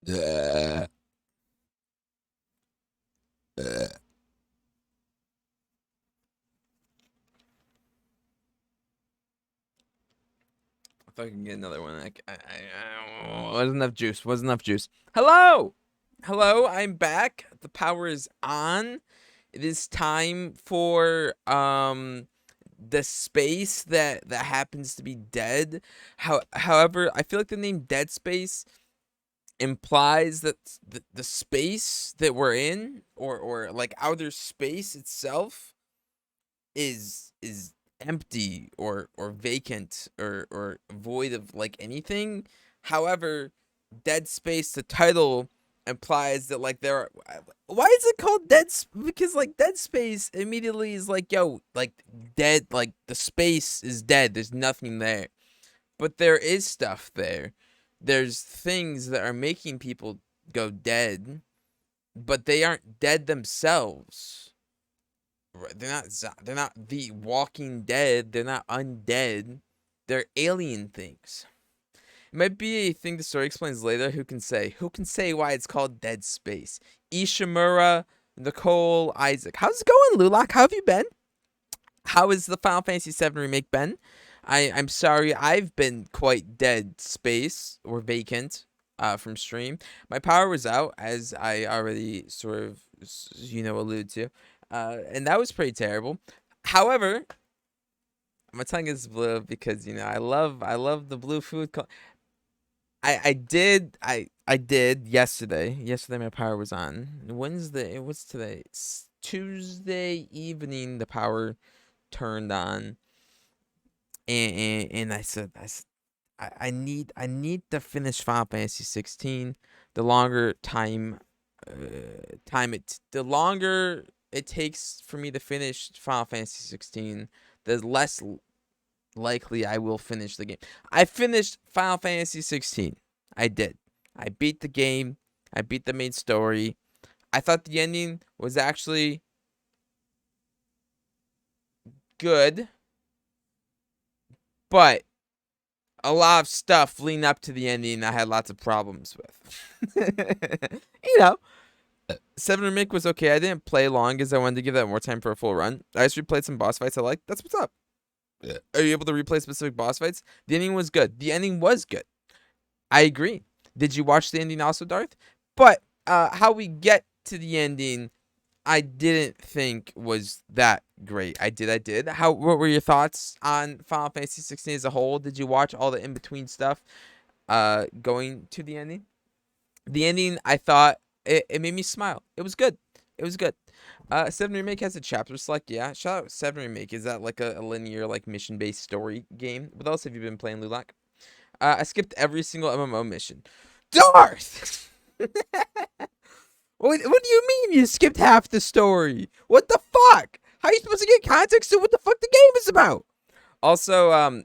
Uh, uh. If I can get another one, wasn't enough juice. Wasn't enough juice. Hello, hello. I'm back. The power is on. It is time for the space that happens to be dead. However, I feel like the name Dead Space implies that the space that we're in, or like outer space itself, is empty or vacant or void of like anything. However, Dead Space, the title implies that like there are. Why is it called Because like Dead Space immediately is like, yo, like dead, like the space is dead. There's nothing there, but there is stuff there. There's things that are making people go dead, but they aren't dead themselves. Right, they're not the Walking Dead. They're not undead. They're alien things. It might be a thing the story explains later. Who can say? Who can say why it's called Dead Space? Ishimura, Nicole, Isaac. How's it going, Lulak? How have you been? How is the Final Fantasy VII remake been? I'm sorry, I've been quite dead space or vacant from stream. My power was out, as I already sort of alluded to, and that was pretty terrible. However, my tongue is blue because I love the blue food. I did yesterday. Yesterday my power was on. Wednesday. What's today? Tuesday evening the power turned on, and I need to finish Final Fantasy 16. The longer the longer it takes for me to finish Final Fantasy 16, the less likely I will finish the game. I finished Final Fantasy 16. I did. I beat the game. I beat the main story. I thought the ending was actually good, but a lot of stuff leading up to the ending I had lots of problems with. you know, Seven Remake was okay. I didn't play long because I wanted to give that more time for a full run. I just replayed some boss fights I liked. That's what's up. Yeah. Are you able to replay specific boss fights? The ending was good. The ending was good. I agree. Did you watch the ending also, Darth? But how we get to the ending, I didn't think was that great. I did. What were your thoughts on Final Fantasy 16 as a whole? Did you watch all the in between stuff going to the ending? The ending, I thought it made me smile. It was good. It was good. Seven Remake has a chapter select. Yeah, shout out Seven Remake. Is that like a linear, like mission based story game? What else have you been playing, Lulak? I skipped every single MMO mission. Darth! What do you mean you skipped half the story? What the fuck? How are you supposed to get context to what the fuck the game is about? Also,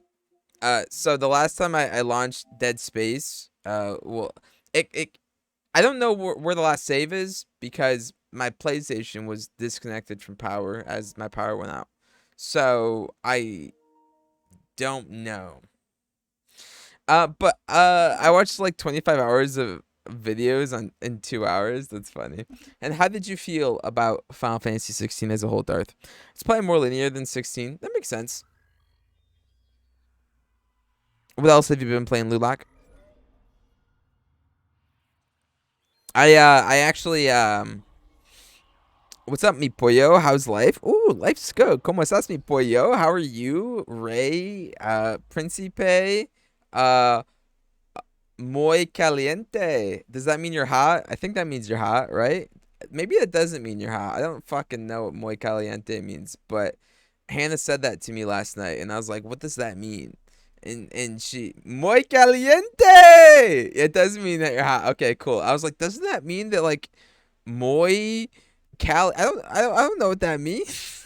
so the last time I launched Dead Space, it I don't know where the last save is because my PlayStation was disconnected from power as my power went out. So I don't know. But I watched like 25 hours of videos on in 2 hours. That's funny. And how did you feel about Final Fantasy 16 as a whole, Darth? It's probably more linear than 16. That makes sense. What else have you been playing, Lulak? I actually what's up, mi pollo? How's life? Ooh, life's good. ¿Cómo estás, mi pollo? How are you? Ray, Principe, uh, muy caliente. Does that mean you're hot? I think that means you're hot, right? Maybe it doesn't mean you're hot. I don't fucking know what muy caliente means, but Hannah said that to me last night, and I was like, what does that mean? And she muy caliente. It doesn't mean that you're hot. Okay, cool. I was like, doesn't that mean that like muy I don't know what that means.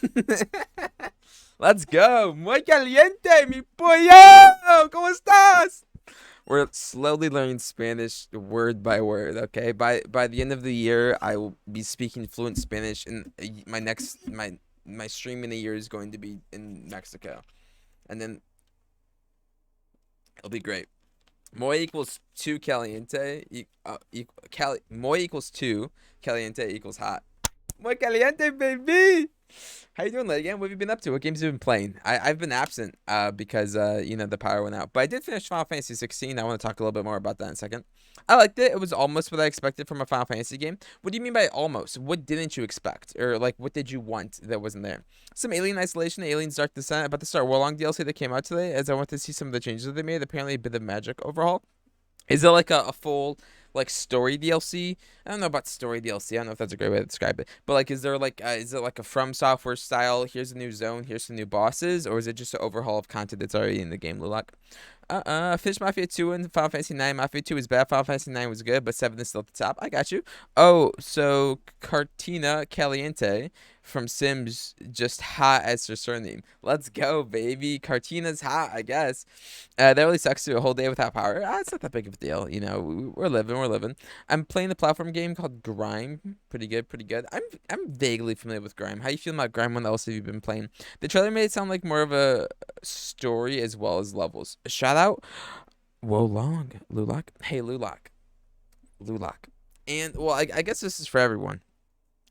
Let's go. Muy caliente, mi pollo. ¿Cómo estás? We're slowly learning Spanish word by word. Okay, by the end of the year, I will be speaking fluent Spanish, and my stream in a year is going to be in Mexico, and then it'll be great. Moi equals 2 caliente. Moi equals 2. Caliente equals hot. Muy caliente, baby. How you doing, late again? What have you been up to? What games have you been playing? I've been absent because the power went out. But I did finish Final Fantasy 16. I want to talk a little bit more about that in a second. I liked it. It was almost what I expected from a Final Fantasy game. What do you mean by almost? What didn't you expect? Or like what did you want that wasn't there? Some Alien Isolation, Aliens Dark Descent, about the Star Warlong DLC that came out today, as I went to see some of the changes that they made. Apparently a bit of magic overhaul. Is it like a full like story DLC? I don't know about story DLC. I don't know if that's a great way to describe it. But like, is it like a From Software style? Here's a new zone. Here's some new bosses, or is it just an overhaul of content that's already in the game, Lulak? Finished Mafia 2 and Final Fantasy 9. Mafia 2 was bad. Final Fantasy 9 was good, but 7 is still at the top. I got you. Oh, so Cartina Caliente from Sims just hot as her surname. Let's go, baby. Cartina's hot, I guess. That really sucks to a whole day without power. It's not that big of a deal. You know, we're living, we're living. I'm playing the platform game called Grime. Pretty good, pretty good. I'm vaguely familiar with Grime. How you feeling about Grime? What else have you been playing? The trailer made it sound like more of a story as well as levels. Shout out, Wo Long, Lulak. Hey, Lulak. And well, I guess this is for everyone.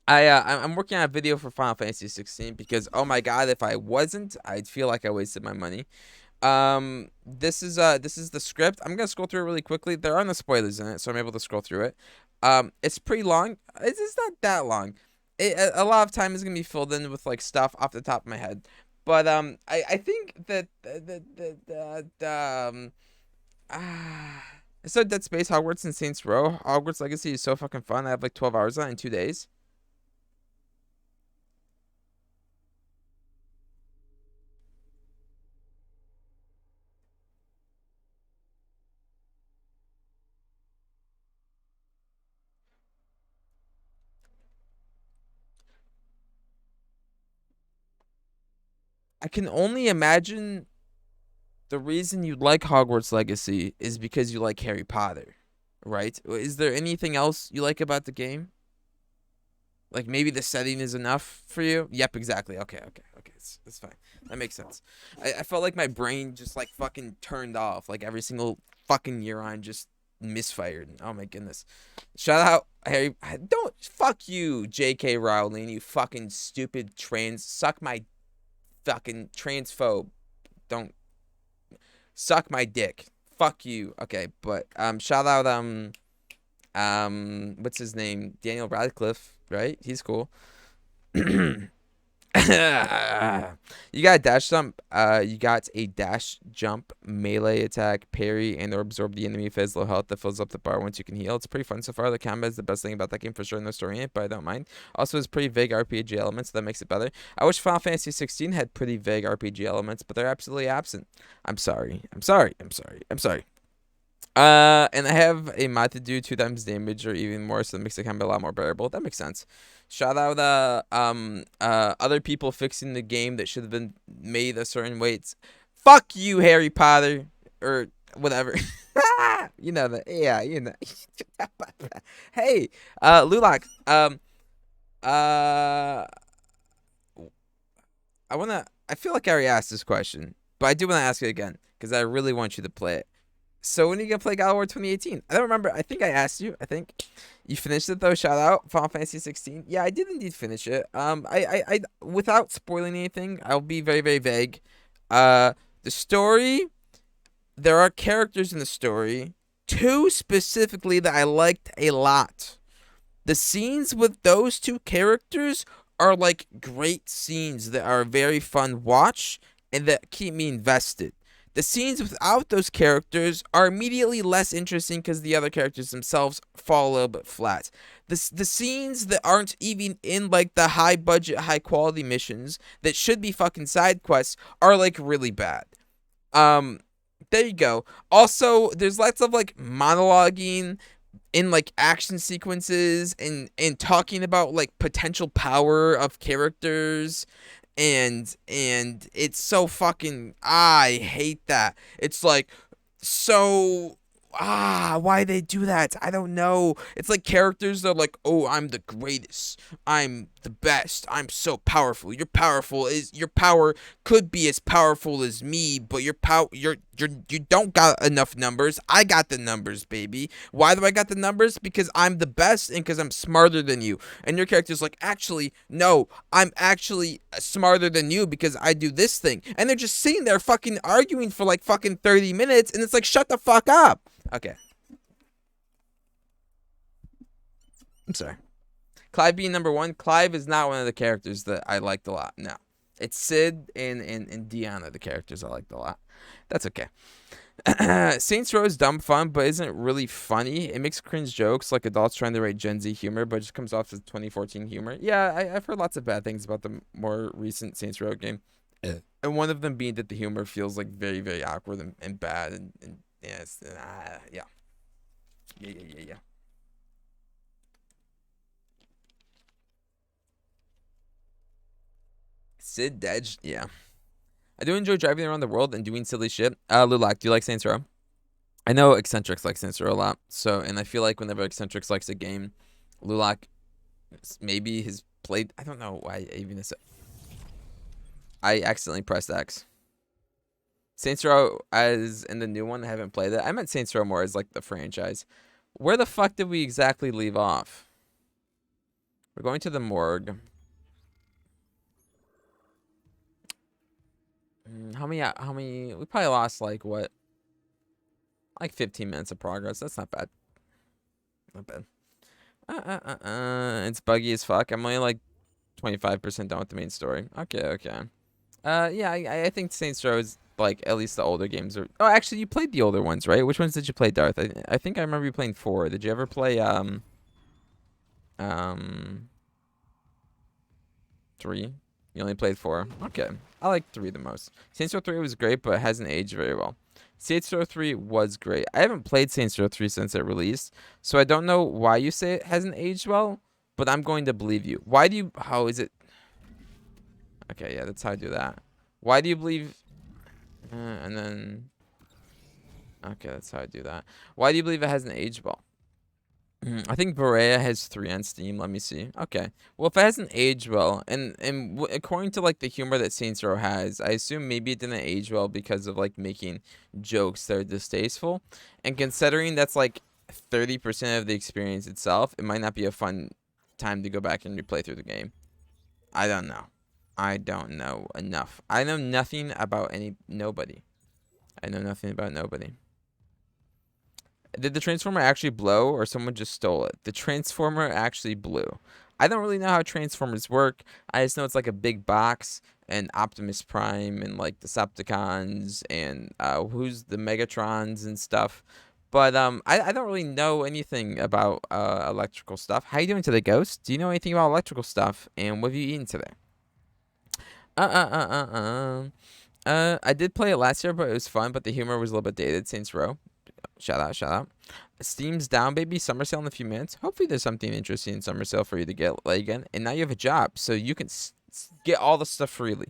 I'm working on a video for Final Fantasy 16 because oh my god, if I wasn't, I'd feel like I wasted my money. This is the script. I'm gonna scroll through it really quickly. There are no spoilers in it, so I'm able to scroll through it. It's pretty long. It's not that long. A lot of time is gonna be filled in with like stuff off the top of my head. But I think that so Dead Space, Hogwarts, and Saints Row. Hogwarts Legacy is so fucking fun. I have like 12 hours on it in 2 days. I can only imagine the reason you like Hogwarts Legacy is because you like Harry Potter, right? Is there anything else you like about the game? Like maybe the setting is enough for you? Yep, exactly. Okay. It's fine. That makes sense. I felt like my brain just like fucking turned off. Like every single fucking neuron just misfired. Oh my goodness. Shout out Harry. Don't fuck you, J.K. Rowling. You fucking stupid trans. Suck my fucking transphobe. Don't suck my dick. Fuck you. Okay, but shout out what's his name? Daniel Radcliffe, right? He's cool. You got a dash jump. You got a dash jump, melee attack, parry, and or absorb the enemy if it has low health that fills up the bar once you can heal. It's pretty fun so far. The combat is the best thing about that game for sure. No story in it, but I don't mind. Also, it's pretty vague RPG elements, so that makes it better. I wish Final Fantasy 16 had pretty vague RPG elements, but they're absolutely absent. I'm sorry. And I have a mod to do 2 times damage or even more, so that makes the combat a lot more bearable. That makes sense. Shout out other people fixing the game that should have been made a certain way. Fuck you, Harry Potter, or whatever. You know that. Yeah, you know. Hey, Lulak. Uh, I feel like I already asked this question, but I do want to ask it again because I really want you to play it. So when are you gonna play God of War 2018? I don't remember. I think I asked you. I think you finished it though. Shout out Final Fantasy 16. Yeah, I did indeed finish it. I without spoiling anything, I'll be very very vague. The story. There are characters in the story, two specifically that I liked a lot. The scenes with those two characters are like great scenes that are very fun watch and that keep me invested. The scenes without those characters are immediately less interesting because the other characters themselves fall a little bit flat. The scenes that aren't even in like the high budget, high quality missions that should be fucking side quests are like really bad. Um, there you go. Also, there's lots of like monologuing in like action sequences and talking about like potential power of characters and it's so fucking I hate that. It's like so why they do that? I don't know. It's like characters that are like, "Oh, I'm the greatest. I'm the best. I'm so powerful. Your power could be as powerful as me, but you don't got enough numbers. I got the numbers, baby. Why do I got the numbers? Because I'm the best and because I'm smarter than you. And your character's like, actually, no, I'm actually smarter than you because I do this thing. And they're just sitting there fucking arguing for like fucking 30 minutes, and it's like, shut the fuck up. Okay. I'm sorry. Clive being number one. Clive is not one of the characters that I liked a lot. No. It's Sid and Deanna, the characters I liked a lot. That's okay. Saints Row is dumb fun, but isn't really funny. It makes cringe jokes like adults trying to write Gen Z humor, but it just comes off as 2014 humor. Yeah, I've heard lots of bad things about the more recent Saints Row game. And one of them being that the humor feels like very, very awkward and bad. And yeah, yeah. Yeah. Sid Dedge, yeah. I do enjoy driving around the world and doing silly shit. Lulak, do you like Saints Row? I know Eccentrics like Saints Row a lot. So, and I feel like whenever Eccentrics likes a game, Lulak maybe has played. I don't know why I even said. I accidentally pressed X. Saints Row as in the new one, I haven't played it. I meant Saints Row more as like the franchise. Where the fuck did we exactly leave off? We're going to the morgue. How many? We probably lost like what? Like 15 minutes of progress. That's not bad. Not bad. It's buggy as fuck. I'm only like 25% done with the main story. Okay. Yeah, I think Saints Row is like at least the older games are. Oh, actually, you played the older ones, right? Which ones did you play, Darth? I think I remember you playing 4. Did you ever play 3? You only played 4. Okay, I like 3 the most. Saints Row 3 was great, but it hasn't aged very well. Saints Row 3 was great. I haven't played Saints Row 3 since it released, so I don't know why you say it hasn't aged well, but I'm going to believe you. Why do you... How is it... Okay, yeah, that's how I do that. Why do you believe... and then... Okay, that's how I do that. Why do you believe it hasn't aged well? I think Berea has 3 on Steam. Let me see. Okay. Well, if it hasn't aged well, and according to like the humor that Saints Row has, I assume maybe it didn't age well because of like making jokes that are distasteful. And considering that's like 30% of the experience itself, it might not be a fun time to go back and replay through the game. I don't know. I don't know enough. I know nothing about nobody. I know nothing about nobody. Did the Transformer actually blow or someone just stole it? The Transformer actually blew. I don't really know how Transformers work. I just know it's like a big box and Optimus Prime and like Decepticons and who's the Megatrons and stuff. But I don't really know anything about electrical stuff. How you doing today, Ghost? Do you know anything about electrical stuff? And what have you eaten today? I did play it last year, but it was fun. But the humor was a little bit dated. Saints Row. Shout out. Steam's down, baby. Summer sale in a few minutes. Hopefully there's something interesting in summer sale for you to get again. And now you have a job, so you can get all the stuff freely.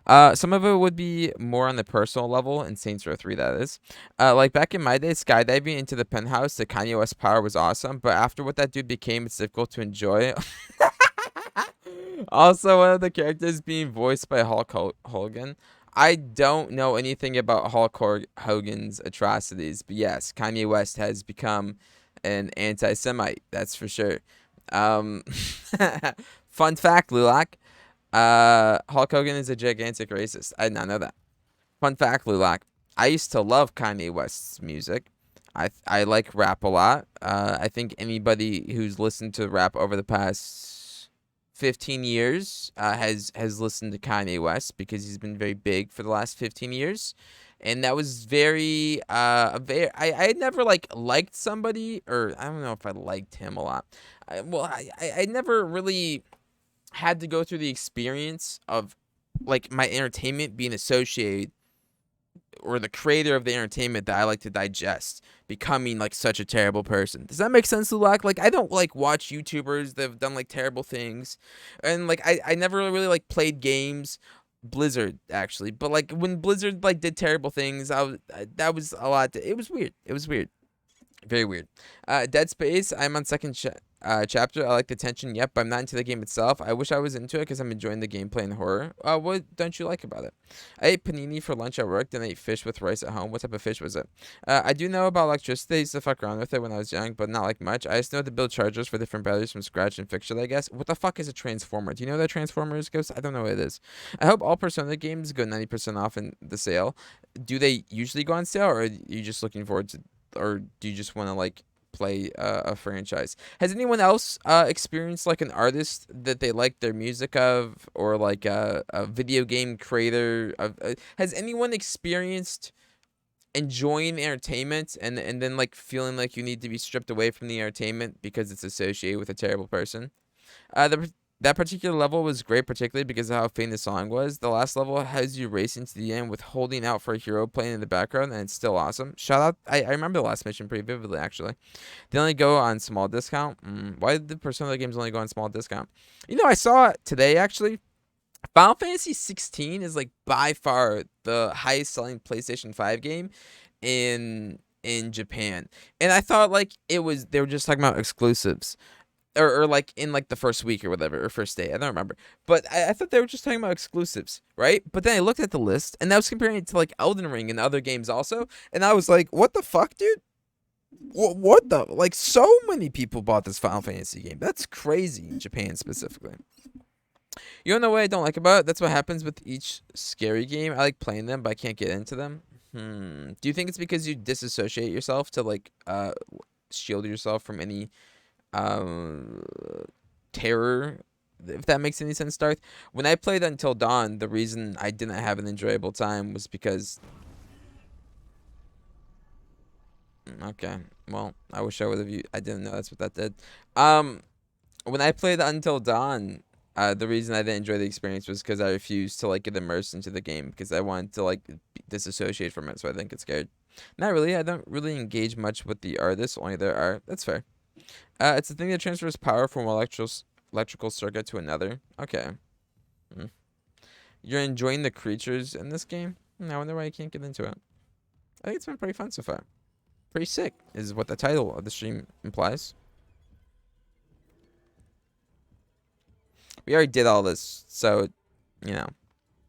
Some of it would be more on the personal level in Saints Row 3, that is. Like back in my day, skydiving into the penthouse, the Kanye West power was awesome. But after what that dude became, it's difficult to enjoy. Also, one of the characters being voiced by Hulk Hogan. I don't know anything about Hulk Hogan's atrocities, but yes, Kanye West has become an anti-Semite. That's for sure. Fun fact, Lulak. Hulk Hogan is a gigantic racist. I did not know that. Fun fact, Lulak. I used to love Kanye West's music. I like rap a lot. I think anybody who's listened to rap over the past 15 years has listened to Kanye West because he's been very big for the last 15 years. And that was very I had never like liked somebody, or I don't know if I liked him a lot. I never really had to go through the experience of like my entertainment being associated, or the creator of the entertainment that I like to digest, becoming like such a terrible person. Does that make sense, Lulak? Like, I don't like watch YouTubers that have done like terrible things, and like I never really like played games. Blizzard actually, but like when Blizzard like did terrible things, that was a lot. It was weird. It was weird. Very weird. Dead Space. I'm on second chapter. I like the tension. Yep, but I'm not into the game itself. I wish I was into it because I'm enjoying the gameplay and horror. What don't you like about it? I ate panini for lunch at work, then I ate fish with rice at home. What type of fish was it? I do know about electricity. I used to fuck around with it when I was young, but not like much. I just know how to build chargers for different batteries from scratch and fix it, I guess. What the fuck is a transformer? Do you know what a transformer is, Ghost? I don't know what it is. I hope all Persona games go 90% off in the sale. Do they usually go on sale, or are you just looking forward to, or do you just want to like play a franchise? Has anyone else experienced like an artist that they like their music of, or like a video game creator of, has anyone experienced enjoying the entertainment and then like feeling like you need to be stripped away from the entertainment because it's associated with a terrible person? That particular level was great, particularly because of how faint the song was. The last level has you racing to the end with holding out for a hero playing in the background, and it's still awesome. Shout out! I remember the last mission pretty vividly, actually. They only go on small discount. Why did the Persona games only go on small discount? You know, I saw it today, actually. Final Fantasy 16 is like by far the highest selling PlayStation 5 game in Japan. And I thought like it was, they were just talking about exclusives, or like in like the first week or whatever, or first day. I don't remember. But I thought they were just talking about exclusives, right? But then I looked at the list and I was comparing it to like Elden Ring and other games also. And I was like, what the fuck, dude? What the? Like, so many people bought this Final Fantasy game. That's crazy in Japan specifically. You know what I don't like about it? That's what happens with each scary game. I like playing them, but I can't get into them. Do you think it's because you disassociate yourself to like shield yourself from any um terror, if that makes any sense, Darth? When I played Until Dawn, the reason I didn't have an enjoyable time was because okay, well, I wish I would have. I didn't know that's what that did. Um, when I played Until Dawn, the reason I didn't enjoy the experience was because I refused to like get immersed into the game because I wanted to like disassociate from it, so I didn't get scared. Not really. I don't really engage much with the artists, only their art. That's fair. It's the thing that transfers power from electrical circuit to another. Okay. Mm. You're enjoying the creatures in this game? I wonder why I can't get into it. I think it's been pretty fun so far. Pretty sick is what the title of the stream implies. We already did all this, so, you know,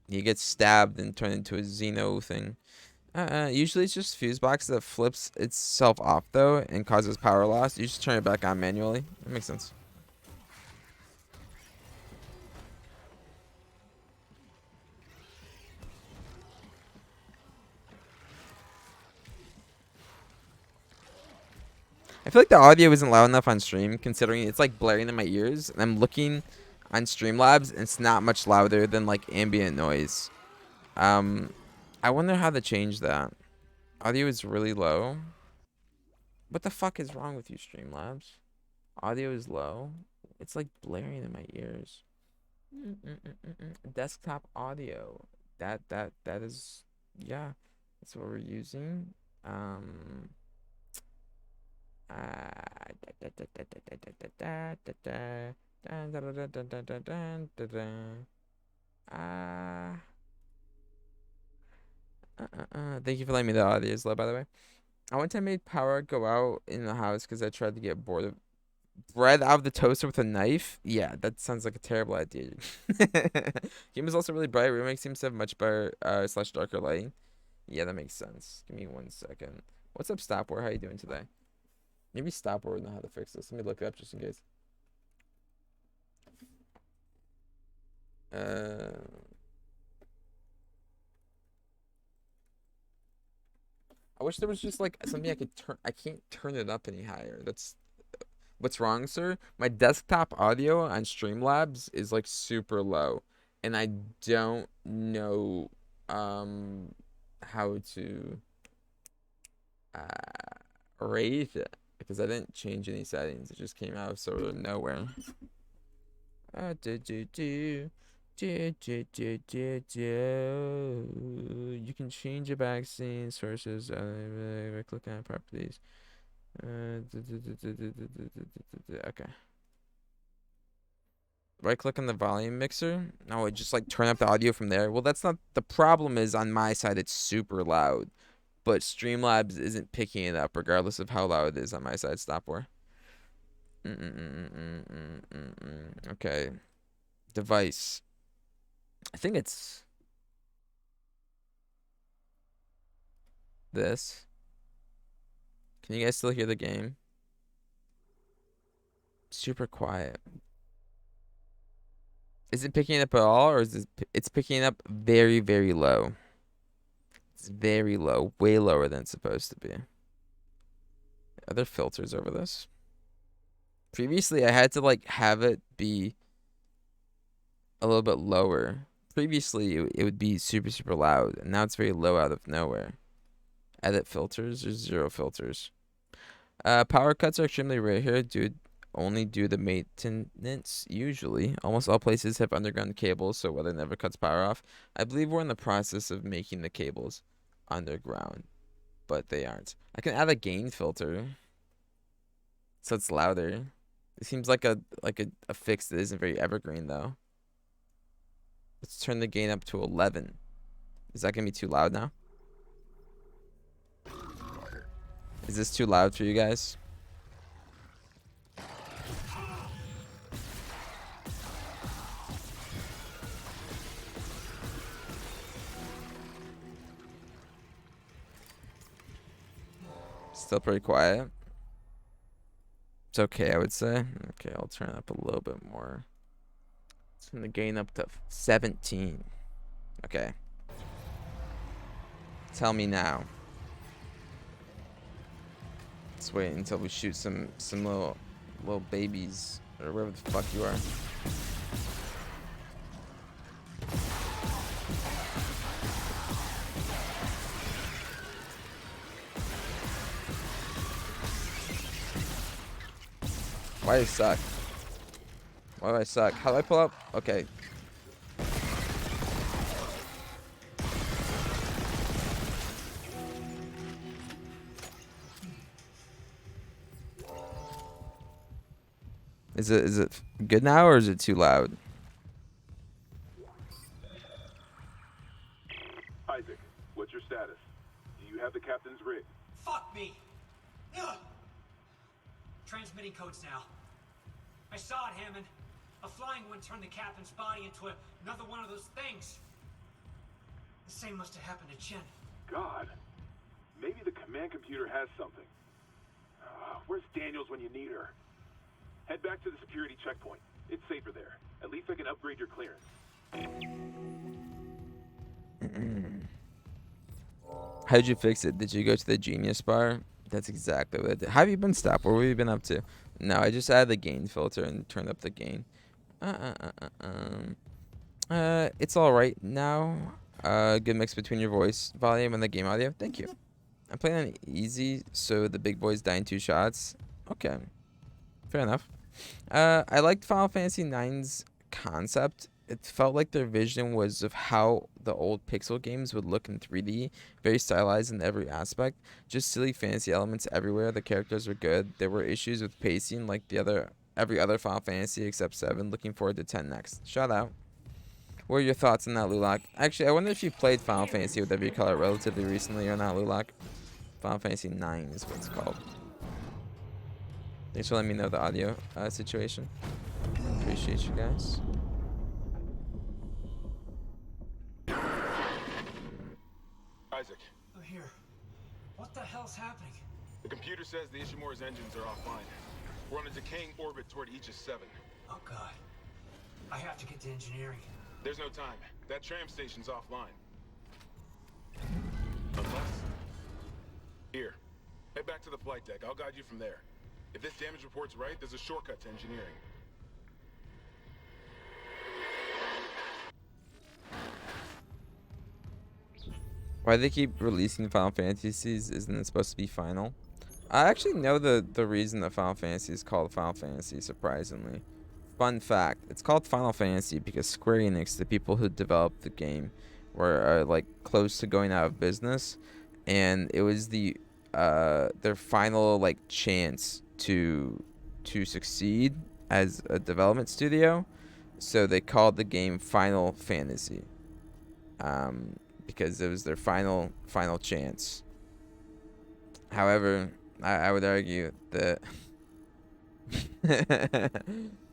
you get stabbed and turn into a Xeno thing. Usually it's just fuse box that flips itself off, though, and causes power loss. You just turn it back on manually. That makes sense. I feel like the audio isn't loud enough on stream, considering it's like blaring in my ears, and I'm looking on Streamlabs, and it's not much louder than like ambient noise. I wonder how to change that. Audio is really low. What the fuck is wrong with you, Streamlabs? Audio is low. It's like blaring in my ears. Desktop audio. That is, yeah. That's what we're using. Thank you for letting me know the audio is low, by the way. I one time made power go out in the house because I tried to get bored of bread out of the toaster with a knife. Yeah, that sounds like a terrible idea. Game is also really bright. Remake seems to have much better slash darker lighting. Yeah, that makes sense. Give me 1 second. What's up, Stopware? How you doing today? Maybe Stopware would know how to fix this. Let me look it up just in case. I wish there was just like something I could turn. I can't turn it up any higher. That's what's wrong, sir. My desktop audio on Streamlabs is like super low, and I don't know how to raise it because I didn't change any settings. It just came out of sort of nowhere. You can change your vaccine sources by clicking on properties. Okay. Right click on the volume mixer. No, it just like turn up the audio from there. Well, that's not the problem. Is on my side it's super loud, but Streamlabs isn't picking it up regardless of how loud it is on my side. Stopware. Okay. Device. I think it's this. Can you guys still hear the game? Super quiet. Is it picking up at all, or is it's picking up very, very low? It's very low, way lower than it's supposed to be. Are there filters over this? Previously, I had to like have it be a little bit lower. Previously, it would be super, super loud, and now it's very low out of nowhere. Edit filters. There's zero filters. Power cuts are extremely rare here, only due to maintenance. Usually, almost all places have underground cables, so weather never cuts power off. I believe we're in the process of making the cables underground, but they aren't. I can add a gain filter, so it's louder. It seems like a fix that isn't very evergreen though. Let's turn the gain up to 11. Is that gonna be too loud now? Is this too loud for you guys? Still pretty quiet. It's okay, I would say. Okay, I'll turn it up a little bit more. Turn the gain up to 17. Okay. Tell me now. Let's wait until we shoot some little babies or whatever the fuck you are. Why do I suck? Why do I suck? How do I pull up? Okay. Is it good now, or is it too loud? Isaac, what's your status? Do you have the captain's rig? Fuck me! Ugh. Transmitting codes now. I saw it, Hammond. A flying one turned the captain's body into another one of those things. The same must have happened to Chen. God. Maybe the command computer has something. Where's Daniels when you need her? Head back to the security checkpoint. It's safer there. At least I can upgrade your clearance. How did you fix it? Did you go to the Genius bar? That's exactly what I did. How have you been, Stop? Where have you been up to? No, I just added the gain filter and turned up the gain. It's all right now. Good mix between your voice volume and the game audio. Thank you. I'm playing on easy, so the big boys die in 2 shots. Okay, fair enough. I liked Final Fantasy IX's concept. It felt like their vision was of how the old Pixel games would look in 3D, very stylized in every aspect. Just silly fantasy elements everywhere. The characters were good. There were issues with pacing, like every other Final Fantasy except 7. Looking forward to 10 next. Shout out. What are your thoughts on that, Lulak? Actually, I wonder if you played Final Fantasy with every color relatively recently or not, Lulak. Final Fantasy 9 is what it's called. Thanks for letting me know the audio situation. Appreciate you guys. Isaac. Oh, here. What the hell's happening? The computer says the Ishimura's engines are offline. We're on a decaying orbit toward Aegis 7. Oh, God. I have to get to engineering. There's no time. That tram station's offline. Unless... Here. Head back to the flight deck. I'll guide you from there. If this damage report's right, there's a shortcut to engineering. Why they keep releasing Final Fantasies? Isn't it supposed to be final? I actually know the reason that Final Fantasy is called Final Fantasy, surprisingly. Fun fact, it's called Final Fantasy because Square Enix, the people who developed the game, were like close to going out of business, and it was their final like chance to succeed as a development studio, so they called the game Final Fantasy. Because it was their final chance. However, I would argue that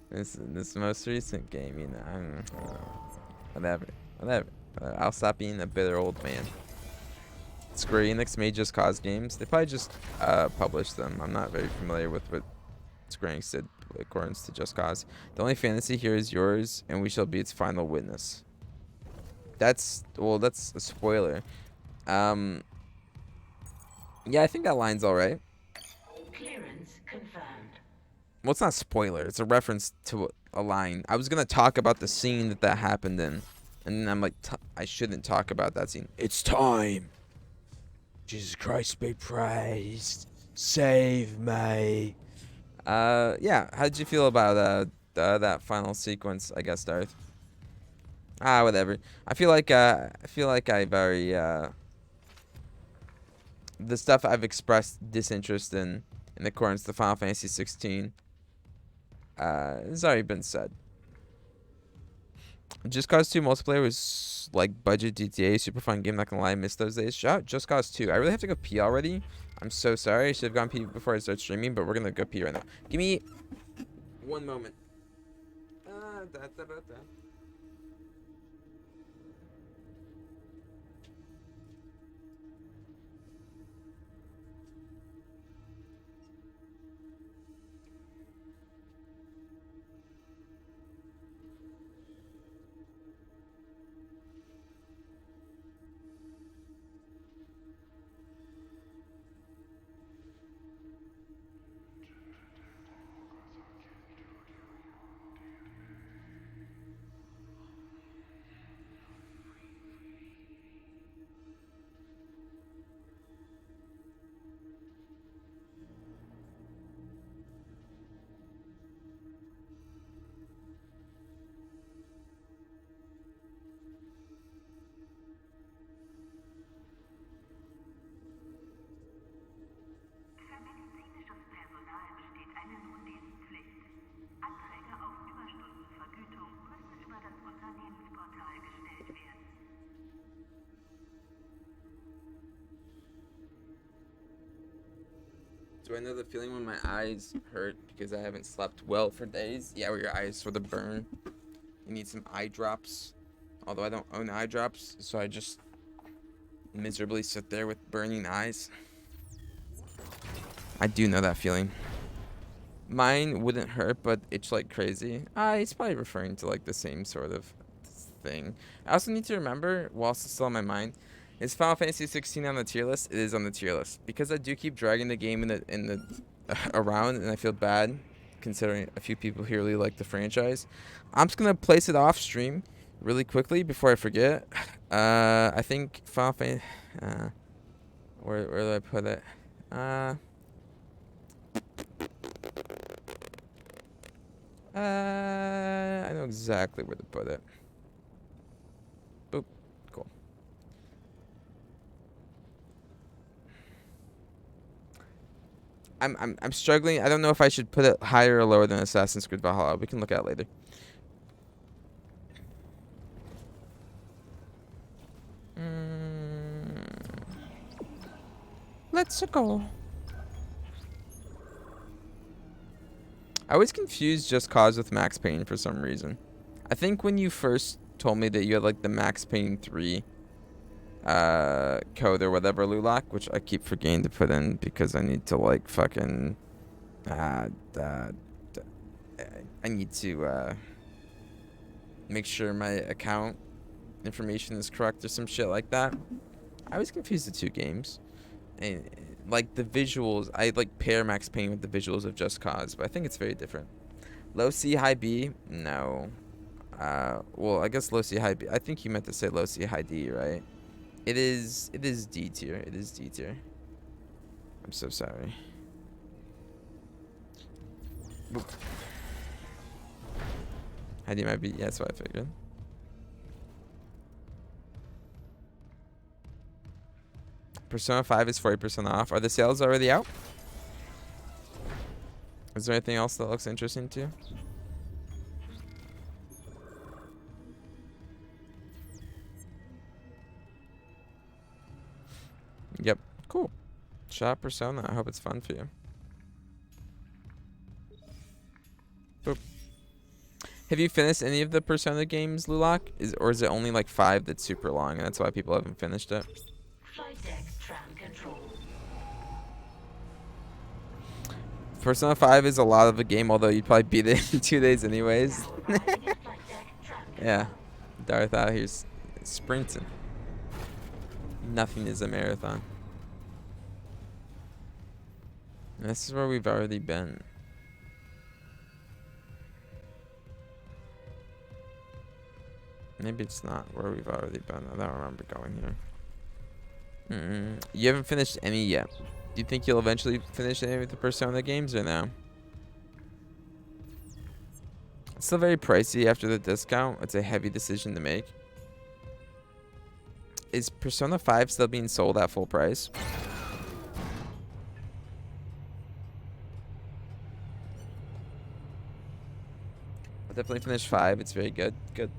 This most recent game, you know, whatever, whatever. I'll stop being a bitter old man. Square Enix made Just Cause games. They probably just published them. I'm not very familiar with what Square Enix did according to Just Cause. The only fantasy here is yours, and we shall be its final witness. That's a spoiler. Yeah, I think that line's all right. Clearance confirmed. Well, it's not a spoiler. It's a reference to a line. I was gonna talk about the scene that happened in, and then I'm like, I shouldn't talk about that scene. It's time. Jesus Christ be praised. Save me. Yeah. How did you feel about that final sequence? I guess, Darth. Whatever. I feel like I very the stuff I've expressed disinterest in accordance to Final Fantasy 16 has already been said. Just Cause 2 multiplayer was like budget GTA, super fun game, not gonna lie, I missed those days. Shout out Just Cause 2. I really have to go pee already. I'm so sorry. I should have gone pee before I start streaming, but we're gonna go pee right now. Give me one moment. Für medizinisches Personal besteht eine Notdienstpflicht. Anträge auf Überstundenvergütung müssen über das Unternehmensportal gestellt werden. Do I know the feeling when my eyes hurt because I haven't slept well for days? Yeah, where your eyes sort of burn. You need some eye drops. Although I don't own eye drops, so I just miserably sit there with burning eyes. I do know that feeling. Mine wouldn't hurt, but itch like crazy. It's probably referring to like the same sort of thing. I also need to remember, whilst it's still on my mind, is Final Fantasy 16 on the tier list? It is on the tier list because I do keep dragging the game in the around, and I feel bad considering a few people here really like the franchise. I'm just gonna place it off stream really quickly before I forget. I think Final Fantasy. Where do I put it? I know exactly where to put it. Boop. Cool. I'm struggling. I don't know if I should put it higher or lower than Assassin's Creed Valhalla. We can look at it later. Let's go. I always confuse Just Cause with Max Payne for some reason. I think when you first told me that you had like the Max Payne 3 code or whatever, Lulak, which I keep forgetting to put in because I need to like fucking I need to make sure my account information is correct or some shit like that. I always confuse the two games. And like the visuals, I like pair Max Payne with the visuals of Just Cause, but I think it's very different. Low C, high B? No. Well, I guess low C, high B. I think you meant to say low C, high D, right? It is D tier. It is D tier. I'm so sorry. Boop. High D might be, yeah, that's what I figured. Persona 5 is 40% off. Are the sales already out? Is there anything else that looks interesting to you? Yep. Cool. Shop Persona. I hope it's fun for you. Have you finished any of the Persona games, Lulak? Or is it only like 5 that's super long, and that's why people haven't finished it? Flight deck tram control. Persona 5 is a lot of a game, although you'd probably beat it in 2 days anyways. Yeah. Darth out here's sprinting. Nothing is a marathon. And this is where we've already been. Maybe it's not where we've already been. I don't remember going here. You haven't finished any yet. Do you think you'll eventually finish any of the Persona games or no? It's still very pricey after the discount. It's a heavy decision to make. Is Persona 5 still being sold at full price? I'll definitely finish 5. It's very good. Good.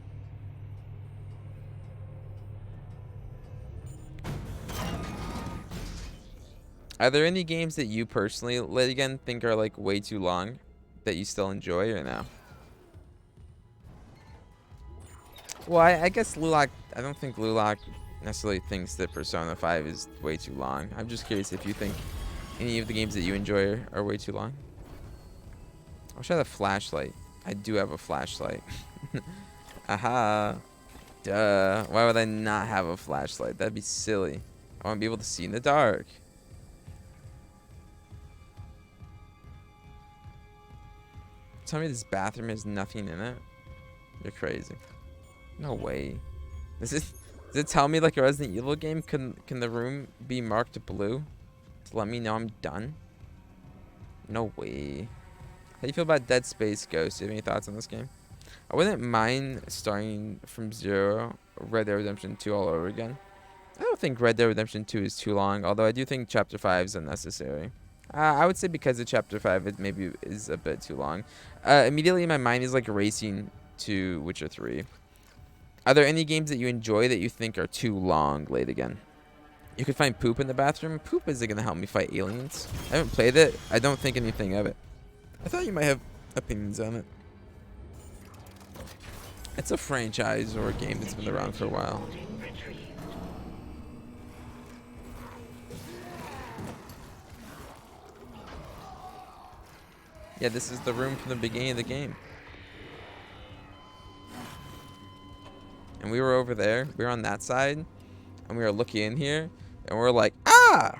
Are there any games that you personally, late again, think are like way too long that you still enjoy or no? Well, I guess Lulak, I don't think Lulak necessarily thinks that Persona 5 is way too long. I'm just curious if you think any of the games that you enjoy are way too long. I wish I had a flashlight. I do have a flashlight. Aha. Duh. Why would I not have a flashlight? That'd be silly. I want to be able to see in the dark. Tell me this bathroom has nothing in it? You're crazy. No way. Does it tell me like a Resident Evil game? Can the room be marked blue to let me know I'm done? No way. How do you feel about Dead Space Ghost? Do you have any thoughts on this game? I wouldn't mind starting from 0 Red Dead Redemption 2 all over again. I don't think Red Dead Redemption 2 is too long, although I do think Chapter 5 is unnecessary. I would say because of Chapter 5, it maybe is a bit too long. Immediately in my mind is like racing to Witcher 3. Are there any games that you enjoy that you think are too long late again? You could find poop in the bathroom. Poop isn't going to help me fight aliens. I haven't played it. I don't think anything of it. I thought you might have opinions on it. It's a franchise or a game that's been around for a while. Yeah, this is the room from the beginning of the game. And we were over there. We were on that side. And we were looking in here. And we're like, ah!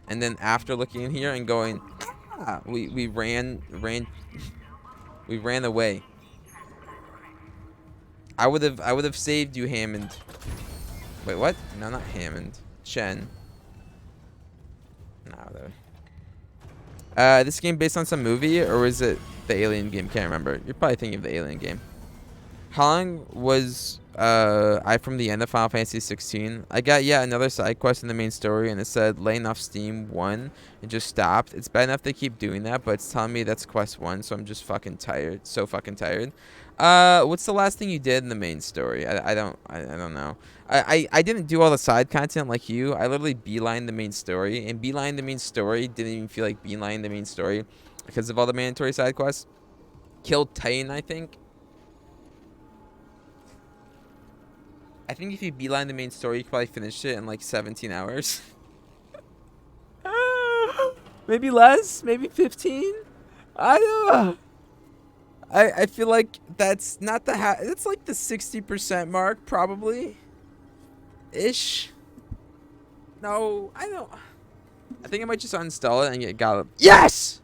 And then after looking in here and going, ah! We ran away. I would have saved you, Hammond. Wait, what? No, not Hammond. Chen. No, there. This game based on some movie, or is it the Alien game? Can't remember. You're probably thinking of the Alien game. How long was I from the end of Final Fantasy 16? I got yet another side quest in the main story, and it said laying off Steam 1 and just stopped. It's bad enough they keep doing that, but it's telling me that's quest 1, so I'm just fucking tired. So fucking tired. What's the last thing you did in the main story? I don't know. I didn't do all the side content like you. I literally beelined the main story, and beeline the main story didn't even feel like beeline the main story because of all the mandatory side quests. Killed Titan, I think. I think if you beeline the main story, you could probably finish it in like 17 hours. Maybe less, maybe 15. I don't know. I feel like that's not the it's like the 60% mark probably ish. No, I don't. I think I might just uninstall it and get got. Yes.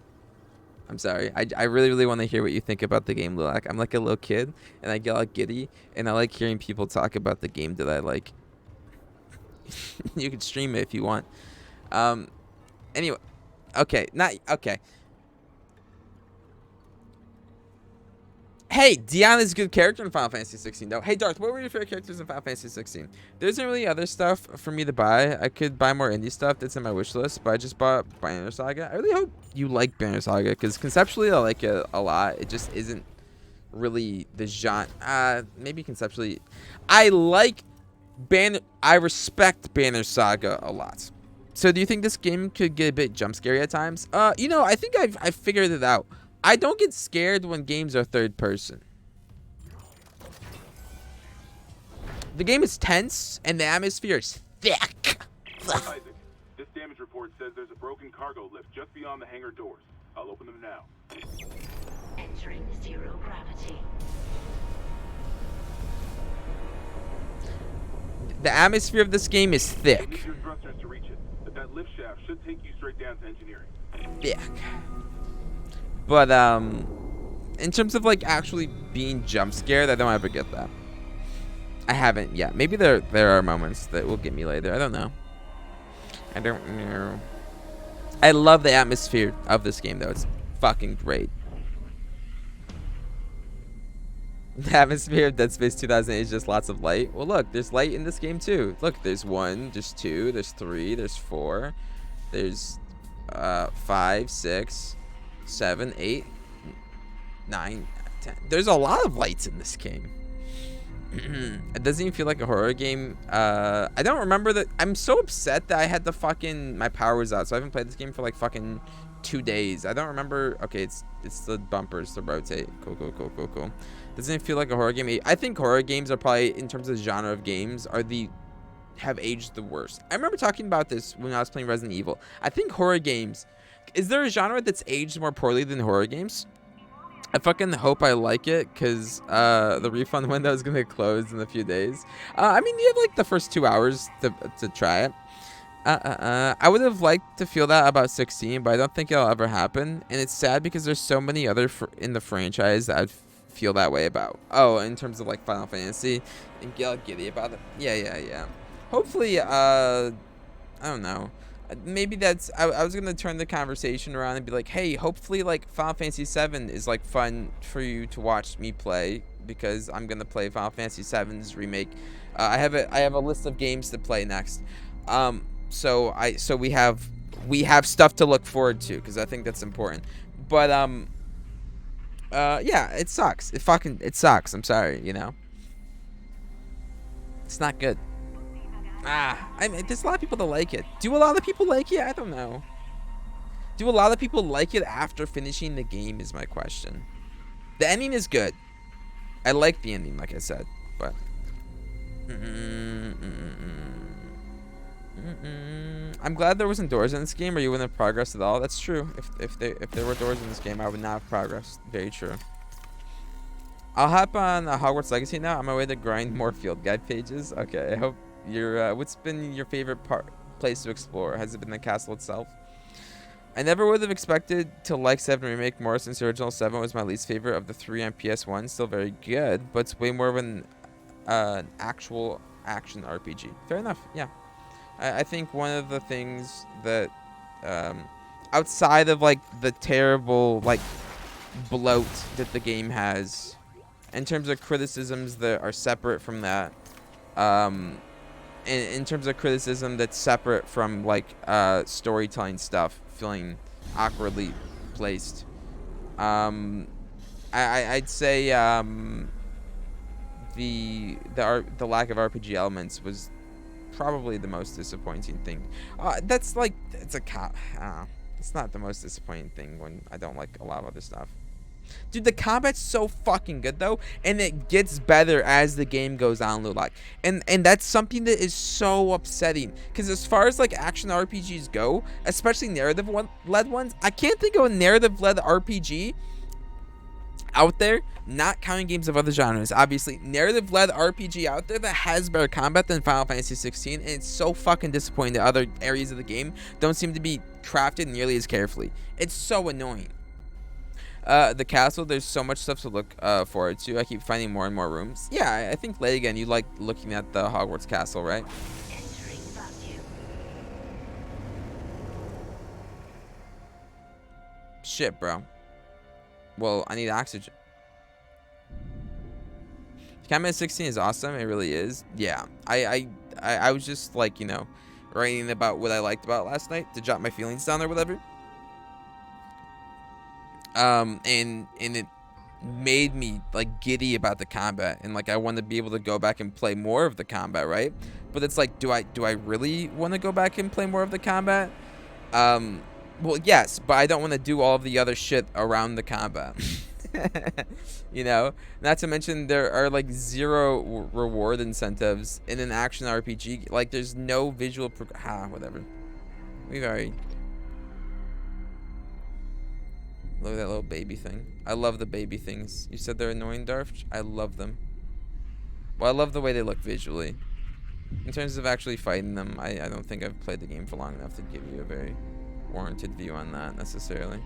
I'm sorry. I really want to hear what you think about the game, Lulak. I'm like a little kid and I get all giddy and I like hearing people talk about the game that I like. You can stream it if you want. Anyway, okay, okay. Hey, Deanna's a good character in Final Fantasy 16, though. Hey, Darth, what were your favorite characters in Final Fantasy 16? There isn't really other stuff for me to buy. I could buy more indie stuff that's in my wish list, but I just bought Banner Saga. I really hope you like Banner Saga, because conceptually I like it a lot. It just isn't really the genre. Maybe conceptually. I like Banner. I respect Banner Saga a lot. So do you think this game could get a bit jump scary at times? You know, I think I've figured it out. I don't get scared when games are third person. The game is tense, and the atmosphere is thick. Isaac, this damage report says there's a broken cargo lift just beyond the hangar doors. I'll open them now. Entering zero gravity. The atmosphere of this game is You'll thick. need your thrusters to reach it, but that lift shaft should take you straight down to engineering. Thick. But in terms of like actually being jump scared, I don't ever get that. I haven't yet. Maybe there are moments that will get me later. I don't know. I don't know. I love the atmosphere of this game though. It's fucking great. The atmosphere of Dead Space 2008 is just lots of light. Well, look, there's light in this game too. Look, there's 1, there's 2, there's 3, there's 4, there's 5, 6, 7, 8, 9, 10. There's a lot of lights in this game. It doesn't even feel like a horror game. I don't remember that. I'm so upset that I had my power was out, so I haven't played this game for like fucking 2 days. I don't remember. Okay, it's the bumpers to rotate. Cool. Doesn't it feel like a horror game? I think horror games are probably, in terms of genre of games, have aged the worst. I remember talking about this when I was playing Resident Evil. I think horror games. Is there a genre that's aged more poorly than horror games? I fucking hope I like it, because the refund window is going to close in a few days. I mean, you have like the first 2 hours to try it. I would have liked to feel that about 16, but I don't think it'll ever happen. And it's sad because there's so many other in the franchise that I'd feel that way about. Oh, in terms of like Final Fantasy, and get all giddy about it. Yeah. Hopefully, I don't know. Maybe that's. I was gonna turn the conversation around and be like, hey, hopefully, like Final Fantasy 7 is like fun for you to watch me play, because I'm gonna play Final Fantasy 7's remake. I have a list of games to play next. So we have stuff to look forward to, because I think that's important. But yeah, it sucks. It sucks. I'm sorry, it's not good. I mean, there's a lot of people that like it. Do a lot of people like it? I don't know. Do a lot of people like it after finishing the game is my question. The ending is good. I like the ending, like I said, but I'm glad there wasn't doors in this game, or you wouldn't have progressed at all. That's true. If there were doors in this game, I would not have progressed. Very true. I'll hop on Hogwarts Legacy now. On my way to grind more field guide pages. Okay, I hope what's been your favorite place to explore? Has it been the castle itself? I never would have expected to like 7 Remake more, since the original 7 was my least favorite of the 3 on PS1. Still very good, but it's way more of an actual action RPG. Fair enough, yeah. I think one of the things that, outside of like the terrible like bloat that the game has, in terms of criticisms that are separate from that, in terms of criticism that's separate from like storytelling stuff feeling awkwardly placed, I'd say the lack of RPG elements was probably the most disappointing thing. That's like it's not the most disappointing thing when I don't like a lot of other stuff. Dude, the combat's so fucking good though, and it gets better as the game goes on, Lulak. And that's something that is so upsetting, because as far as like action RPGs go, especially narrative-led ones, I can't think of a narrative-led RPG out there, not counting games of other genres, obviously, narrative-led RPG out there that has better combat than Final Fantasy 16, and it's so fucking disappointing that other areas of the game don't seem to be crafted nearly as carefully. It's so annoying. The castle, there's so much stuff to look forward to. I keep finding more and more rooms. Yeah, I think, late again, you like looking at the Hogwarts castle, right? Entering vacuum. Shit, bro. Well, I need oxygen. Combat 16 is awesome. It really is. Yeah. I was just like, writing about what I liked about last night to jot my feelings down or whatever. And it made me like giddy about the combat, and like I want to be able to go back and play more of the combat, right? But it's like, do I really want to go back and play more of the combat? Well, yes, but I don't want to do all of the other shit around the combat. You know, not to mention there are like zero reward incentives in an action RPG. Like there's no visual whatever. We've already look at that little baby thing. I love the baby things. You said they're annoying, Darf? I love them. Well, I love the way they look visually. In terms of actually fighting them, I don't think I've played the game for long enough to give you a very warranted view on that necessarily.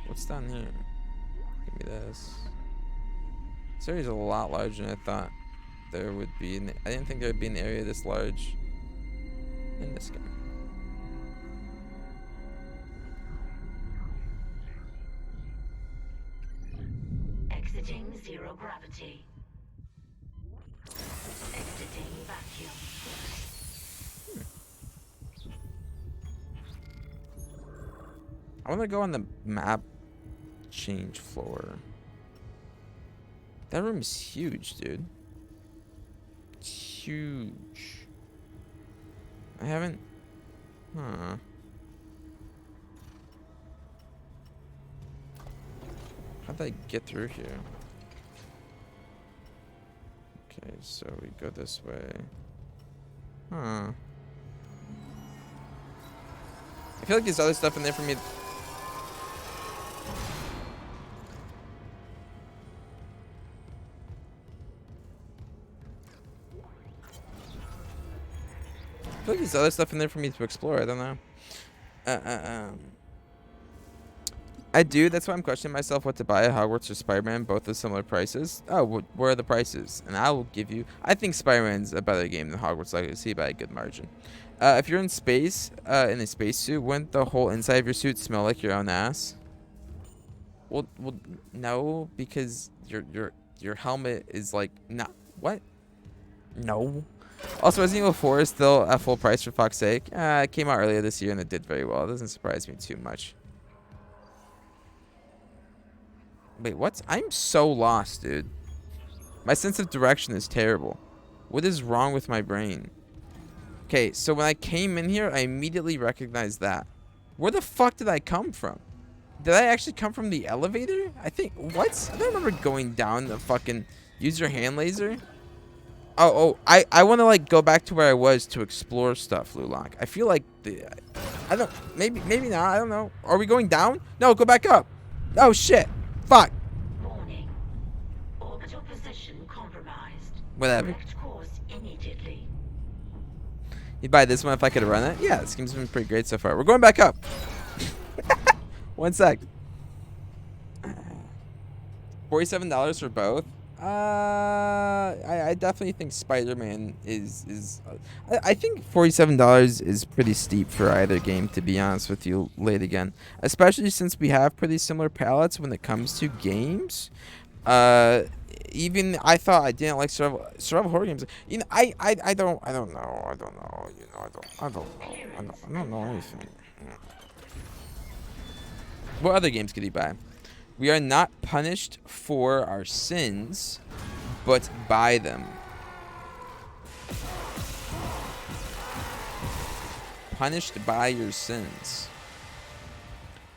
What's down here? Give me this. This area's a lot larger than I thought there would be. I didn't think there would be an area this large in this game. Exiting zero gravity. Exiting vacuum. I want to go on the map change floor. That room is huge, dude. It's huge. I haven't... Huh. How'd I get through here? Okay, so we go this way. Huh. I feel like there's other stuff in there for me. I feel like there's other stuff in there for me to explore. I don't know. I do. That's why I'm questioning myself what to buy. Hogwarts or Spider-Man, both at similar prices. Oh, where are the prices? And I will give you... I think Spider-Man's a better game than Hogwarts Legacy by a good margin. If you're in space, in a spacesuit, wouldn't the whole inside of your suit smell like your own ass? Well, no, because your helmet is like... Not... What? No. Also, Resident Evil 4 is still at full price for fuck's sake. It came out earlier this year and it did very well. It doesn't surprise me too much. Wait, what? I'm so lost, dude. My sense of direction is terrible. What is wrong with my brain? Okay, so when I came in here, I immediately recognized that. Where the fuck did I come from? Did I actually come from the elevator? I think... What? I don't remember going down the fucking... Use your hand laser? Oh, I want to, like, go back to where I was to explore stuff, Lulak. I feel like... I don't... Maybe not. I don't know. Are we going down? No, go back up. Oh, shit. Fuck. Warning. Orbital position compromised. Whatever. Correct course immediately. You'd buy this one if I could run it? Yeah, this game's been pretty great so far. We're going back up. 1 sec. $47 for both. I definitely think Spider-Man is I think $47 is pretty steep for either game, to be honest with you, late again. Especially since we have pretty similar palettes when it comes to games. Even I thought I didn't like survival horror games. You know, I don't know. You know, I don't know anything. What other games could he buy? We are not punished for our sins, but by them. Punished by your sins.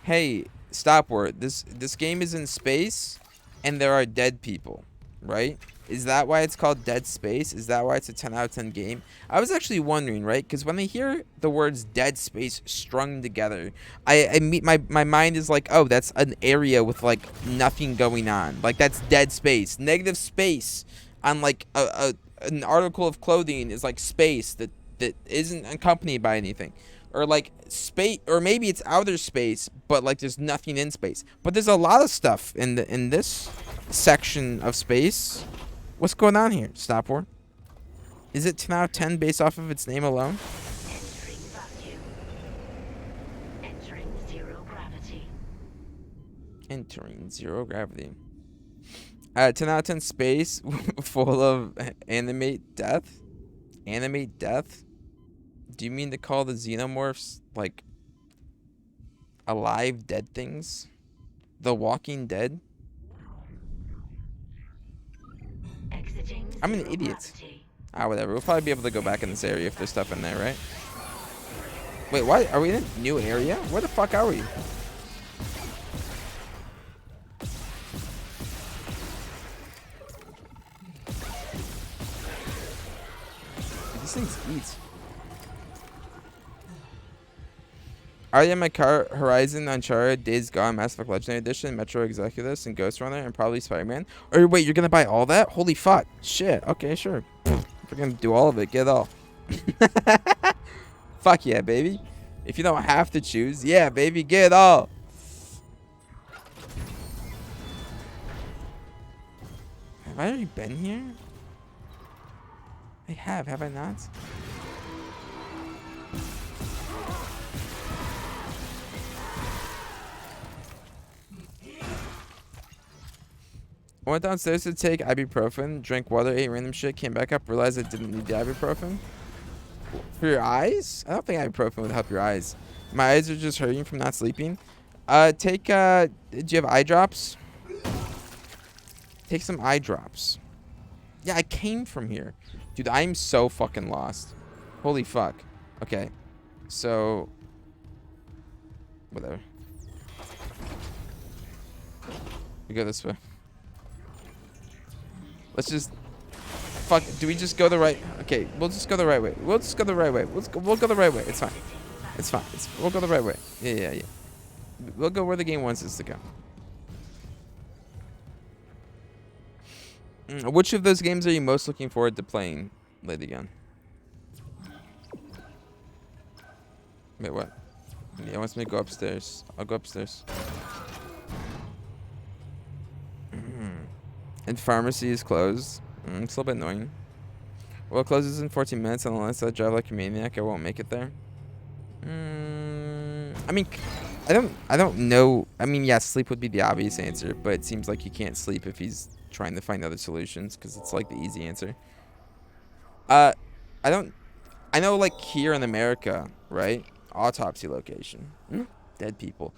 Hey, stop word. This game is in space, and there are dead people, right? Is that why it's called Dead Space? Is that why it's a 10 out of 10 game? I was actually wondering, right? Because when I hear the words Dead Space strung together, my mind is like, oh, that's an area with like nothing going on. Like that's dead space. Negative space on like an article of clothing is like space that isn't accompanied by anything. Or like space, or maybe it's outer space, but like there's nothing in space. But there's a lot of stuff in this section of space. What's going on here, Stopward? Is it 10 out of 10 based off of its name alone? Entering vacuum. Entering zero gravity. Entering zero gravity. 10 out of 10 space full of animate death? Animate death? Do you mean to call the xenomorphs, like, alive dead things? The Walking Dead? Exiting I'm an zero idiot. gravity. Whatever. We'll probably be able to go back in this area if there's stuff in there, right? Wait, what? Are we in a new area? Where the fuck are we? These things eat. Already in my car, Horizon, Uncharted, Days Gone, Mass Effect Legendary Edition, Metro Exodus, and Ghost Runner, and probably Spider-Man. Or wait, you're gonna buy all that? Holy fuck. Shit. Okay, sure. If we're gonna do all of it, get it all. Fuck yeah, baby. If you don't have to choose, yeah, baby, get it all. Have I already been here? I have I not? I went downstairs to take ibuprofen, drank water, ate random shit, came back up, realized I didn't need the ibuprofen. For your eyes? I don't think ibuprofen would help your eyes. My eyes are just hurting from not sleeping. Do you have eye drops? Take some eye drops. Yeah, I came from here. Dude, I'm so fucking lost. Holy fuck. Okay. So. Whatever. We go this way. Let's just. Fuck. Do we just go the right? Okay, we'll just go the right way. We'll just go the right way. We'll go the right way. It's fine. It's fine. We'll go the right way. Yeah. We'll go where the game wants us to go. Which of those games are you most looking forward to playing, Lady Gun? Wait, what? Yeah, it wants me to go upstairs. I'll go upstairs. And pharmacy is closed. It's a little bit annoying. Well, it closes in 14 minutes, and unless I drive like a maniac, I won't make it there. I mean, I don't know. I mean, yes, sleep would be the obvious answer, but it seems like he can't sleep if he's trying to find other solutions, because it's like the easy answer. I know, like, here in America, right? Autopsy location. Dead people.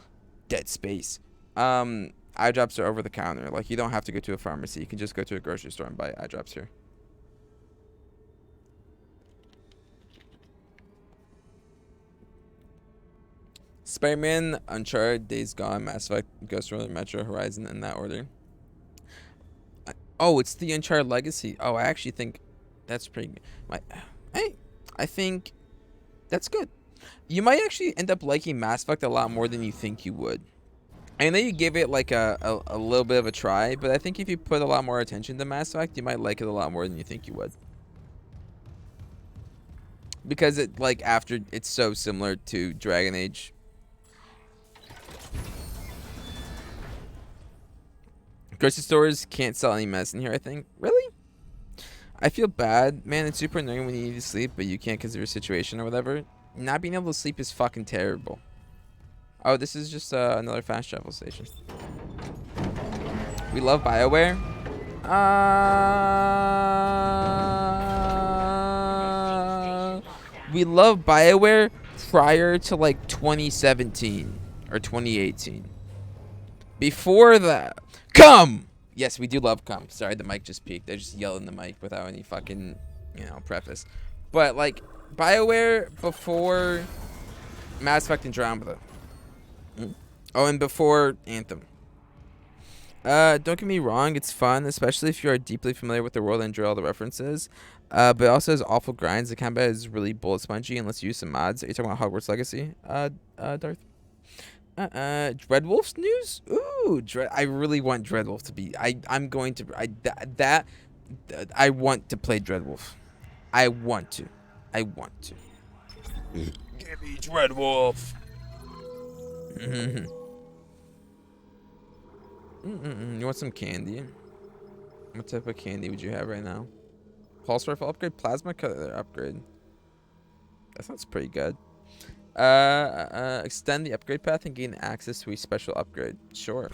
Dead space. Eye drops are over the counter. Like, you don't have to go to a pharmacy. You can just go to a grocery store and buy eye drops here. Spider-Man, Uncharted, Days Gone, Mass Effect, Ghost Runner, Metro, Horizon, in that order. Oh, it's the Uncharted Legacy. Oh, I actually think that's pretty good. I think that's good. You might actually end up liking Mass Effect a lot more than you think you would. I know you gave it like a little bit of a try, but I think if you put a lot more attention to Mass Effect, you might like it a lot more than you think you would. Because it's so similar to Dragon Age. Grocery stores can't sell any medicine here, I think. Really? I feel bad. Man, it's super annoying when you need to sleep, but you can't because of your situation or whatever. Not being able to sleep is fucking terrible. Oh, this is just another fast travel station. We love BioWare. We love BioWare prior to like 2017 or 2018. Before that, come! Yes, we do love come. Sorry, the mic just peaked. I just yelled in the mic without any fucking, preface. But like BioWare before Mass Effect Andromeda. Oh, and before Anthem. Don't get me wrong, it's fun, especially if you are deeply familiar with the world and enjoy all the references. But it also has awful grinds. The combat is really bullet spongy unless you use some mods. Are you talking about Hogwarts Legacy, Darth? Dreadwolf's news? Ooh, I really want Dreadwolf to be. I'm going to. I want to play Dreadwolf. I want to. Give me Dreadwolf. You want some candy? What type of candy would you have right now? Pulse rifle upgrade, plasma cutter upgrade. That sounds pretty good. Extend the upgrade path and gain access to a special upgrade. Sure.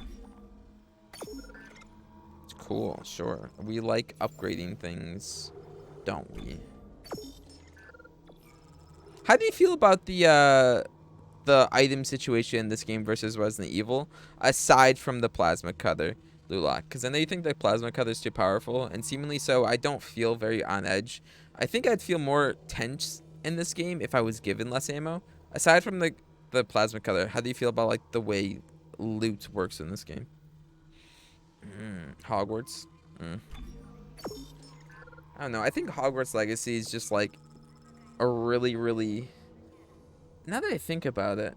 It's cool. Sure. We like upgrading things, don't we? How do you feel about the item situation in this game versus Resident Evil, aside from the plasma cutter, Lulak? Because I know you think the plasma cutter is too powerful, and seemingly so. I don't feel very on edge. I think I'd feel more tense in this game if I was given less ammo. Aside from the plasma cutter, how do you feel about like the way loot works in this game? Hogwarts. I don't know. I think Hogwarts Legacy is just like a really, really... Now that I think about it,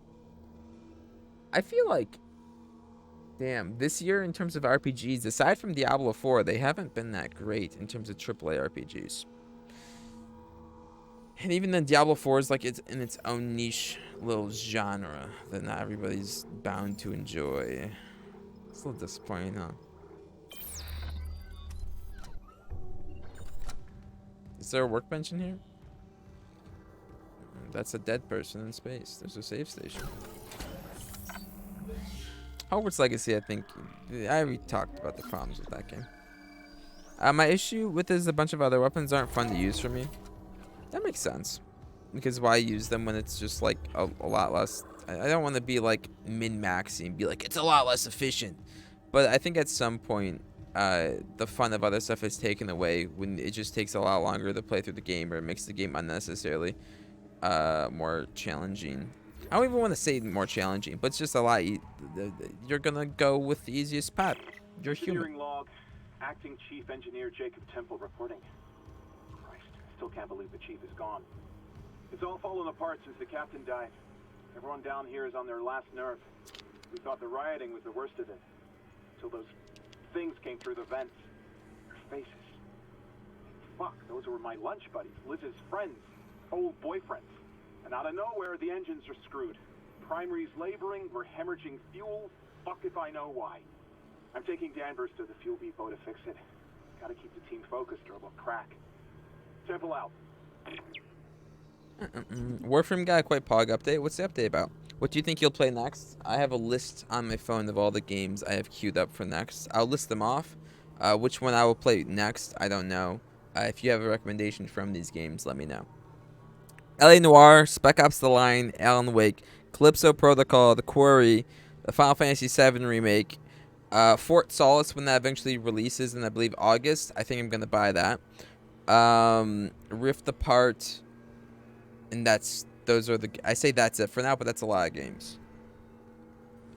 I feel like, damn, this year in terms of RPGs, aside from Diablo 4, they haven't been that great in terms of AAA RPGs. And even then, Diablo 4 is like it's in its own niche little genre that not everybody's bound to enjoy. It's a little disappointing, huh? Is there a workbench in here? That's a dead person in space. There's a save station. Hogwarts Legacy, I think... I already talked about the problems with that game. My issue with it is a bunch of other weapons aren't fun to use for me. That makes sense. Because why use them when it's just like a lot less... I don't want to be like min-maxing and be like, it's a lot less efficient. But I think at some point, the fun of other stuff is taken away when it just takes a lot longer to play through the game, or it makes the game unnecessarily more challenging. I don't even want to say more challenging, but it's just a lot. You're gonna go with the easiest path. You're human. Engineering log. Acting Chief Engineer Jacob Temple reporting. Christ, still can't believe the chief is gone. It's all fallen apart since the captain died. Everyone down here is on their last nerve. We thought the rioting was the worst of it, until those things came through the vents. Their faces. Fuck, those were my lunch buddies, Liz's friends, old boyfriends. And out of nowhere, the engines are screwed. Primary's laboring, we're hemorrhaging fuel. Fuck if I know why. I'm taking Danvers to the fuel depot to fix it. Gotta keep the team focused or it'll crack. Temple out. Warframe got a quite pog update. What's the update about? What do you think you'll play next? I have a list on my phone of all the games I have queued up for next. I'll list them off. Which one I will play next, I don't know. If you have a recommendation from these games, let me know. LA Noire, Spec Ops The Line, Alan Wake, Calypso Protocol, The Quarry, the Final Fantasy VII Remake, Fort Solace when that eventually releases in, I believe, August. I think I'm going to buy that. Rift Apart, and those are I say that's it for now, but that's a lot of games.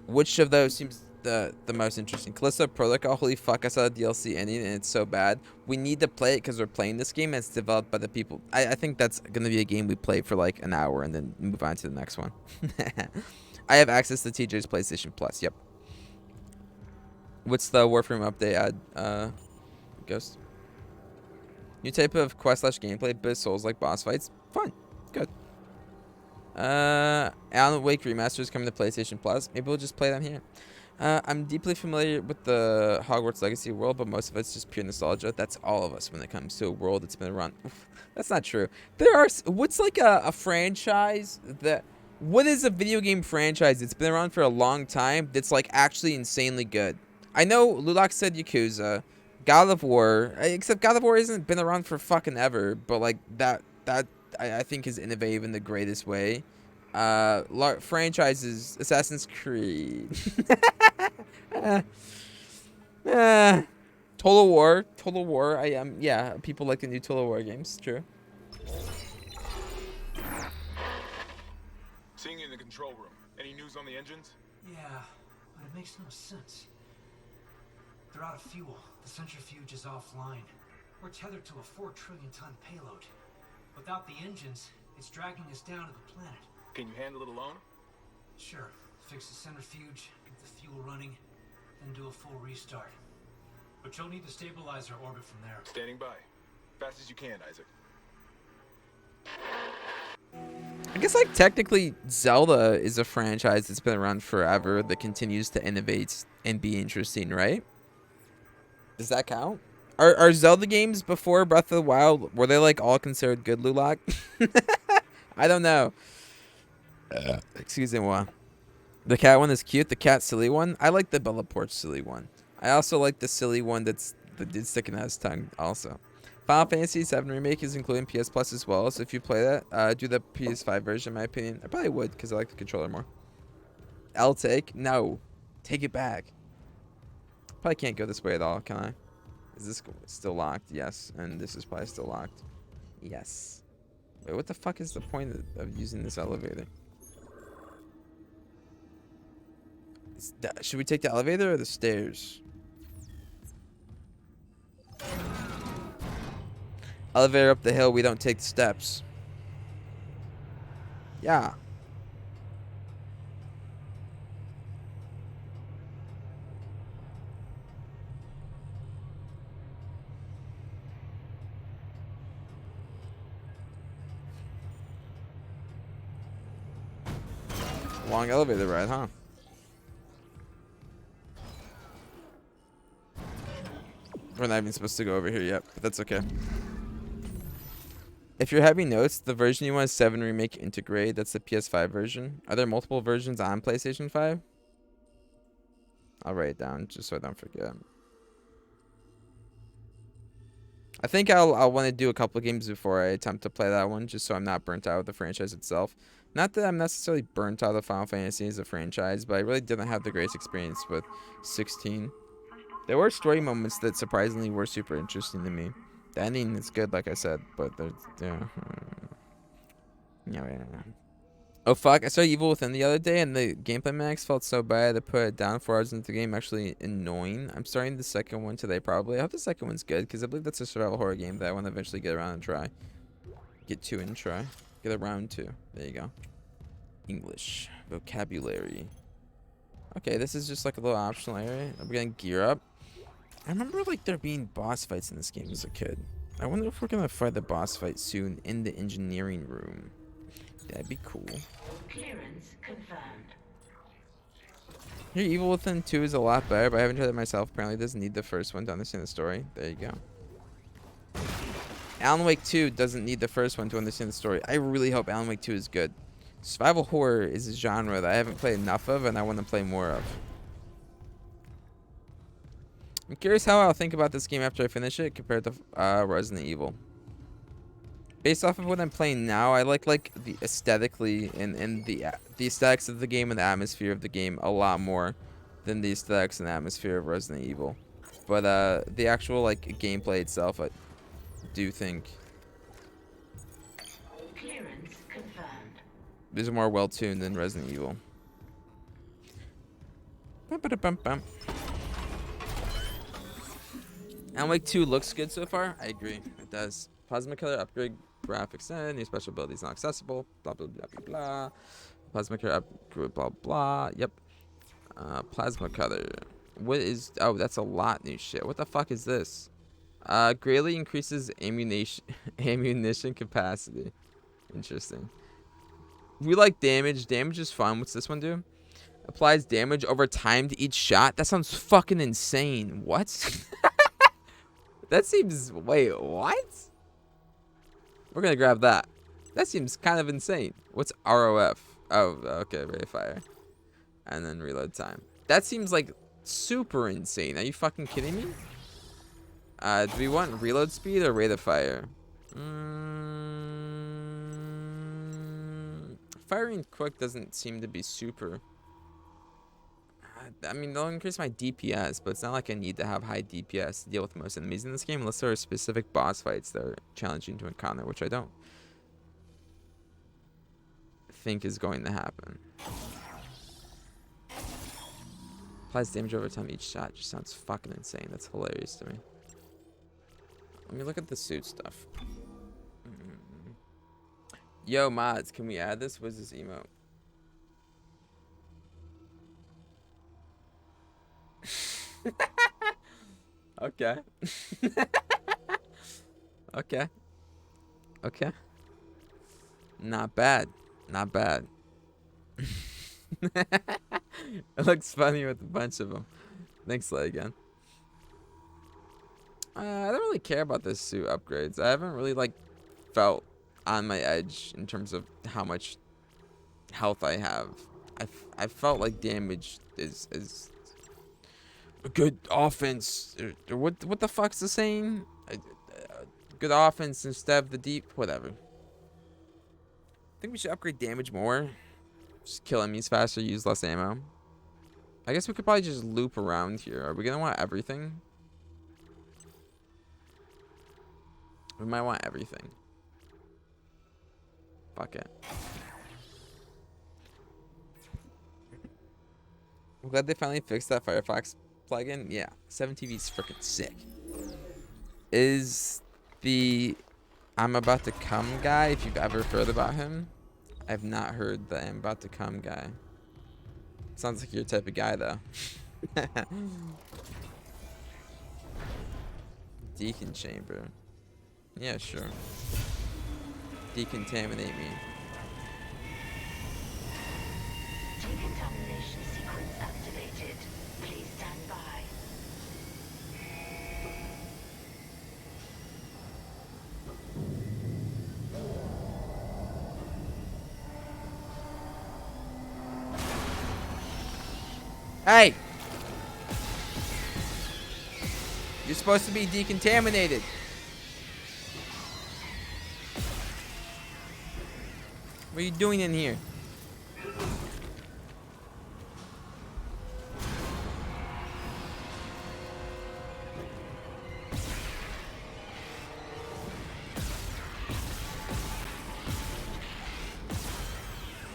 Which of those seems the most interesting? Callisto Protocol, holy fuck, I saw the DLC ending and it's so bad. We need to play it because we're playing this game and it's developed by the people. I think that's going to be a game we play for like an hour and then move on to the next one. I have access to TJ's PlayStation Plus, yep. What's the Warframe update add, Ghost? New type of quest/gameplay, but Souls-like boss fights. Fun. Good. Alan Wake Remaster is coming to PlayStation Plus. Maybe we'll just play them here. I'm deeply familiar with the Hogwarts Legacy world, but most of it's just pure nostalgia. That's all of us when it comes to a world that's been around. Oof, that's not true. There are... What's like a franchise that... What is a video game franchise that's been around for a long time that's like actually insanely good? I know Lulak said Yakuza, God of War, except God of War hasn't been around for fucking ever, but like that I think is innovative in the greatest way. Franchises, Assassin's Creed. Total War. Yeah, people like the new Total War games, true. Seeing you in the control room. Any news on the engines? Yeah, but it makes no sense. They're out of fuel. The centrifuge is offline. We're tethered to a 4 trillion ton payload. Without the engines, it's dragging us down to the planet. Can you handle it alone? Sure. Fix the centrifuge, get the fuel running, then do a full restart. But you'll need to stabilize our orbit from there. Standing by. Fast as you can, Isaac. I guess like technically Zelda is a franchise that's been around forever that continues to innovate and be interesting, right? Does that count? Are Zelda games before Breath of the Wild, were they like all considered good, Lulak? I don't know. Excuse me. The cat one is cute. The cat silly one. I like the Bella Porch silly one. I also like the silly one that's sticking out his tongue also. Final Fantasy VII Remake is including PS Plus as well, so if you play that, do the PS5 version in my opinion. I probably would because I like the controller more. I'll take. No. Take it back. Probably can't go this way at all, can I? Is this still locked? Yes. And this is probably still locked. Yes. Wait, what the fuck is the point of using this elevator? Should we take the elevator or the stairs? Elevator up the hill, we don't take the steps. Yeah. Long elevator ride, huh? We're not even supposed to go over here yet, but that's okay. If you're having notes, the version you want is 7 Remake Integrate. That's the PS5 version. Are there multiple versions on PlayStation 5? I'll write it down just so I don't forget. I think I'll want to do a couple of games before I attempt to play that one, just so I'm not burnt out with the franchise itself. Not that I'm necessarily burnt out of Final Fantasy as a franchise, but I really didn't have the greatest experience with 16. There were story moments that surprisingly were super interesting to me. The ending is good, like I said, but there's yeah. Oh fuck! I saw Evil Within the other day, and the gameplay mechanics felt so bad to put it down 4 hours into the game. Actually annoying. I'm starting the second one today, probably. I hope the second one's good, because I believe that's a survival horror game that I want to eventually get around and try. Get to and try. Get around to. There you go. English vocabulary. Okay, this is just like a little optional area. We're gonna gear up. I remember like there being boss fights in this game as a kid. I wonder if we're gonna fight the boss fight soon in the engineering room. That'd be cool. Clearance confirmed. Here, Evil Within 2 is a lot better, but I haven't tried it myself. Apparently, it doesn't need the first one to understand the story. There you go. Alan Wake 2 doesn't need the first one to understand the story. I really hope Alan Wake 2 is good. Survival horror is a genre that I haven't played enough of, and I want to play more of. I'm curious how I'll think about this game after I finish it compared to Resident Evil. Based off of what I'm playing now, I like the aesthetically and the aesthetics of the game and the atmosphere of the game a lot more than the aesthetics and atmosphere of Resident Evil. But the actual like gameplay itself, I do think Clearance confirmed. is more well tuned than Resident Evil. Bum-ba-da-bum-bum. Alan Wake 2 looks good so far. I agree, it does. Plasma Killer upgrade graphics and new special abilities not accessible. Blah blah blah blah blah. Plasma Killer upgrade blah blah. Yep. Plasma Cutter. What is? Oh, that's a lot new shit. What the fuck is this? Greatly increases ammunition capacity. Interesting. We like damage. Damage is fun. What's this one do? Applies damage over time to each shot. That sounds fucking insane. What? That seems. Wait, what? We're gonna grab that. That seems kind of insane. What's ROF? Oh, okay, rate of fire. And then reload time. That seems like super insane. Are you fucking kidding me? Do we want reload speed or rate of fire? Firing quick doesn't seem to be super. I mean, they'll increase my DPS, but it's not like I need to have high DPS to deal with most enemies in this game unless there are specific boss fights that are challenging to encounter, which I don't think is going to happen. Applies damage over time each shot. Just sounds fucking insane. That's hilarious to me. Let me look at the suit stuff. Yo, mods, can we add this? What's this emote? Okay. Okay. Okay. Not bad. Not bad. It looks funny with a bunch of them. Thanks, Lay again. I don't really care about this suit upgrades. I haven't really like felt on my edge in terms of how much health I have. I felt like damage is a good offense. What the fuck's the saying? Good offense instead of the deep. Whatever. I think we should upgrade damage more. Just kill enemies faster, use less ammo. I guess we could probably just loop around here. Are we gonna want everything? We might want everything. Fuck it. I'm glad they finally fixed that Firefox plugin. Yeah, 7TV is freaking sick. Is the I'm about to come guy, if you've ever heard about him. I've not heard the I'm about to come guy. Sounds like your type of guy, though. Deacon chamber. Yeah, sure. Decontaminate me. Decontamination sequence activated. Please stand by. Hey! You're supposed to be decontaminated. What are you doing in here?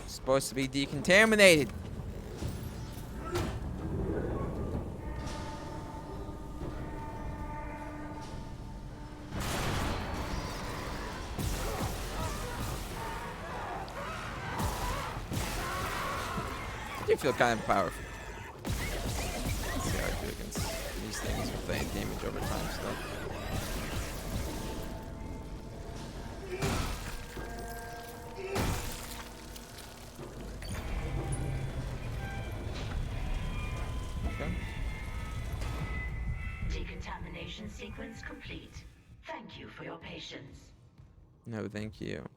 Supposed to be decontaminated. I do feel kind of powerful. Let's see how I do against these things with the damage over time stuff. Okay. Decontamination sequence complete. Thank you for your patience. No, thank you.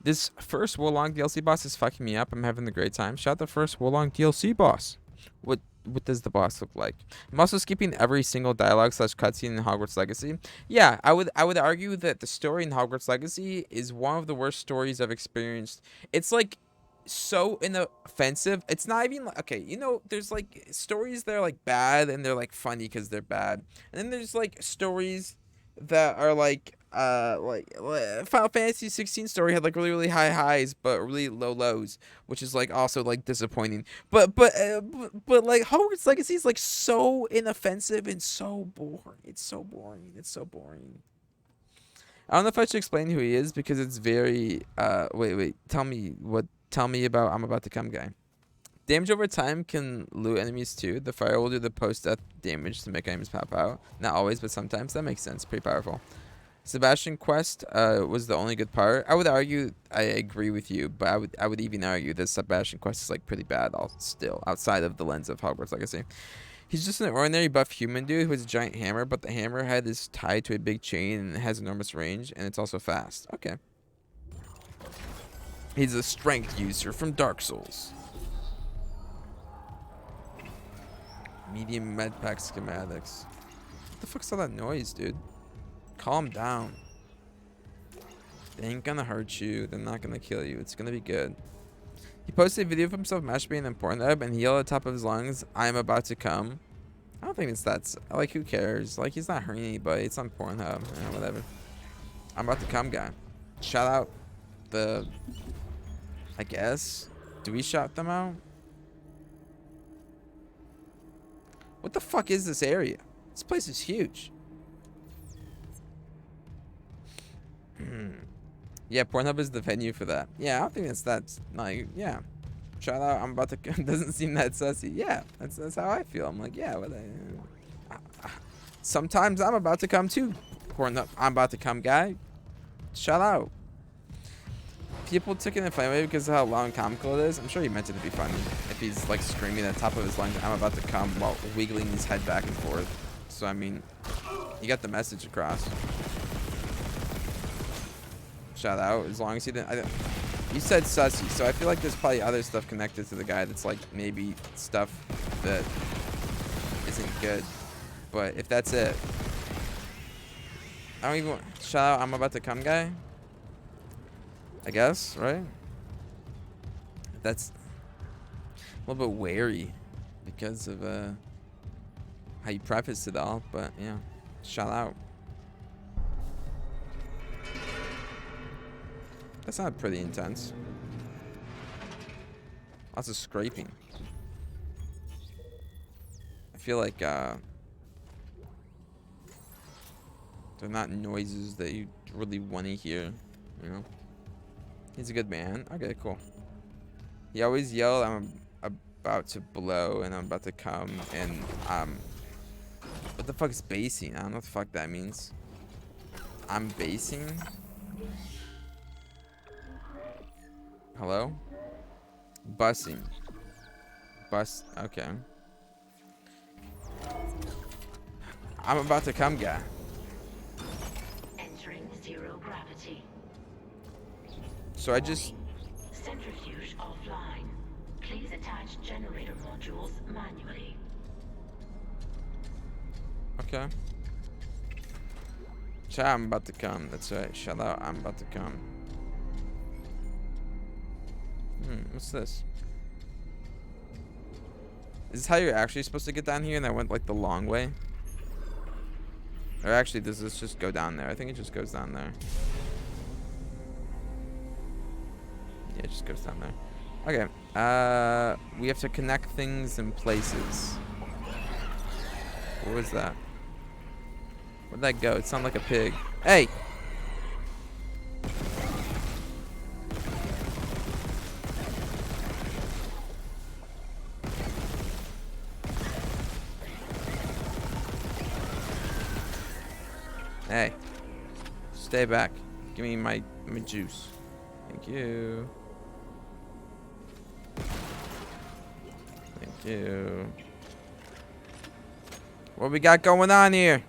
This first Wolong DLC boss is fucking me up. I'm having a great time. Shout out the first Wolong DLC boss. What does the boss look like? I'm also skipping every single dialogue / cutscene in Hogwarts Legacy. Yeah, I would argue that the story in Hogwarts Legacy is one of the worst stories I've experienced. It's like so inoffensive. It's not even like, okay, you know, there's like stories that are like bad and they're like funny because they're bad, and then there's like stories that are like Final Fantasy 16 story had like really high highs but really low lows, which is like also like disappointing. But like Hogwarts Legacy is like so inoffensive and so boring. It's so boring. It's so boring. I don't know if I should explain who he is because it's very wait. Tell me about I'm about to come guy. Damage over time can loot enemies too. The fire will do the post-death damage to make enemies pop out. Not always, but sometimes. That makes sense. Pretty powerful. Sebastian quest was the only good part. I would argue I agree with you, but I would even argue that Sebastian quest is like pretty bad still, outside of the lens of Hogwarts Legacy. He's just an ordinary buff human dude who has a giant hammer, but the hammer head is tied to a big chain and it has enormous range, and it's also fast. Okay. He's a strength user from Dark Souls. Medium med pack schematics. What the fuck's all that noise, dude? Calm down. They ain't gonna hurt you. They're not gonna kill you. It's gonna be good. He posted a video of himself masturbating in Pornhub and he yelled at the top of his lungs, "I'm about to come." I don't think it's that. Like, who cares? Like, he's not hurting anybody. It's on Pornhub. Whatever. I'm about to come, guy. Shout out the. I guess. Do we shout them out? What the fuck is this area? This place is huge. Yeah, Pornhub is the venue for that. Yeah, I don't think that's like, yeah. Shout out, I'm about to doesn't seem that sussy. Yeah, that's how I feel. I'm like, yeah, sometimes I'm about to come too. Pornhub, I'm about to come guy. Shout out. People took it in a funny way because of how long comical it is. I'm sure he meant it to be funny. If he's like screaming at the top of his lungs, "I'm about to come," while wiggling his head back and forth. So I mean, you got the message across. Shout out. As long as he didn't. You said sussy, so I feel like there's probably other stuff connected to the guy that's like maybe stuff that isn't good. But if that's it, I don't even shout out. I'm about to come, guy. I guess, right? That's a little bit wary because of how you prefaced it all, but yeah, shout out. That sounded pretty intense. Lots of scraping. I feel like they're not noises that you really want to hear. You know? He's a good man. Okay, cool. He always yelled, I'm about to blow and I'm about to come and what the fuck is basing? I don't know what the fuck that means. I'm basing? Hello? Bussing. Bus. Okay. I'm about to come, guy. Entering zero gravity. So I just. Centrifuge offline. Please attach generator modules manually. Okay. Shout out, I'm about to come. That's right. Shout out, I'm about to come. What's this? Is this how you're actually supposed to get down here and I went like the long way? Or actually, does this just go down there? I think it just goes down there. Yeah, it just goes down there. Okay. We have to connect things in places. What was that? Where'd that go? It sounded like a pig. Hey! Hey. Stay back. Give me my juice. Thank you. Thank you. What we got going on here?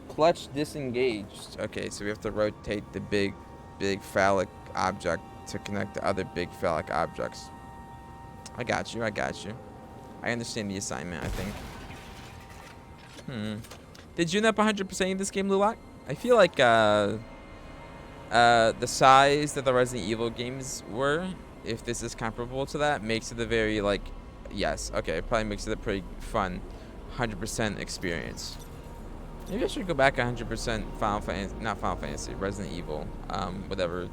Clutch disengaged. Okay, so we have to rotate the big phallic object to connect to other big phallic objects. I got you. I got you. I understand the assignment, I think. Did you end up 100%ing this game, Lulak? I feel like the size that the Resident Evil games were, if this is comparable to that, makes it a very, like, yes, okay, it probably makes it a pretty fun 100% experience. Maybe I should go back 100% Final Fantasy, not Final Fantasy, Resident Evil, whatever,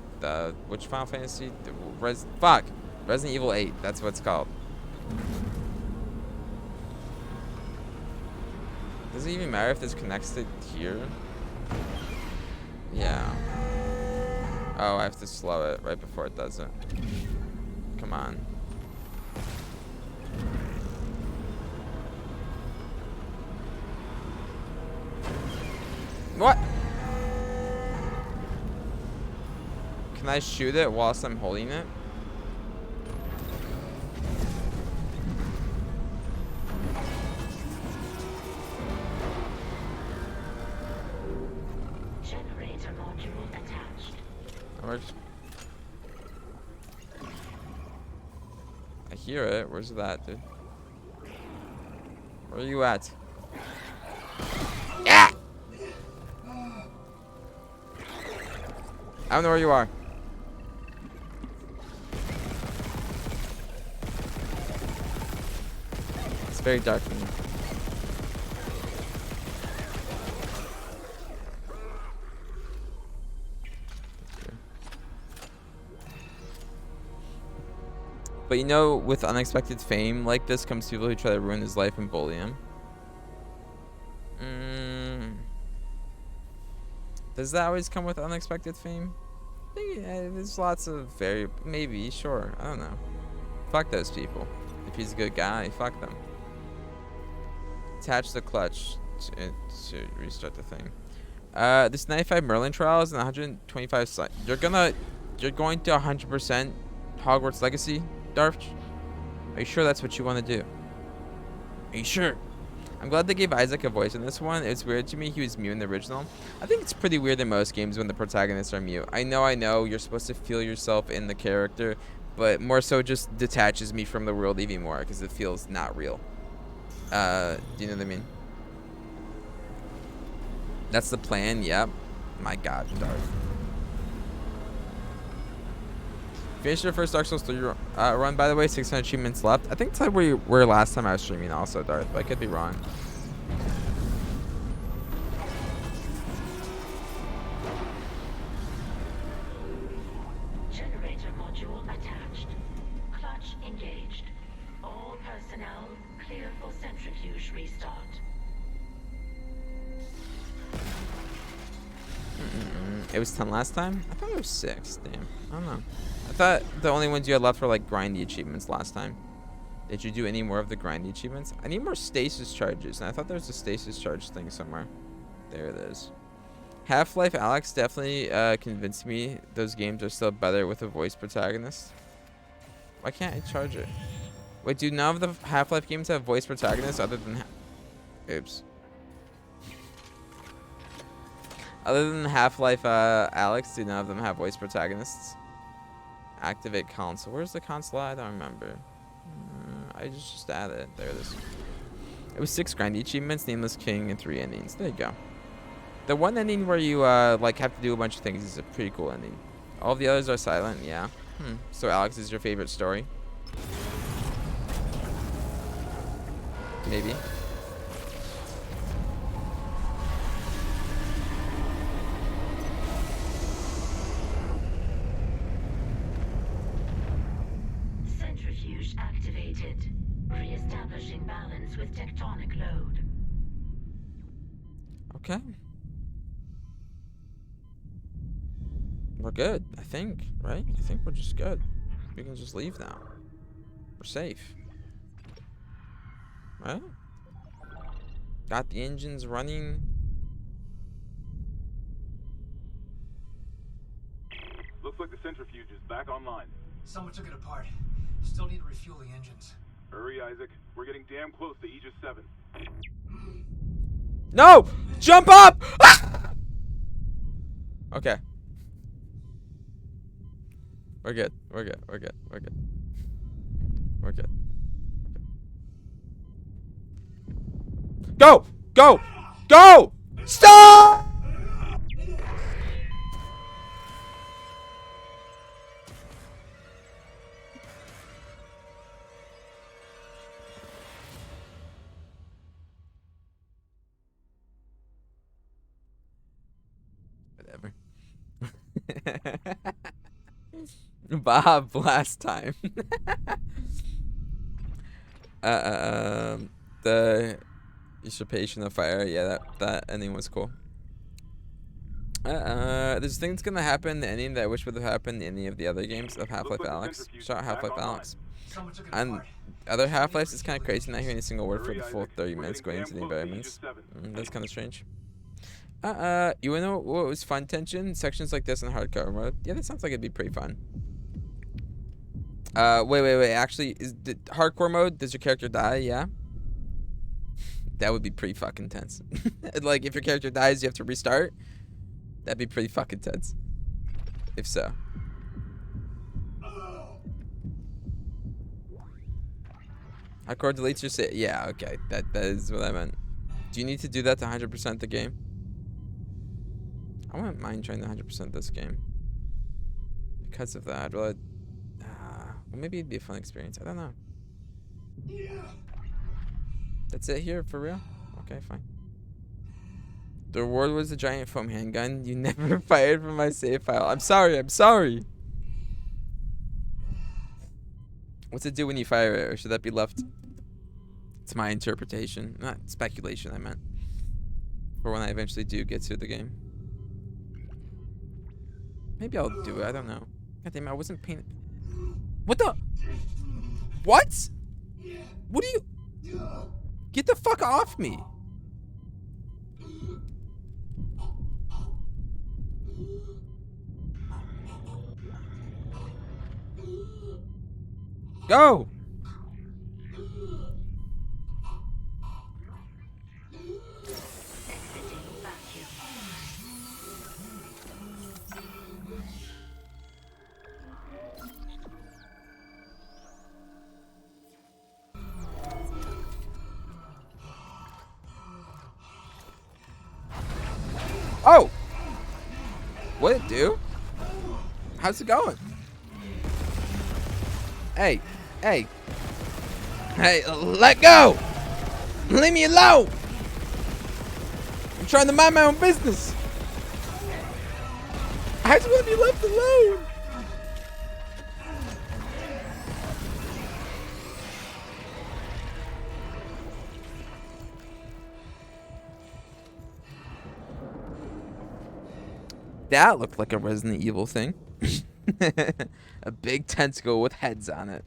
which Final Fantasy? Resident Evil 8, that's what it's called. Does it even matter if this connects to here? Yeah. Oh, I have to slow it right before it does it. Come on. What? Can I shoot it whilst I'm holding it? Generator module attached. That works. I hear it. Where's that, dude? Where are you at? Yeah! I don't know where you are. It's very dark for me. But you know, with unexpected fame like this comes people who try to ruin his life and bully him. Does that always come with unexpected fame? I think there's lots of maybe, sure, I don't know. Fuck those people. If he's a good guy, fuck them. Attach the clutch to restart the thing. This 95 Merlin trials and 125 you're going to 100% Hogwarts Legacy, Darth? Are you sure that's what you want to do? Are you sure? I'm glad they gave Isaac a voice in this one. It's weird to me he was mute in the original. I think it's pretty weird in most games when the protagonists are mute. I know you're supposed to feel yourself in the character, but more so just detaches me from the world even more because it feels not real. Do you know what I mean? That's the plan, yep. My god, Darth. Finished your first Dark Souls 3 run, by the way. 600 achievements left. I think that's where you were last time I was streaming also, Darth, but I could be wrong. Generator module attached. Clutch engaged. All personnel clear for centrifuge restart. It was 10 last time? I thought it was 6. Damn. I don't know. I thought the only ones you had left were like grindy achievements last time. Did you do any more of the grindy achievements? I need more stasis charges, and I thought there was a stasis charge thing somewhere. There it is. Half-Life Alex definitely convinced me those games are still better with a voice protagonist. Why can't I charge it? Wait, do none of the Half-Life games have voice protagonists other than... Oops. Other than Half-Life Alex, do none of them have voice protagonists? Activate console. Where's the console? I don't remember. I just added it. There it is. It was 6 grindy achievements, Nameless King, and 3 endings. There you go. The one ending where you like have to do a bunch of things is a pretty cool ending. All of the others are silent. Yeah. So Alex is your favorite story? Maybe. Centrifuge activated. Re-establishing balance with tectonic load. Okay. We're good, I think, right? I think we're just good. We can just leave now. We're safe. Right? Got the engines running. Looks like the centrifuge is back online. Someone took it apart. Still need to refuel the engines. Hurry, Isaac. We're getting damn close to Aegis 7. No! Jump up! Ah! Okay. We're good. We're good. We're good. We're good. We're good. Go! Go! Go! Stop! Whatever. Bob last time. The usurpation of fire. Yeah, that ending was cool. There's a thing that's gonna happen in the ending that I wish would have happened in any of the other games of Half-Life Alex. Shout out Half-Life Alex. And other Half-Lives is kind of crazy not hearing a single word for the full 30 minutes going into the environments. That's kind of strange. You wanna know what was fun tension? Sections like this in hardcore mode. Yeah, that sounds like it'd be pretty fun. Wait. Actually, is the hardcore mode? Does your character die? Yeah. That would be pretty fucking tense. Like, if your character dies, you have to restart. That'd be pretty fucking tense. If so. Hardcore deletes your save. Yeah, okay. That is what I meant. Do you need to do that to 100% the game? I wouldn't mind trying to 100% this game. Because of that, I'd rather... well, maybe it'd be a fun experience. I don't know. That's it here, for real? Okay, fine. The reward was a giant foam handgun. You never fired from my save file. I'm sorry, I'm sorry. What's it do when you fire it? Or should that be left to my interpretation? Not speculation, I meant. For when I eventually do get to the game. Maybe I'll do it, I don't know. God damn it, I wasn't paying... What the... What? What do you... Get the fuck off me! Go! Oh! What'd it do? How's it going? Hey, hey. Hey, let go! Leave me alone! I'm trying to mind my own business. I just want to be left alone. That looked like a Resident Evil thing. A big tentacle with heads on it.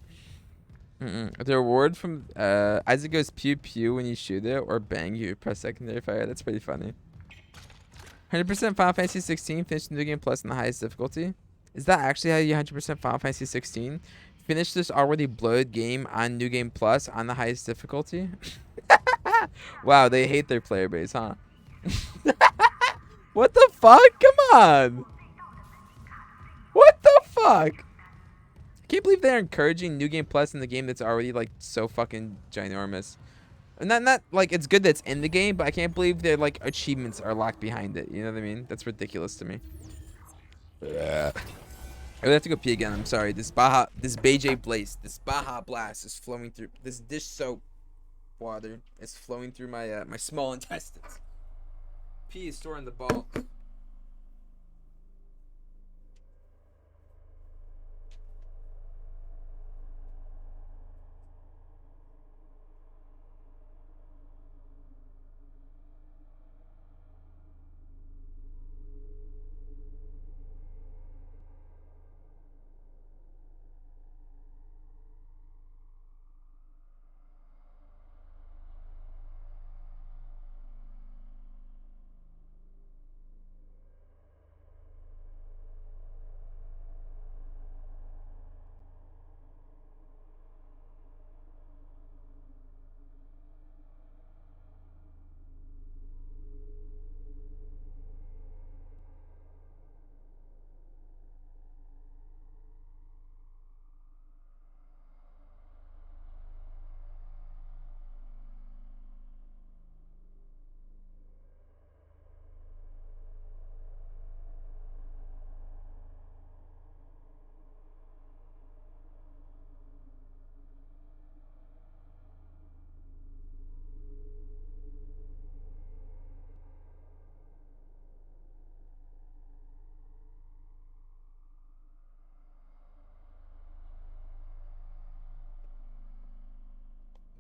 The reward from Isaac goes pew pew when you shoot it, or bang you press secondary fire. That's pretty funny. 100% Final Fantasy 16 finished New Game Plus on the highest difficulty. Is that actually how you 100% Final Fantasy 16? Finish this already bloated game on New Game Plus on the highest difficulty? Wow, they hate their player base, huh? What the fuck? Come on. What the fuck? I can't believe they're encouraging New Game Plus in the game that's already like so fucking ginormous. And not like it's good that's in the game, but I can't believe their like achievements are locked behind it. You know what I mean? That's ridiculous to me. I would have to go pee again. I'm sorry. This Baja Blast is flowing through. This dish soap water is flowing through my my small intestines. Pee is stored in the ball.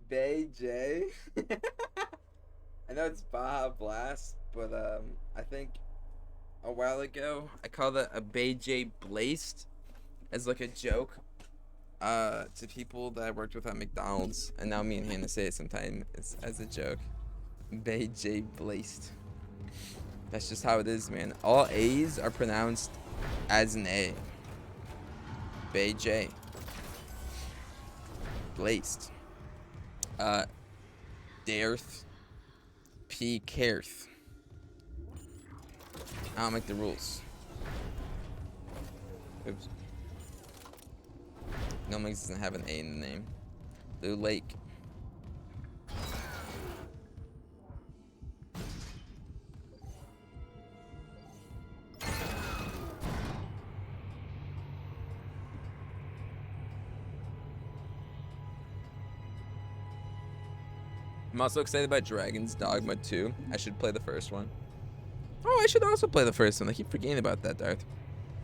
Bay J. I know it's Baja Blast, but I think a while ago I called it a Bay J Blast as like a joke to people that I worked with at McDonald's, and now me and Hannah say it sometimes as a joke. Bay J Blast. That's just how it is, man. All A's are pronounced as an A. Bay J. Blast. Darth. P. Careth. I don't make the rules. Oops. No Mix doesn't have an A in the name. Blue Lake. I'm also excited about Dragon's Dogma 2. I should play the first one. Oh, I should also play the first one. I keep forgetting about that, Darth.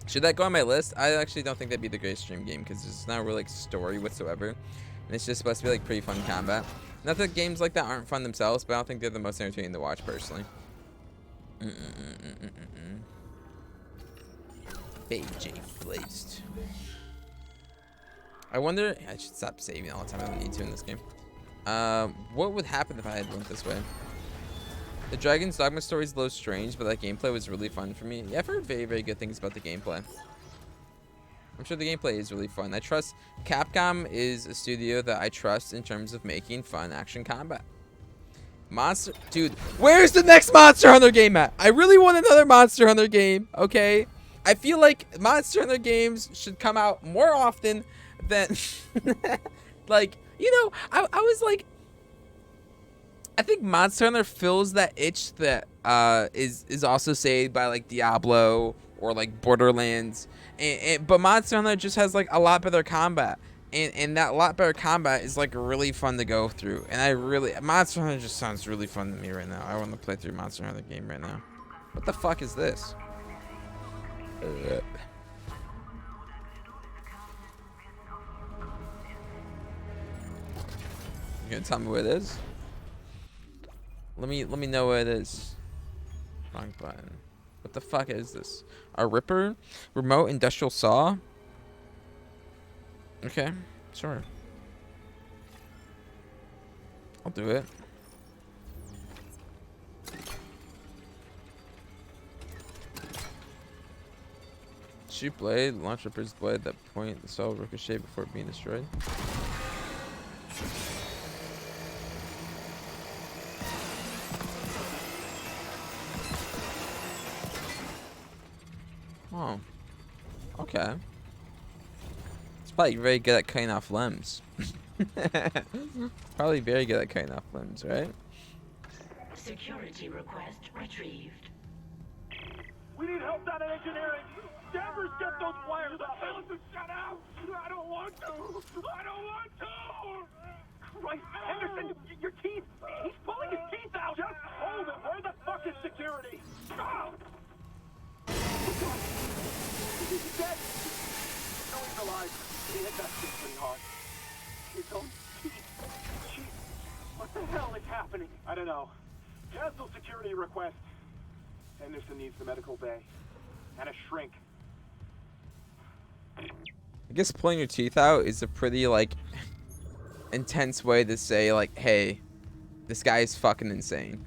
Should that go on my list? I actually don't think that'd be the greatest stream game because there's not really like story whatsoever. And it's just supposed to be like pretty fun combat. Not that games like that aren't fun themselves, but I don't think they're the most entertaining to watch personally. BJ Blazed. I wonder. I should stop saving all the time. I don't need to in this game. What would happen if I had went this way? The Dragon's Dogma story is a little strange, but that gameplay was really fun for me. Yeah, I've heard very, very good things about the gameplay. I'm sure the gameplay is really fun. I trust Capcom is a studio that I trust in terms of making fun action combat. Dude, where's the next Monster Hunter game at? I really want another Monster Hunter game, okay? I feel like Monster Hunter games should come out more often than like, you know, I was like, I think Monster Hunter fills that itch that is also saved by like Diablo or like Borderlands, but Monster Hunter just has like a lot better combat, and that lot better combat is like really fun to go through. And Monster Hunter just sounds really fun to me right now. I want to play through Monster Hunter game right now. What the fuck is this? You gonna tell me where it is? Let me know where it is. Wrong button. What the fuck is this? A ripper? Remote industrial saw? Okay, sure. I'll do it. Shoot blade, launch ripper's blade that point the saw ricochet before being destroyed. Oh. Okay. It's probably very good at cutting off limbs. Probably very good at cutting off limbs, right? Security request retrieved. We need help down in engineering. Danvers, get those wires up. Tell him to shut out. I don't want to. I don't want to. Christ, Henderson, your teeth. He's pulling his teeth out. Just hold it. Where the fuck is security? Oh! He's dead. No, he's alive. He hit that thing pretty hard. His own teeth. Jeez. What the hell is happening? I don't know. Cancel security request. Henderson needs the medical bay. And a shrink. I guess pulling your teeth out is a pretty, like, intense way to say, like, hey, this guy is fucking insane.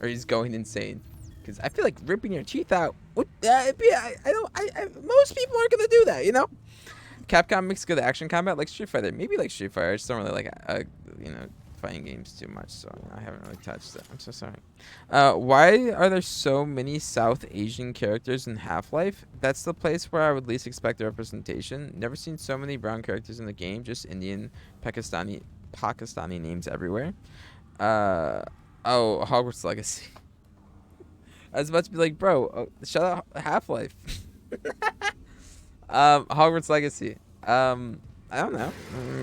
Or he's going insane. Because I feel like ripping your teeth out would, most people aren't going to do that, you know? Capcom makes good action combat like Street Fighter. Maybe like Street Fighter. I just don't really like, fighting games too much, so I haven't really touched it. I'm so sorry. Why are there so many South Asian characters in Half-Life? That's the place where I would least expect the representation. Never seen so many brown characters in the game. Just Indian, Pakistani names everywhere. Oh, Hogwarts Legacy. I was about to be like, bro, shout out Half-Life. Hogwarts Legacy. I don't know.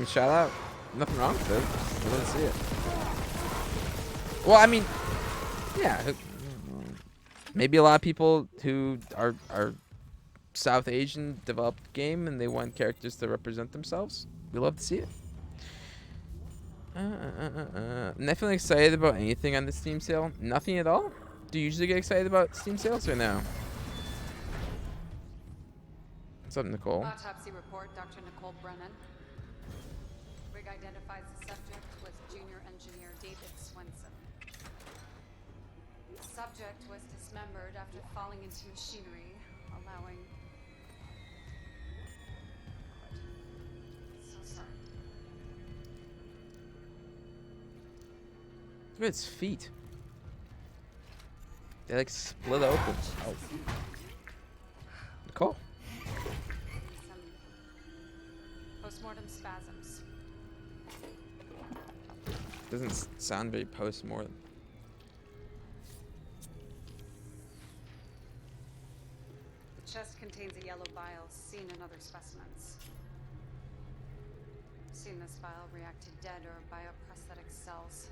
Shout out. Nothing wrong with it. I didn't see it. Well, I mean, yeah. Maybe a lot of people who are South Asian developed the game and they want characters to represent themselves. We love to see it. I'm definitely excited about anything on the Steam sale. Nothing at all? Do you usually get excited about Steam sales or no? What's up, Nicole? Autopsy report, Dr. Nicole Brennan. Rig identifies the subject was junior engineer David Swenson. The subject was dismembered after falling into machinery, allowing... So sorry. Look at its feet. They like split open. Oh. Nicole. Some postmortem spasms. Doesn't sound very post-mortem. The chest contains a yellow bile seen in other specimens. Seen this bile react to dead or bioprosthetic cells.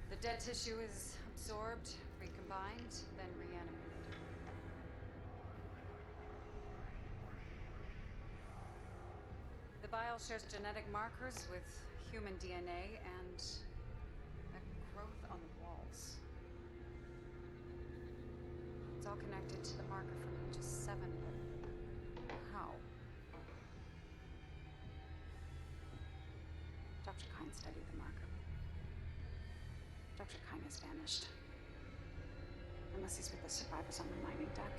The dead tissue is absorbed, recombined, then reanimated. The bile shares genetic markers with human DNA and a growth on the walls. It's all connected to the marker from ages 7, but how? Dr. Kine studied the marker. Dr. Kine has vanished. Unless he's with the survivors on the mining deck.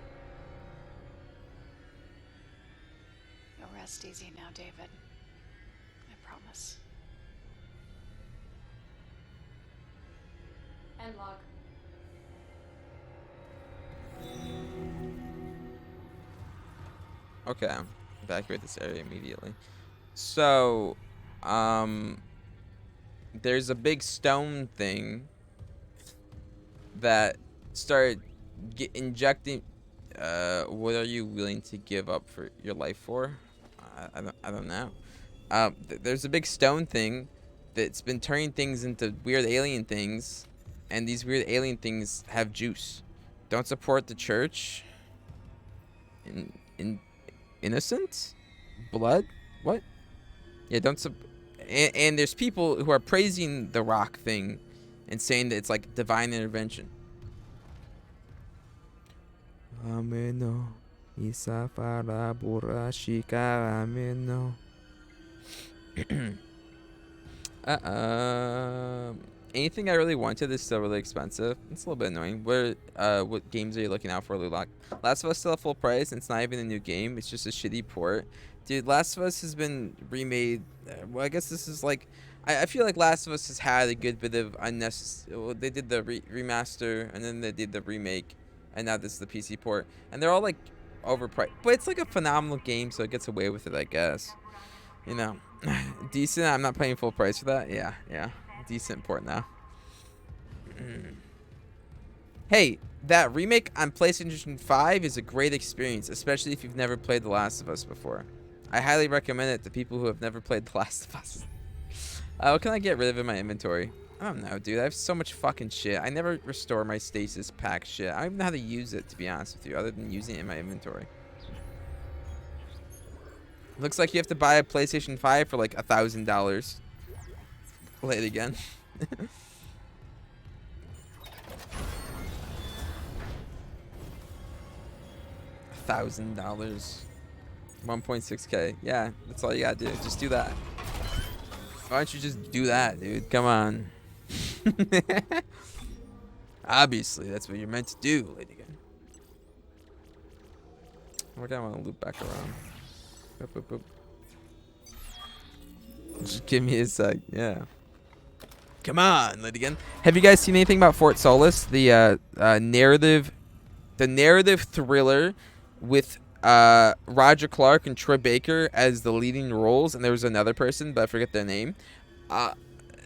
You'll rest easy now, David. I promise. End log. Okay. Evacuate this area immediately. So, there's a big stone thing that started injecting. What are you willing to give up for your life for? I don't know. There's a big stone thing that's been turning things into weird alien things, and these weird alien things have juice. Don't support the church. Innocent blood. What? Yeah, don't and there's people who are praising the rock thing and saying that it's like divine intervention. Ameno. Isafara burashika ameno. Anything I really wanted is still really expensive. It's a little bit annoying. What games are you looking out for, Lulak? Last of Us still at full price, and it's not even a new game. It's just a shitty port. Dude, Last of Us has been remade. Well, I guess this is like... I feel like Last of Us has had a good bit of unnecessary... Well, they did the remaster, and then they did the remake, and now this is the PC port. And they're all, like, overpriced. But it's, like, a phenomenal game, so it gets away with it, I guess. You know, decent. I'm not paying full price for that. Yeah. Decent port now. Hey, that remake on PlayStation 5 is a great experience, especially if you've never played The Last of Us before. I highly recommend it to people who have never played The Last of Us. What can I get rid of in my inventory? I don't know, dude. I have so much fucking shit. I never restore my stasis pack shit. I don't even know how to use it, to be honest with you, other than using it in my inventory. Looks like you have to buy a PlayStation 5 for like $1,000. Play it again. $1,000. 1.6K. Yeah, that's all you gotta do. Just do that. Why don't you just do that, dude? Come on. Obviously, that's what you're meant to do, lady again. We're gonna want to loop back around. Boop, boop, boop. Just give me a sec. Yeah. Come on, lady again. Have you guys seen anything about Fort Solis? The narrative thriller with Roger Clark and Troy Baker as the leading roles, and there was another person, but I forget their name.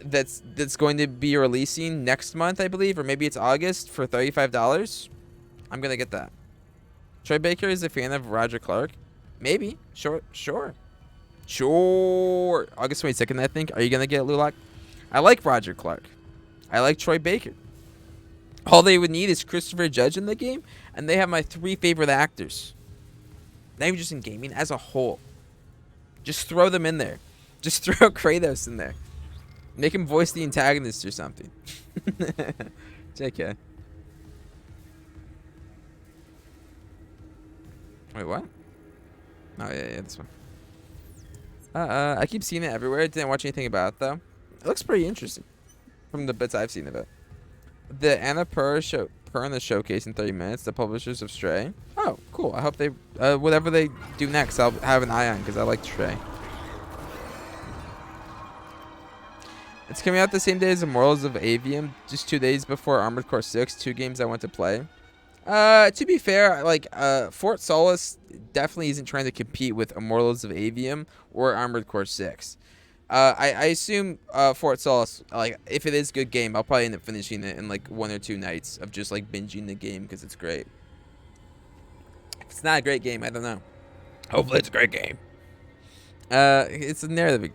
That's going to be releasing next month, I believe, or maybe it's August for $35. I'm gonna get that. Troy Baker is a fan of Roger Clark. Maybe. Sure. August 22nd, I think. Are you gonna get it, Lulak? I like Roger Clark. I like Troy Baker. All they would need is Christopher Judge in the game, and they have my 3 favorite actors. Not even just in gaming, as a whole. Just throw them in there. Just throw Kratos in there. Make him voice the antagonist or something. JK. Wait, what? Oh, yeah, this one. I keep seeing it everywhere. Didn't watch anything about it, though. It looks pretty interesting from the bits I've seen of it. The Anna Purr in the showcase in 30 minutes. The publishers of Stray. Oh, cool. I hope they, whatever they do next, I'll have an eye on because I like Stray. It's coming out the same day as Immortals of Avium, just 2 days before Armored Core 6. 2 games I want to play. To be fair, like, Fort Solis definitely isn't trying to compete with Immortals of Avium or Armored Core 6. I assume Fort Solis, like, if it is a good game, I'll probably end up finishing it in, like, 1 or 2 nights of just, like, binging the game because it's great. If it's not a great game, I don't know. Hopefully it's a great game. It's a narrative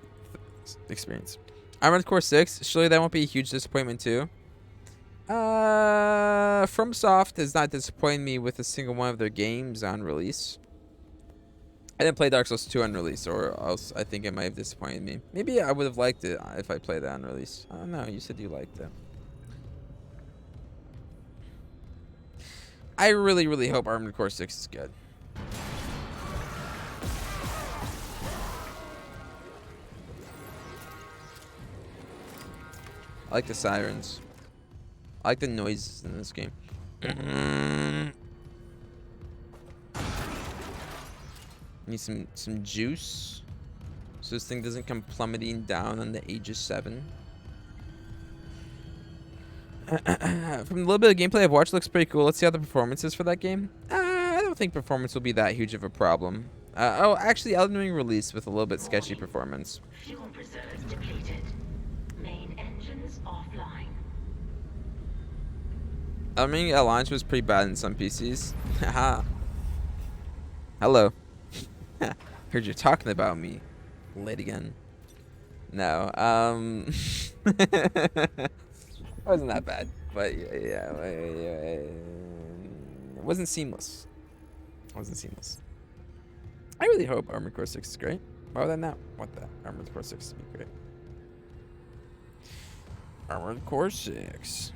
experience. Armored Core 6, surely that won't be a huge disappointment, too. FromSoft has not disappointed me with a single one of their games on release. I didn't play Dark Souls 2 on release, or else I think it might have disappointed me. Maybe I would have liked it if I played that on release. I don't know. You said you liked it. I really, really hope Armored Core 6 is good. I like the sirens. I like the noises in this game. Need some juice, so this thing doesn't come plummeting down on the Aegis 7. From the little bit of gameplay I've watched, looks pretty cool. Let's see how the performance is for that game. I don't think performance will be that huge of a problem. Oh, actually, Elden Ring released with a little bit sketchy performance. Fuel reserves depleted. Main engines offline. Elden Ring at launch was pretty bad in some PCs. Haha. Hello. Heard you're talking about me, late again. No, it wasn't that bad, but yeah, it wasn't seamless. It wasn't seamless. I really hope Armored Core 6 is great. Why would I not want that? Armored Core 6 to be great. Armored Core 6.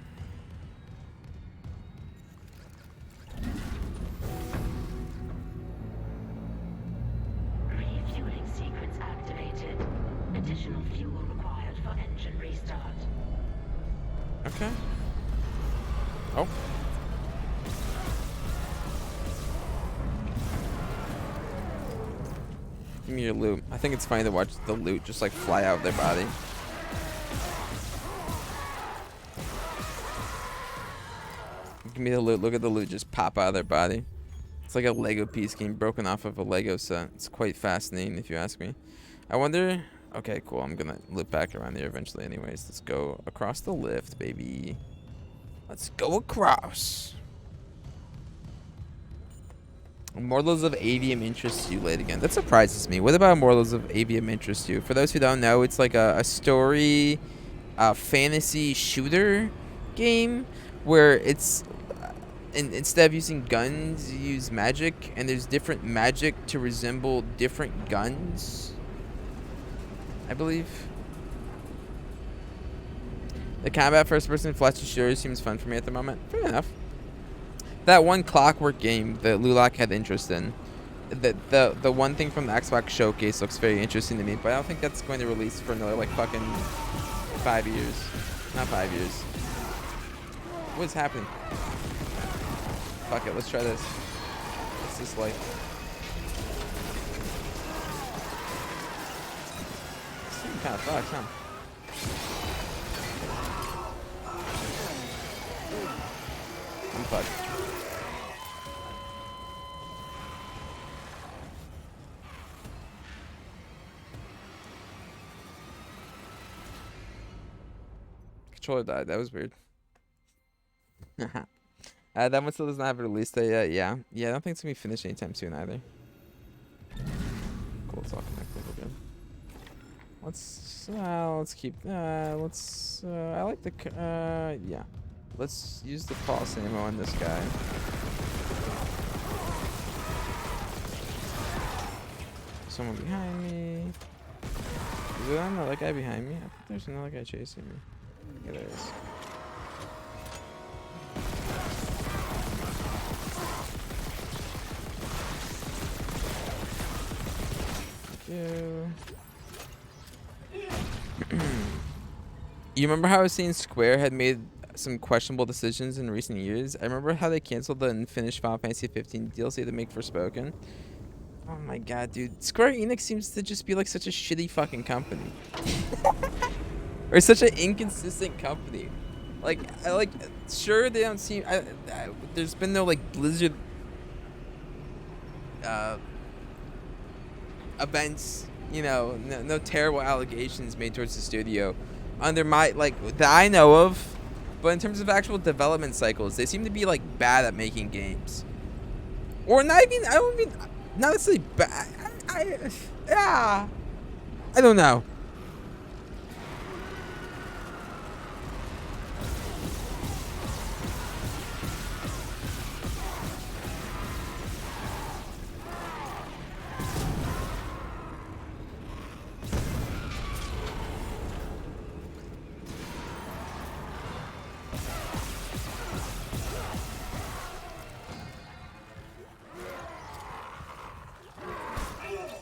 Okay. Oh. Give me your loot. I think it's funny to watch the loot just like fly out of their body. Give me the loot. Look at the loot just pop out of their body. It's like a Lego piece getting broken off of a Lego set. It's quite fascinating if you ask me. I wonder... Okay, cool. I'm gonna loop back around here eventually anyways. Let's go across the lift, baby. Let's go across. Mortals of Avium interests you late again. That surprises me. What about Mortals of Avium interests you? For those who don't know, it's like a story fantasy shooter game where it's instead of using guns, you use magic, and there's different magic to resemble different guns, I believe. The combat first-person flashy shooter seems fun for me at the moment. Fair enough. That one Clockwork game that Lulak had interest in, the one thing from the Xbox showcase looks very interesting to me, but I don't think that's going to release for another like fucking 5 years. Not 5 years. What is happening? Fuck it, let's try this. What's this like? This thing kind of sucks, huh? I'm fucked. Controller died. That was weird. That one still doesn't have a release date yet. Yeah. I don't think it's gonna be finished anytime soon either. Cool. It's all connected. We're good. Let's keep. I like the. Yeah. Let's use the pulse ammo on this guy. Someone behind me. Is there another guy behind me? I think there's another guy chasing me. Yeah, there is. You remember how I was saying Square had made some questionable decisions in recent years? I remember how they canceled the unfinished Final Fantasy 15 DLC to make Forspoken. Oh my god, dude. Square Enix seems to just be like such a shitty fucking company. Or such an inconsistent company. Like, sure, they don't seem... there's been no, like, Blizzard... events, you know, no terrible allegations made towards the studio under my, like, that I know of. But in terms of actual development cycles, they seem to be, like, bad at making games. Or not even, I don't mean, not necessarily bad. I don't know.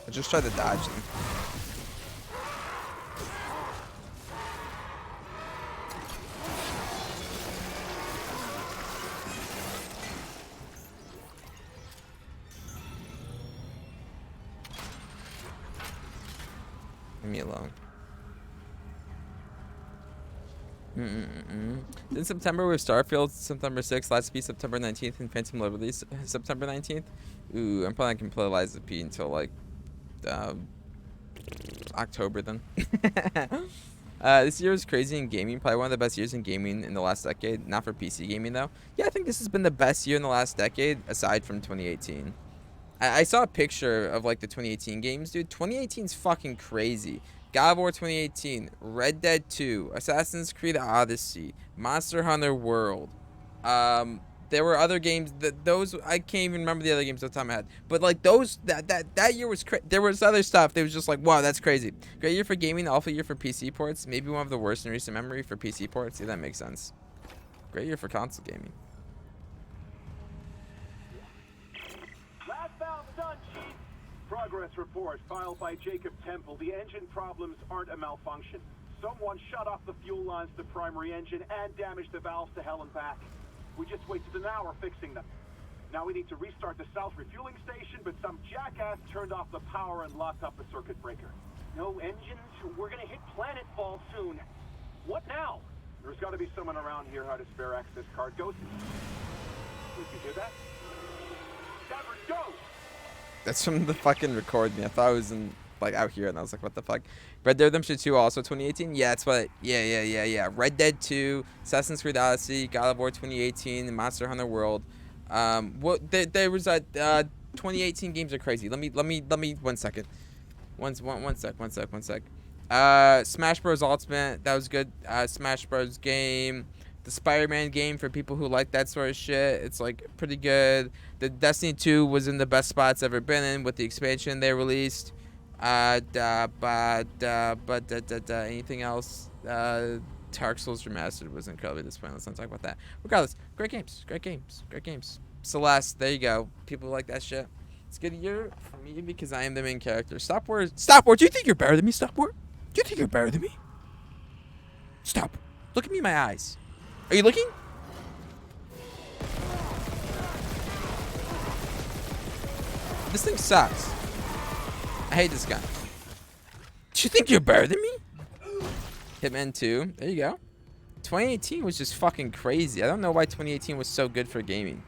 I just tried to dodge them. Leave me alone. In September with Starfield, September 6th, Last Piece, September 19th, and Phantom Liberty, September 19th. Ooh, I'm probably not gonna play Lies of P until like October then. This year was crazy in gaming. Probably one of the best years in gaming in the last decade. Not for PC gaming though. Yeah, I think this has been the best year in the last decade, aside from 2018. I saw a picture of like the 2018 games, dude. 2018's fucking crazy. God of War 2018, Red Dead 2, Assassin's Creed Odyssey, Monster Hunter World. There were other games those I can't even remember the other games off the top of my head. But like those that year was there was other stuff that was just like, wow, that's crazy. Great year for gaming, awful year for PC ports. Maybe one of the worst in recent memory for PC ports. Yeah, that makes sense. Great year for console gaming. Last valve done, Chief. Progress report filed by Jacob Temple. The engine problems aren't a malfunction. Someone shut off the fuel lines to the primary engine and damaged the valves to hell and back. We just wasted an hour fixing them. Now we need to restart the south refueling station, but some jackass turned off the power and locked up the circuit breaker. No engines? We're gonna hit planetfall soon. What now? There's gotta be someone around here who had a spare access card. Ghost. Did you hear that? Davern, go! That's from the fucking record me. I thought I was in like out here, and I was like, what the fuck? Red Dead Redemption 2 also 2018. Yeah, it's what. Yeah. Red Dead 2, Assassin's Creed Odyssey, God of War 2018, and Monster Hunter World. What there was a 2018 games are crazy. Let me 1 second. One sec. Smash Bros Ultimate, that was good. Smash Bros game. The Spider-Man game for people who like that sort of shit. It's like pretty good. The Destiny 2 was in the best spots ever been in with the expansion they released. Anything else? Dark Souls Remastered was incredibly disappointing. Let's not talk about that. Regardless, great games. Celeste, there you go. People like that shit. It's a good year for me because I am the main character. Stop War. Do you think you're better than me, Stop War? Do you think you're better than me? Stop. Look at me in my eyes. Are you looking? This thing sucks. I hate this guy. Do you think you're better than me? Hitman 2. There you go. 2018 was just fucking crazy. I don't know why 2018 was so good for gaming.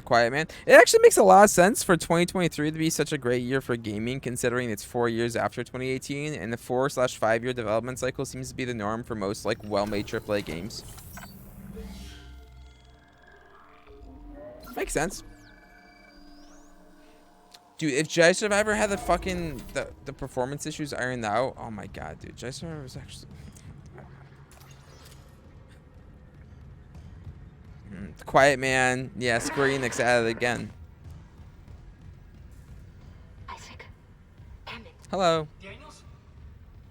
Quiet Man. It actually makes a lot of sense for 2023 to be such a great year for gaming, considering it's 4 years after 2018, and the 4/5 year development cycle seems to be the norm for most like well-made AAA games. Makes sense. Dude, if Jedi Survivor had the fucking the performance issues ironed out, oh my god, dude, Jedi Survivor was actually. Quiet Man. Yeah, Square Enix at it again. Isaac. Damn it. Hello. Daniels?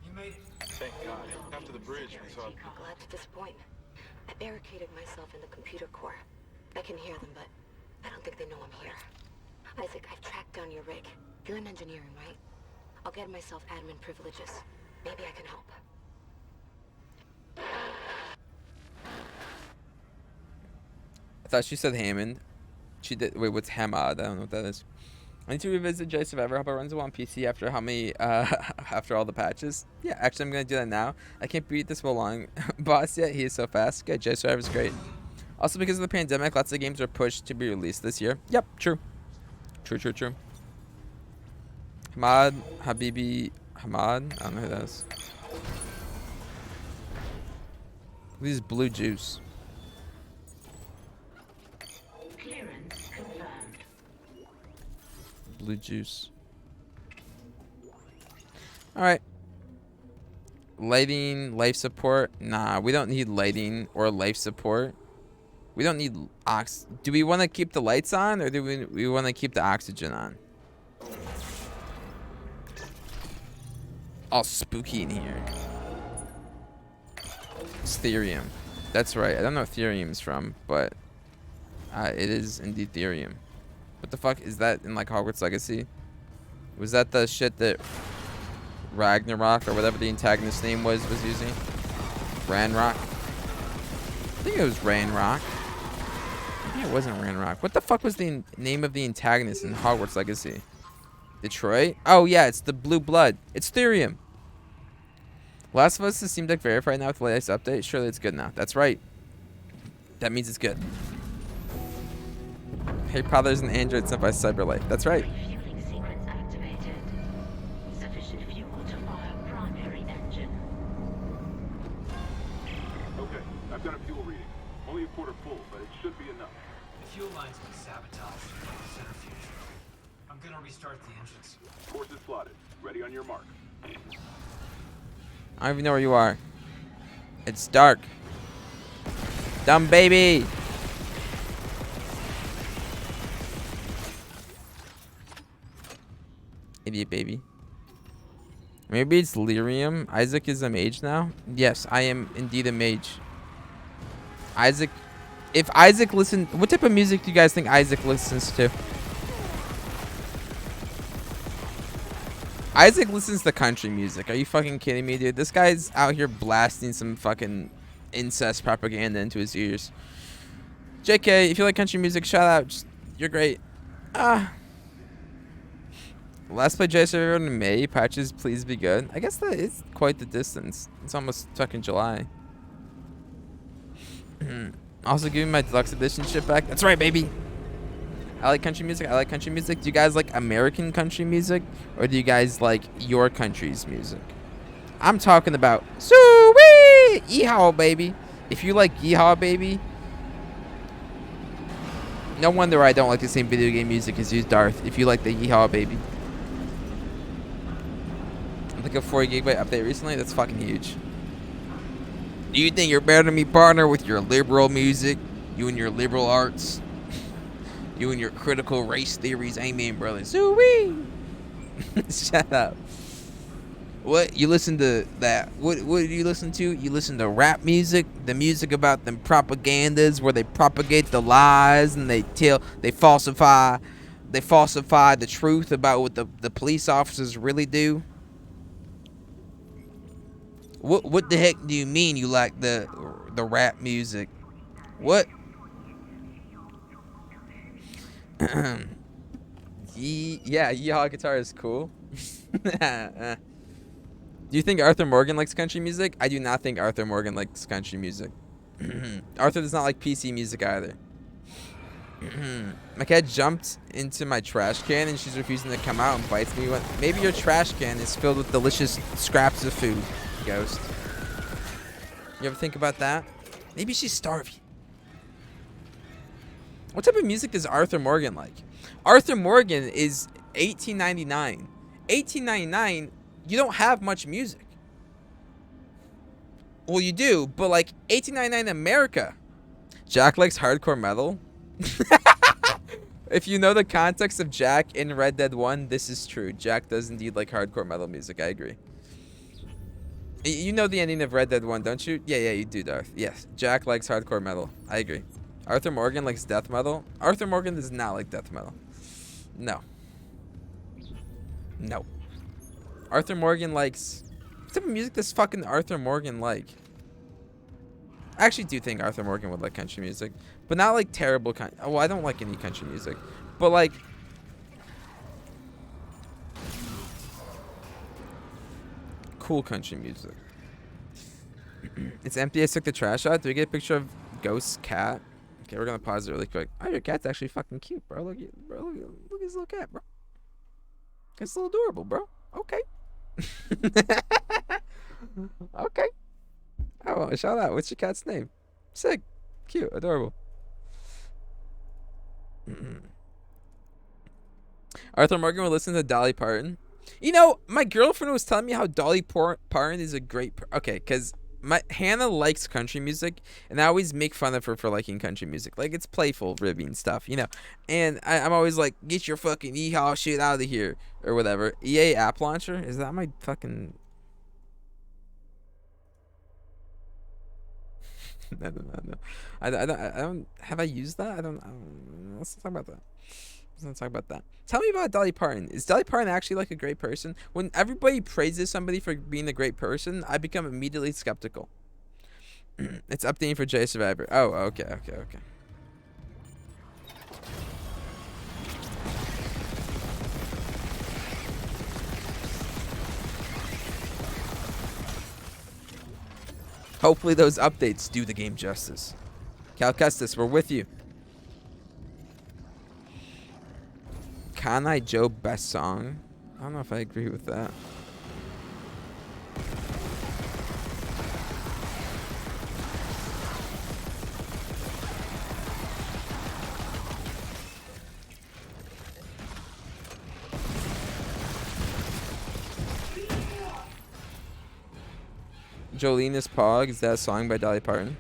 You made it. Thank God. After the bridge, we saw... Glad to disappoint. I barricaded myself in the computer core. I can hear them, but I don't think they know I'm here. Isaac, I've tracked down your rig. You're in engineering, right? I'll get myself admin privileges. Maybe I can help. I thought she said Hammond. She did. Wait, what's Hamad? I don't know what that is. I need to revisit Jedi Survivor. Hope it runs well on PC after how many after all the patches. Yeah, actually, I'm gonna do that now. I can't beat this long boss yet. He is so fast. Good. Jedi Survivor's great. Also, because of the pandemic, lots of games are pushed to be released this year. Yep, true. True. Hamad, Habibi, Hamad. I don't know who that is. This is blue juice. Clearance confirmed. Blue juice. Alright. Lighting, life support. Nah, we don't need lighting or life support. We don't need do we want to keep the lights on, or do we want to keep the oxygen on? All spooky in here. It's Therium. That's right. I don't know what Therium's from, but it is indeed Therium. What the fuck is that in like Hogwarts Legacy? Was that the shit that Ragnarok or whatever the antagonist name was using? Ranrock? I think it was Ranrock. Maybe it wasn't Ranrock. What the fuck was the name of the antagonist in Hogwarts Legacy? Detroit? Oh yeah, it's the blue blood. It's Therium. Last of Us has seemed like verified now with the latest update. Surely it's good now. That's right. That means it's good. Harry Potter is an android sent by Cyberlife. That's right. Refueling sequence activated. Sufficient fuel to fire primary engine. Okay, I've got a fuel reading. Only a quarter full, but it should be enough. The fuel line's been sabotaged by the centrifuge. I'm gonna restart the engines. Course is slotted. Ready on your mark. I don't even know where you are. It's dark. Dumb baby. Idiot baby. Maybe it's lyrium. Isaac is a mage now. Yes, I am indeed a mage. Isaac if Isaac listened, what type of music do you guys think Isaac listens to? Isaac listens to country music. Are you fucking kidding me, dude? This guy's out here blasting some fucking incest propaganda into his ears. JK, if you like country music, shout out. Just, you're great. Last play Jay Server in May. Patches, please be good. I guess that is quite the distance. It's almost fucking July. Also, give me my deluxe edition shit back. That's right, baby. I like country music. I like country music. Do you guys like American country music? Or do you guys like your country's music? I'm talking about Soo-wee! Yeehaw, baby. If you like Yeehaw, baby, no wonder I don't like the same video game music as you, Darth. If you like the Yeehaw, baby. Like a 40 gigabyte update recently? That's fucking huge. Do you think you're better than me, partner, with your liberal music? You and your liberal arts? You and your critical race theories? Amen, brother. Soo-wee! Shut up. What? You listen to that? What do you listen to? You listen to rap music? The music about them propagandas where they propagate the lies and they falsify the truth about what the police officers really do? What the heck do you mean you like the rap music? What? Yeah, Yeehaw guitar is cool. Do you think Arthur Morgan likes country music? I do not think Arthur Morgan likes country music. Arthur does not like PC music either. My cat jumped into my trash can and she's refusing to come out and bites me. Maybe your trash can is filled with delicious scraps of food, Ghost. You ever think about that? Maybe she's starving. What type of music does Arthur Morgan like? Arthur Morgan is 1899. 1899, you don't have much music. Well, you do, but like 1899 America. Jack likes hardcore metal. If you know the context of Jack in Red Dead 1, this is true. Jack does indeed like hardcore metal music. I agree. You know the ending of Red Dead 1, don't you? Yeah, you do, Darth. Yes, Jack likes hardcore metal. I agree. Arthur Morgan likes death metal. Arthur Morgan does not like death metal. No. Arthur Morgan likes... What type of music does fucking Arthur Morgan like? I actually do think Arthur Morgan would like country music. But not like terrible country. Well, I don't like any country music. But like... cool country music. It's empty. I took the trash out. Do we get a picture of Ghost's cat? Okay, we're gonna pause it really quick. Oh, your cat's actually fucking cute, bro. Look at his little cat, bro. It's a little adorable, bro. Okay. Okay. Oh, shout out. What's your cat's name? Sick. Cute. Adorable. Arthur Morgan will listen to Dolly Parton. You know, my girlfriend was telling me how Dolly Parton is a great... Okay, because Hannah likes country music, and I always make fun of her for liking country music. Like, it's playful, ribbing stuff, you know. And I'm always like, get your fucking yeehaw shit out of here, or whatever. EA app launcher? Is that my fucking... No. I don't... Have I used that? I don't... Let's talk about that. Let's talk about that. Tell me about Dolly Parton. Is Dolly Parton actually like a great person? When everybody praises somebody for being a great person, I become immediately skeptical. It's updating for J Survivor. Oh, okay. Hopefully those updates do the game justice. Cal Kestis, we're with you. Can I Joe best song? I don't know if I agree with that. Jolene is Pog. Is that a song by Dolly Parton?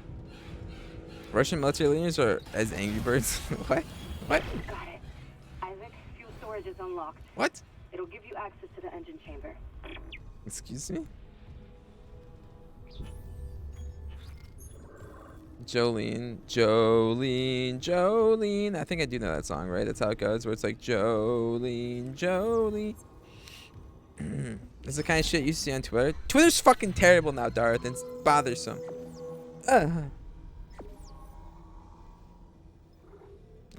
Russian military leaders are as Angry Birds. What? Got it. Isaac, fuel storage is unlocked. What? It'll give you access to the engine chamber. Excuse me? Jolene, Jolene, Jolene. I think I do know that song, right? That's how it goes, where it's like Jolene, Jolene. It's the kind of shit you see on Twitter. Twitter's fucking terrible now, Darth. It's bothersome. I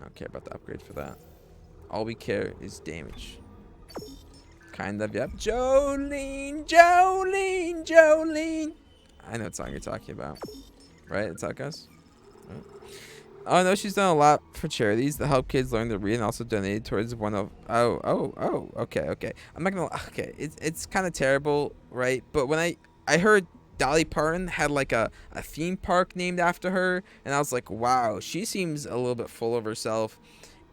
don't care about the upgrade for that. All we care is damage. Kind of, yep. Jolene, Jolene, Jolene. I know what song you're talking about. Right? That's how it goes. Right. Oh, no, she's done a lot for charities to help kids learn to read and also donated towards one of... Okay. I'm not going to... Okay, it's kind of terrible, right? But when I heard Dolly Parton had like a theme park named after her, and I was like, wow, she seems a little bit full of herself.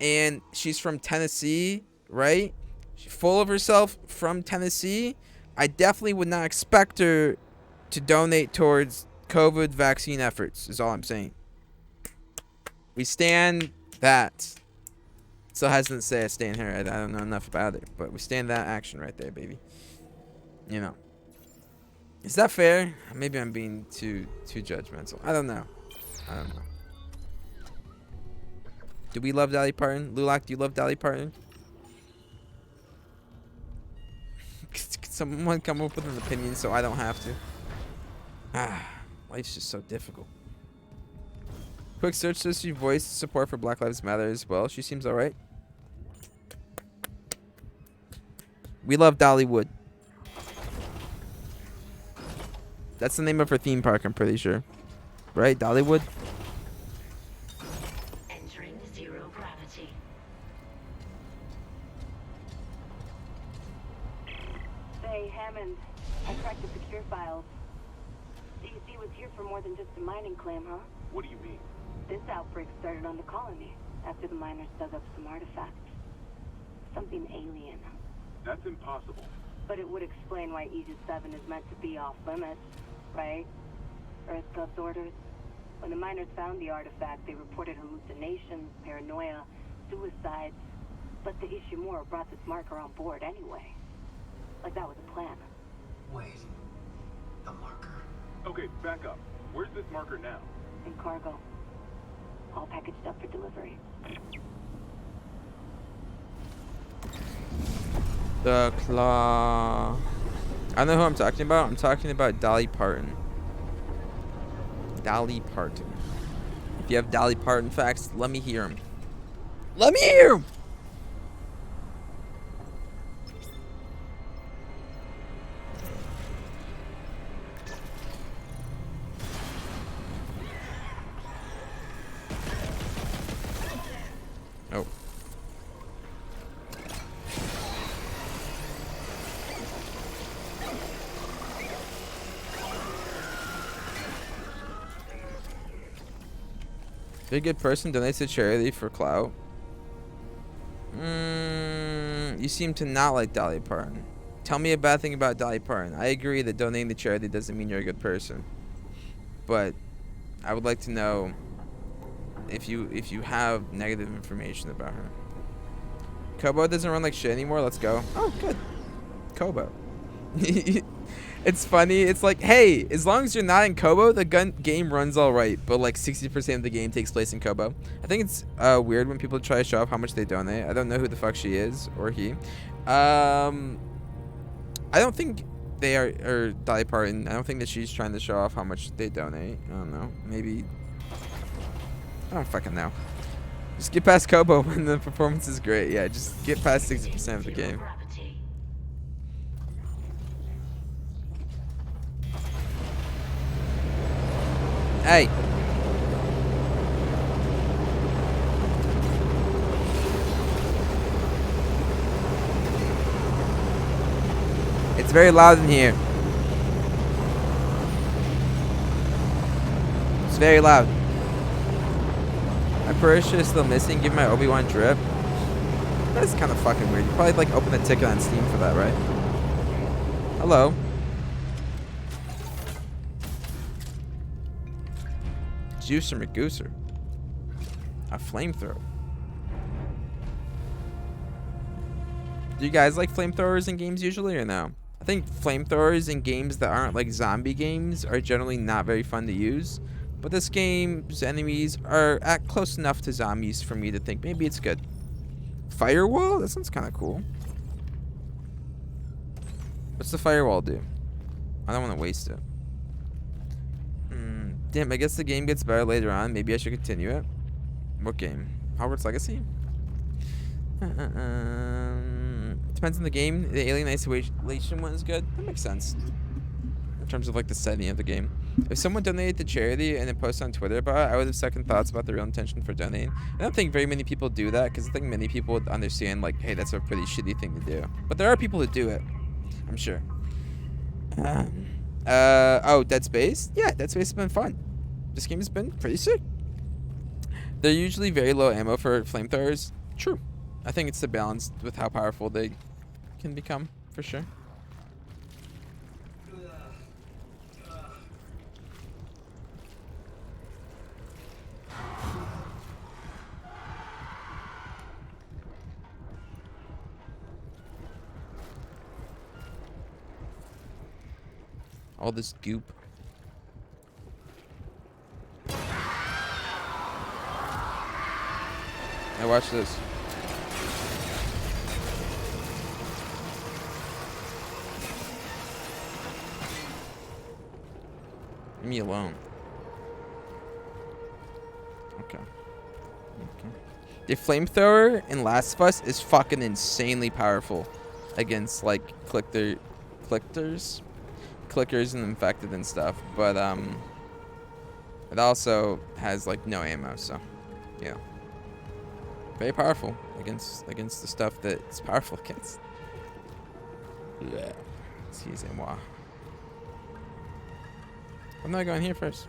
And she's from Tennessee, right? She's full of herself from Tennessee. I definitely would not expect her to donate towards COVID vaccine efforts, is all I'm saying. We stand that. Still hesitant to say I stand here. I don't know enough about it, but we stand that action right there, baby. You know. Is that fair? Maybe I'm being too judgmental. I don't know. Do we love Dolly Parton? Lulak, do you love Dolly Parton? Could someone come up with an opinion so I don't have to? Life's just so difficult. Quick search says she voiced support for Black Lives Matter as well. She seems alright. We love Dollywood. That's the name of her theme park, I'm pretty sure. Right? Dollywood? Entering zero gravity. Say, Hammond, I tracked the secure files. DC was here for more than just a mining claim, huh? What do you mean? This outbreak started on the colony after the miners dug up some artifacts. Something alien. That's impossible. But it would explain why Aegis 7 is meant to be off limits, right? Earth Gov's orders. When the miners found the artifact, they reported hallucinations, paranoia, suicides. But the Ishimura brought this marker on board anyway. Like that was a plan. Wait. The marker. Okay, back up. Where's this marker now? In cargo. All packaged up for delivery. The Claw. I know who I'm talking about. I'm talking about Dolly Parton. Dolly Parton. If you have Dolly Parton facts, let me hear them. Let me hear them! Oh. You're a good person, donates to charity for clout. You seem to not like Dolly Parton. Tell me a bad thing about Dolly Parton. I agree that donating to charity doesn't mean you're a good person. But I would like to know if you have negative information about her. Kobo doesn't run like shit anymore. Let's go. Oh, good. Kobo. It's funny. It's like, hey, as long as you're not in Kobo, the game runs all right. But like 60% of the game takes place in Kobo. I think it's weird when people try to show off how much they donate. I don't know who the fuck she is or he. I don't think they are, or Dolly Parton. I don't think that she's trying to show off how much they donate. I don't know. Maybe. I don't fucking know. Just get past Kobo when the performance is great. Yeah, just get past 60% of the game. Hey. It's very loud in here. It's very loud. My purse is still missing. Give my Obi-Wan drip. That's kind of fucking weird. You probably like open a ticket on Steam for that, right? Hello. Juicer McGooser. A flamethrower. Do you guys like flamethrowers in games usually or no? I think flamethrowers in games that aren't like zombie games are generally not very fun to use. But this game's enemies are at close enough to zombies for me to think maybe it's good. Firewall? That sounds kind of cool. What's the firewall do? I don't want to waste it. Damn, I guess the game gets better later on. Maybe I should continue it. What game? Hogwarts Legacy? Depends on the game. The Alien Isolation one is good. That makes sense. In terms of like the setting of the game. If someone donated to charity and then posted on Twitter about it, I would have second thoughts about the real intention for donating. I don't think very many people do that because I think many people would understand like, hey, that's a pretty shitty thing to do. But there are people who do it. I'm sure. Oh, Dead Space? Yeah, Dead Space has been fun. This game has been pretty sick. They're usually very low ammo for flamethrowers. True. I think it's the balance with how powerful they can become, for sure. All this goop. Now watch this. Leave me alone. Okay. The flamethrower in Last of Us is fucking insanely powerful against like clickers and infected and stuff, but it also has like no ammo, so yeah, very powerful against the stuff that it's powerful against. Yeah, excusez-moi. I'm not going here first.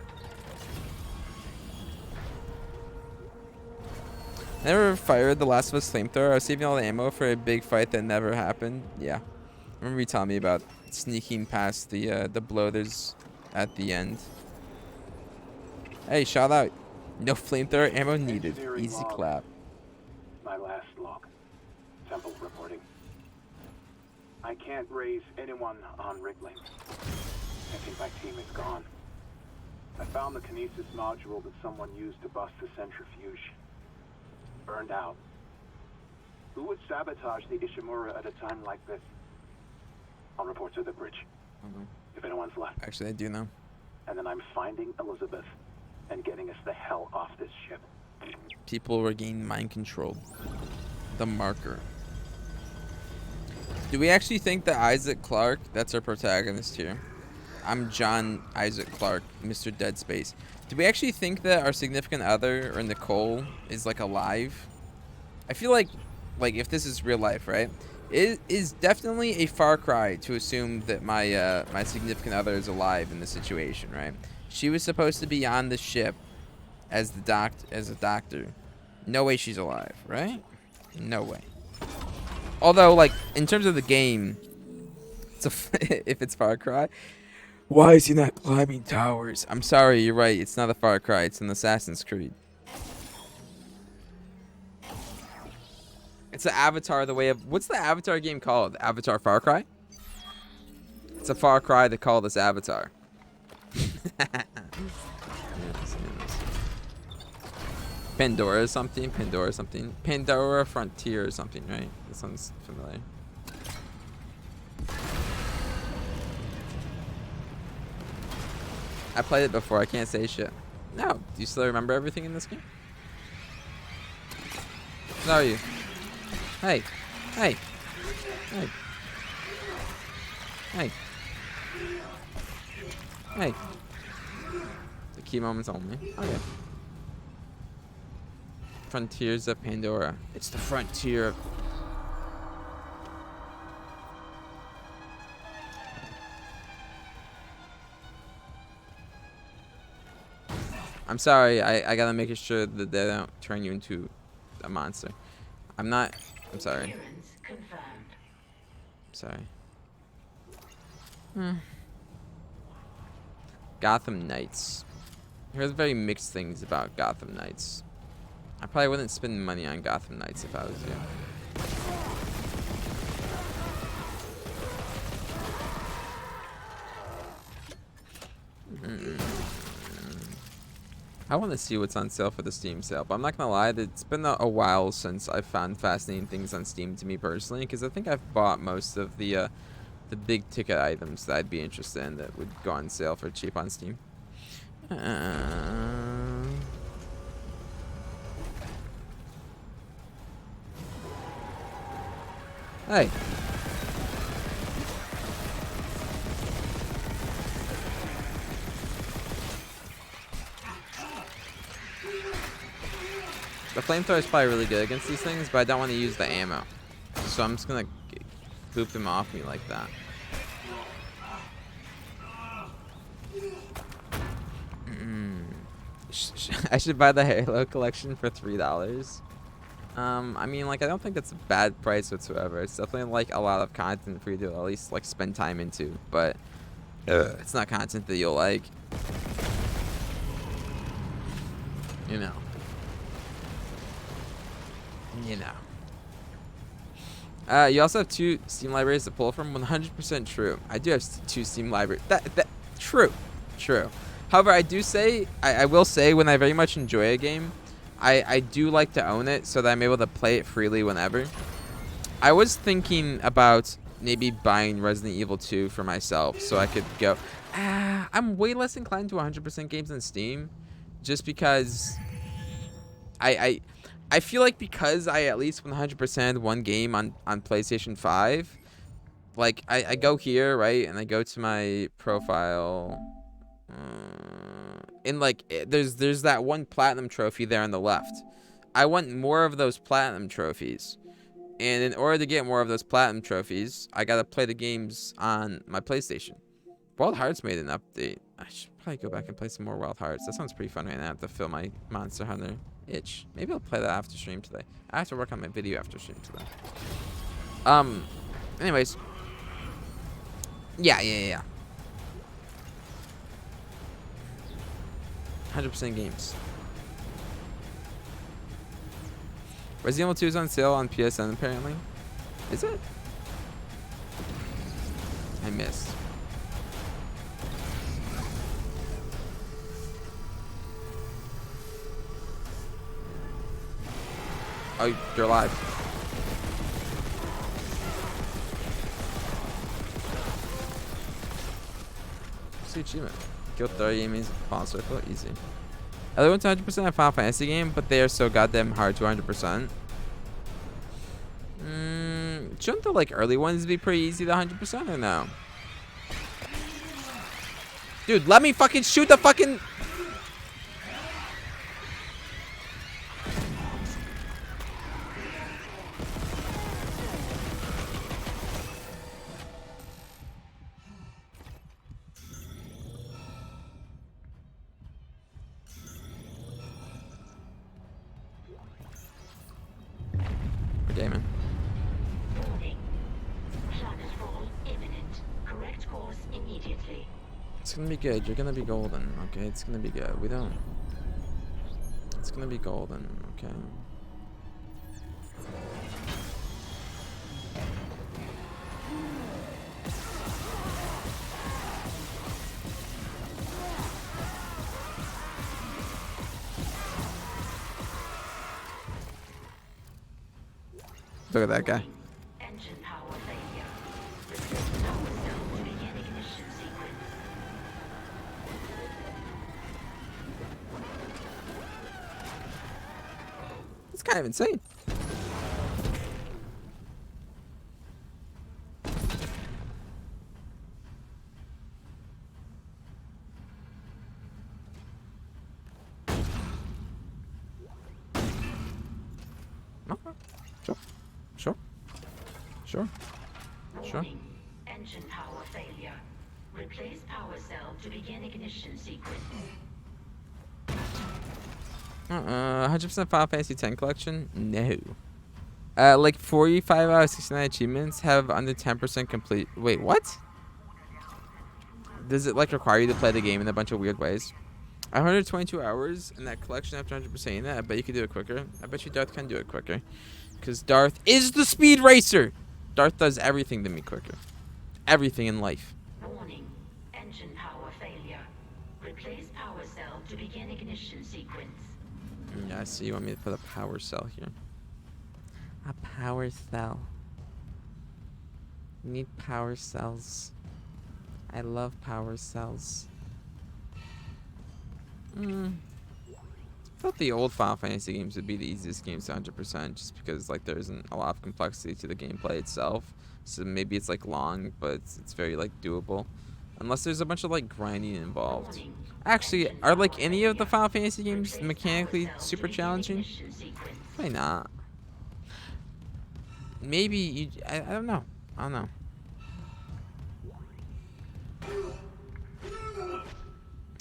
I never fired the Last of Us flamethrower. I was saving all the ammo for a big fight that never happened. Yeah, I remember you telling me about sneaking past the bloaters at the end. Hey, shout out. No flamethrower ammo needed. Easy clap. My last log. Temple reporting. I can't raise anyone on Rickling. I think my team is gone. I found the kinesis module that someone used to bust the centrifuge. Burned out. Who would sabotage the Ishimura at a time like this? I'll report to the bridge. If anyone's left. Actually, I do know. And then I'm finding Elizabeth and getting us the hell off this ship. People regain mind control. The marker. Do we actually think that Isaac Clarke, that's our protagonist here? I'm John Isaac Clarke, Mr. Dead Space. Do we actually think that our significant other, or Nicole, is like alive? I feel like if this is real life, right? It is definitely a far cry to assume that my my significant other is alive in this situation, right? She was supposed to be on the ship as a doctor. No way she's alive, right? No way. Although, like, in terms of the game, if it's Far Cry, why is he not climbing towers? I'm sorry, you're right. It's not a Far Cry. It's an Assassin's Creed. It's an Avatar the way of... What's the Avatar game called? Avatar Far Cry? It's a Far Cry to call this Avatar. Pandora or something? Pandora Frontier or something, right? This sounds familiar. I played it before. I can't say shit. No. Do you still remember everything in this game? How are you? Hey. Hey. Hey. Hey. Hey. The key moments only. Okay. Frontiers of Pandora. It's the frontier of... I'm sorry, I gotta make sure that they don't turn you into a monster. I'm sorry. Sorry. Gotham Knights. I heard very mixed things about Gotham Knights. I probably wouldn't spend money on Gotham Knights if I was you. I want to see what's on sale for the Steam sale, but I'm not gonna lie, it's been a while since I've found fascinating things on Steam to me personally, because I think I've bought most of the big ticket items that I'd be interested in that would go on sale for cheap on Steam. Hey. The flamethrower is probably really good against these things, but I don't want to use the ammo. So I'm just going to boop them off me like that. I should buy the Halo collection for $3. I mean, like, I don't think that's a bad price whatsoever. It's definitely, like, a lot of content for you to at least, like, spend time into. But it's not content that you'll like. You know. You also have 2 Steam libraries to pull from. 100% true. I do have 2 Steam libraries. That true. However, I will say when I very much enjoy a game, I do like to own it so that I'm able to play it freely whenever. I was thinking about maybe buying Resident Evil 2 for myself so I could go. I'm way less inclined to 100% games on Steam, just because I feel like because I at least 100% one game on PlayStation 5, like I go here, right, and I go to my profile, and like there's that one platinum trophy there on the left. I want more of those platinum trophies, and in order to get more of those platinum trophies, I gotta play the games on my PlayStation. Wild Hearts made an update. I should probably go back and play some more Wild Hearts. That sounds pretty fun right now to fill my Monster Hunter itch. Maybe I'll play that after stream today. I have to work on my video after stream today. Anyways. Yeah. 100% games. Resident Evil 2 is on sale on PSN apparently. Is it? I missed. Oh, you're alive. What's the achievement? Kill 30 enemies with Pawn Circle. Easy. I went to 100% a Final Fantasy game, but they are so goddamn hard to 100%. Shouldn't the like early ones be pretty easy to 100% or no? Dude, let me fucking shoot the fucking... Damon. Warning. Planetfall imminent. Correct course immediately. It's gonna be good. You're gonna be golden, okay? It's gonna be good. It's gonna be golden, okay? Look at that guy. Engine power failure. Replace power cell to begin ignition sequence. It's kind of insane. Okay. Sure. Warning. Engine power failure. Replace power cell to begin ignition sequence. 100% Final Fantasy X collection? No. Like 45 out of 69 achievements have under 10% complete. Wait, what? Does it like require you to play the game in a bunch of weird ways? 122 hours in that collection after 100%ing that. I bet you could do it quicker. I bet you Darth can do it quicker. Because Darth is the speed racer! Darth does everything to me quicker. Everything in life. Warning. Engine power failure. Replace power cell to begin ignition sequence. Yeah, I see. You want me to put a power cell here. A power cell. Need power cells. I love power cells. I thought the old Final Fantasy games would be the easiest games to 100%, just because like there isn't a lot of complexity to the gameplay itself. So maybe it's like long, but it's very like doable. Unless there's a bunch of like grinding involved. Actually, are like any of the Final Fantasy games mechanically super challenging? Probably not. Maybe you. I don't know. I don't know.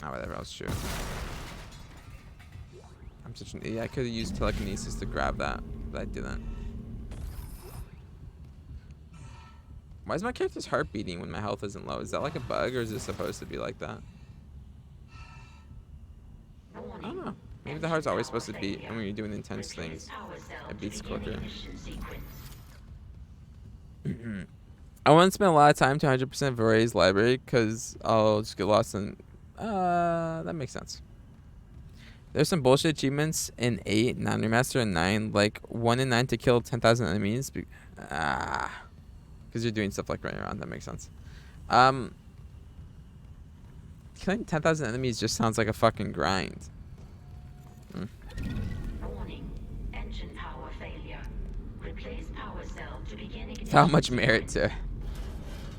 Oh, whatever. I was true. I'm such an idiot. I could have used telekinesis to grab that, but I didn't. Why is my character's heart beating when my health isn't low? Is that like a bug, or is it supposed to be like that? I don't know. Maybe the heart's always supposed to beat, and when you're doing intense things, it beats quicker. I want to spend a lot of time to 100% Varay's library, because I'll just get lost in... that makes sense. There's some bullshit achievements in 8, non-remaster, and 9. Like, 1 in 9 to kill 10,000 enemies. Because you're doing stuff like running around. That makes sense. Killing 10,000 enemies just sounds like a fucking grind. Warning. Engine power failure. Replace power cell to begin ignition. How much merit to...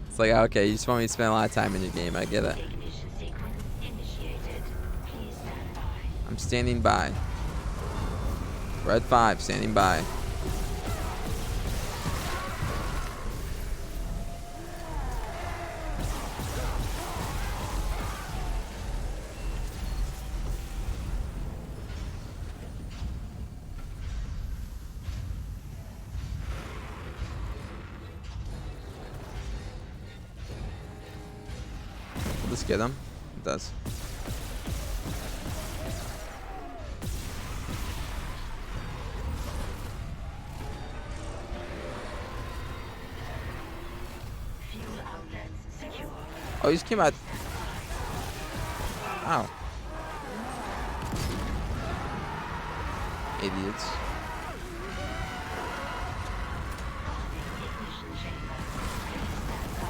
It's like, okay, you just want me to spend a lot of time in your game. I get it. Ignition sequence initiated. Please stand by. I'm standing by. Red 5, standing by. Will this get him? It does. Fuel outlets secure. Oh, he just came out. Ow. Idiots. Ignition chamber. Please stand by.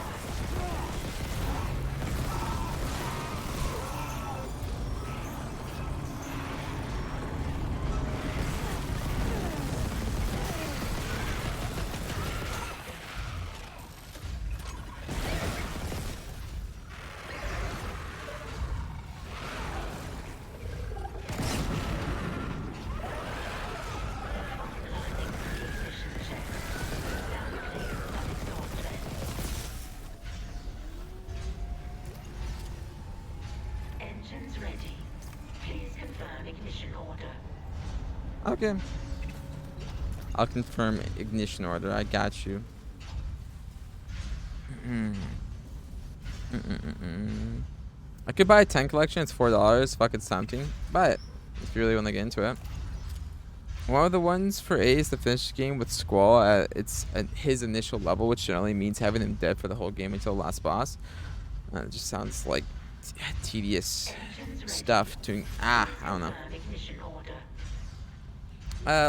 Engines ready. Please confirm ignition order. Okay. I'll confirm ignition order. I got you. I could buy a 10 collection. It's $4. Fuck, it's tempting. Buy it if you really want to get into it. One of the ones for A is to finish the game with Squall at his initial level, which generally means having him dead for the whole game until the last boss. It just sounds like tedious stuff to... I don't know. Confirm ignition order.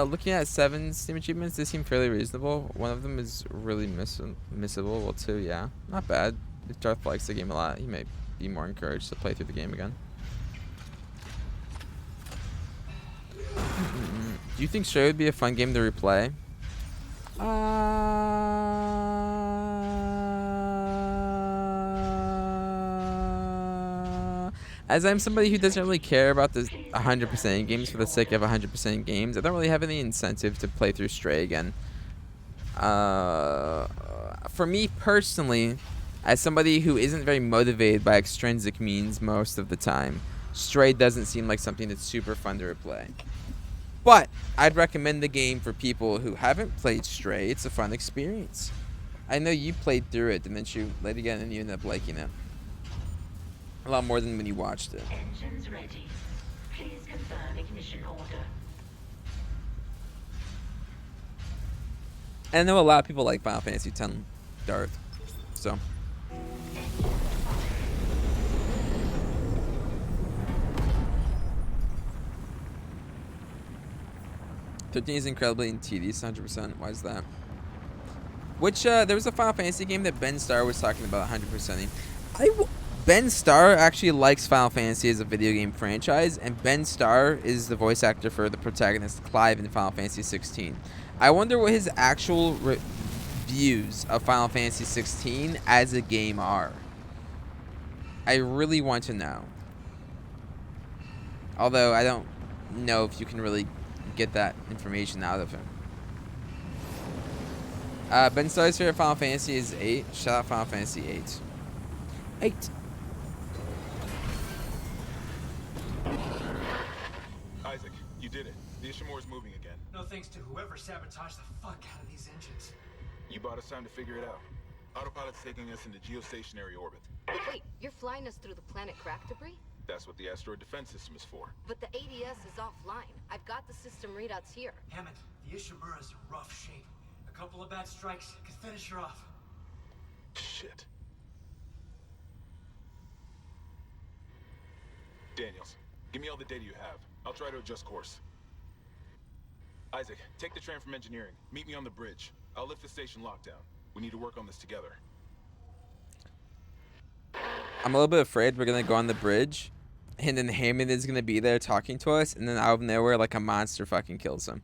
Looking at 7 Steam achievements, they seem fairly reasonable. One of them is really missable. Well, 2, yeah. Not bad. If Darth likes the game a lot, he may be more encouraged to play through the game again. Do you think Stray would be a fun game to replay? As I'm somebody who doesn't really care about the 100% games for the sake of 100% games, I don't really have any incentive to play through Stray again. For me personally, as somebody who isn't very motivated by extrinsic means most of the time, Stray doesn't seem like something that's super fun to replay. But I'd recommend the game for people who haven't played Stray. It's a fun experience. I know you played through it, didn't you? Played again and you ended up liking it. A lot more than when you watched it. Engines ready. Please confirm ignition order. And I know a lot of people like Final Fantasy X Darth. So. 13 is incredibly tedious, 100%. Why is that? Which, there was a Final Fantasy game that Ben Starr was talking about 100%ing. Ben Starr actually likes Final Fantasy as a video game franchise, and Ben Starr is the voice actor for the protagonist Clive in Final Fantasy 16. I wonder what his actual views of Final Fantasy 16 as a game are. I really want to know. Although I don't know if you can really get that information out of him. Ben Starr's favorite Final Fantasy is 8. Shout out Final Fantasy 8. 8. Isaac, you did it. The Ishimura's moving again. No thanks to whoever sabotaged the fuck out of these engines. You bought us time to figure it out. Autopilot's taking us into geostationary orbit. Wait, you're flying us through the planet crack debris? That's what the asteroid defense system is for. But the ADS is offline. I've got the system readouts here. Hammond, the Ishimura's in rough shape. A couple of bad strikes could finish her off. Shit. Daniels, give me all the data you have. I'll try to adjust course. Isaac, take the train from engineering. Meet me on the bridge. I'll lift the station lockdown. We need to work on this together. I'm a little bit afraid we're gonna go on the bridge, and then Hammond is gonna be there talking to us, and then out of nowhere, like a monster fucking kills him.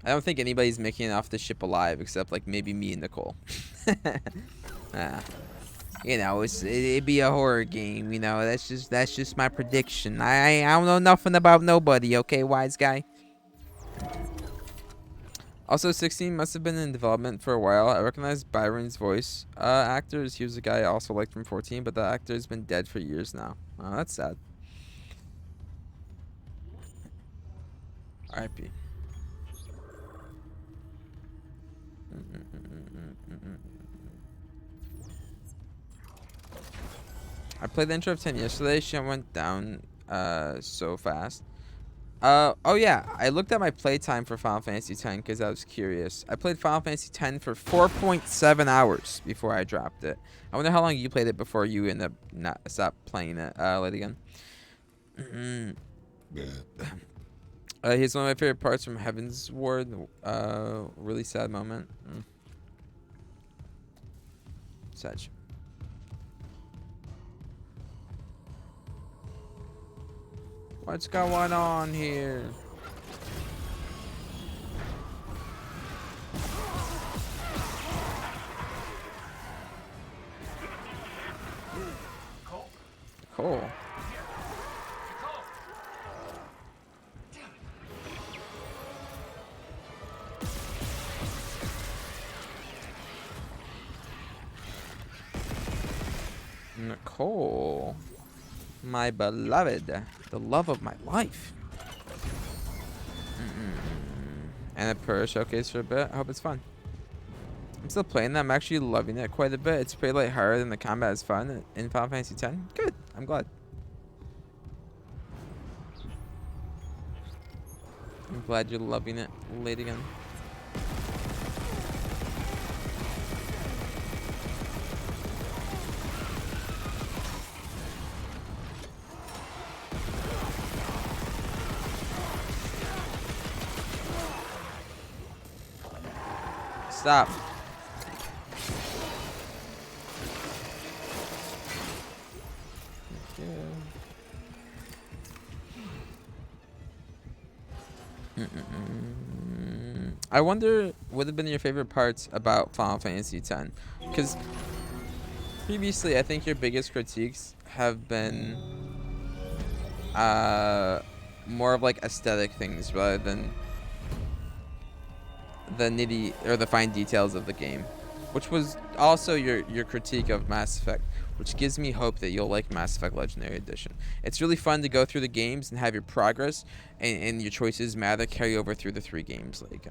I don't think anybody's making it off the ship alive except like maybe me and Nicole. You know, it'd be a horror game. You know, that's just my prediction. I don't know nothing about nobody. Okay, wise guy. Also, 16 must have been in development for a while. I recognize Byron's voice actors. He was a guy I also liked from 14, but the actor's been dead for years now. Oh, that's sad. R.I.P. I played the intro of 10 yesterday. Shit went down so fast. Oh yeah, I looked at my playtime for Final Fantasy X because I was curious. I played Final Fantasy X for 4.7 hours before I dropped it. I wonder how long you played it before you end up stop playing it. Lady again. Here's one of my favorite parts from Heaven's Ward. Really sad moment. Sad. What's going on here? Cole? Cool. Cole! Damn it. Nicole. My beloved. The love of my life. And a prayer showcase for a bit. I hope it's fun. I'm still playing that. I'm actually loving it quite a bit. It's pretty lighthearted and the combat is fun in Final Fantasy X. Good. I'm glad. I'm glad you're loving it, lady again. Stop. Thank you. I wonder what would have been your favorite parts about Final Fantasy X, because previously I think your biggest critiques have been more of like aesthetic things rather than the nitty or the fine details of the game, which was also your critique of Mass Effect, which gives me hope that you'll like Mass Effect Legendary Edition. It's really fun to go through the games and have your progress and your choices matter carry over through the 3 games. Like,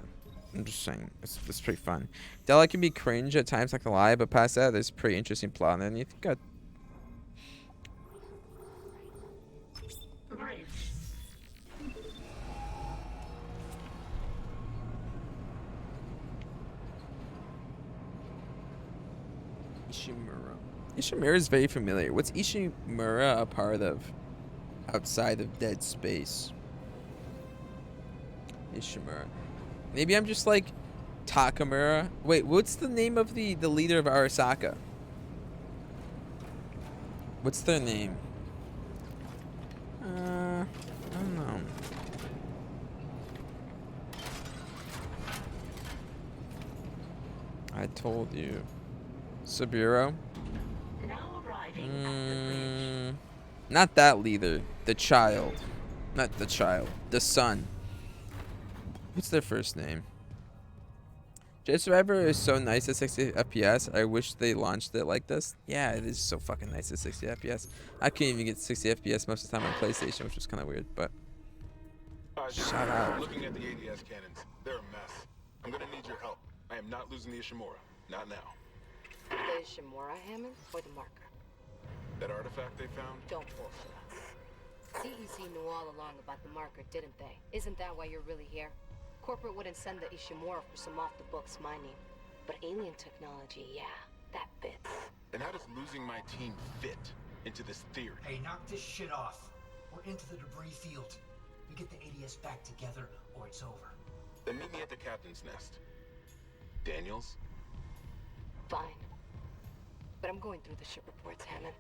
I'm just saying, it's pretty fun. Della can be cringe at times, not gonna lie, but past that, there's pretty interesting plot underneath. Good. Ishimura. Ishimura is very familiar. What's Ishimura a part of outside of Dead Space? Ishimura. Maybe I'm just like Takamura. Wait, what's the name of the leader of Arasaka? What's their name? I don't know. I told you. Saburo? Now arriving at the bridge. Not that leader. The child. Not the child. The son. What's their first name? J Survivor is so nice at 60 FPS. I wish they launched it like this. Yeah, it is so fucking nice at 60 FPS. I couldn't even get 60 FPS most of the time on PlayStation, which was kind of weird, but shout out. Looking at the ADS cannons, they're a mess. I'm gonna need your help. I am not losing the Ishimura. Not now. The Ishimura, Hammond, or the marker? That artifact they found? Don't bullshit us. CEC knew all along about the marker, didn't they? Isn't that why you're really here? Corporate wouldn't send the Ishimura for some off-the-books mining. But alien technology, yeah, that fits. Then how does losing my team fit into this theory? Hey, knock this shit off. We're into the debris field. We get the ADS back together, or it's over. Then meet me at the captain's nest. Daniels? Fine. But I'm going through the ship reports, Hammond.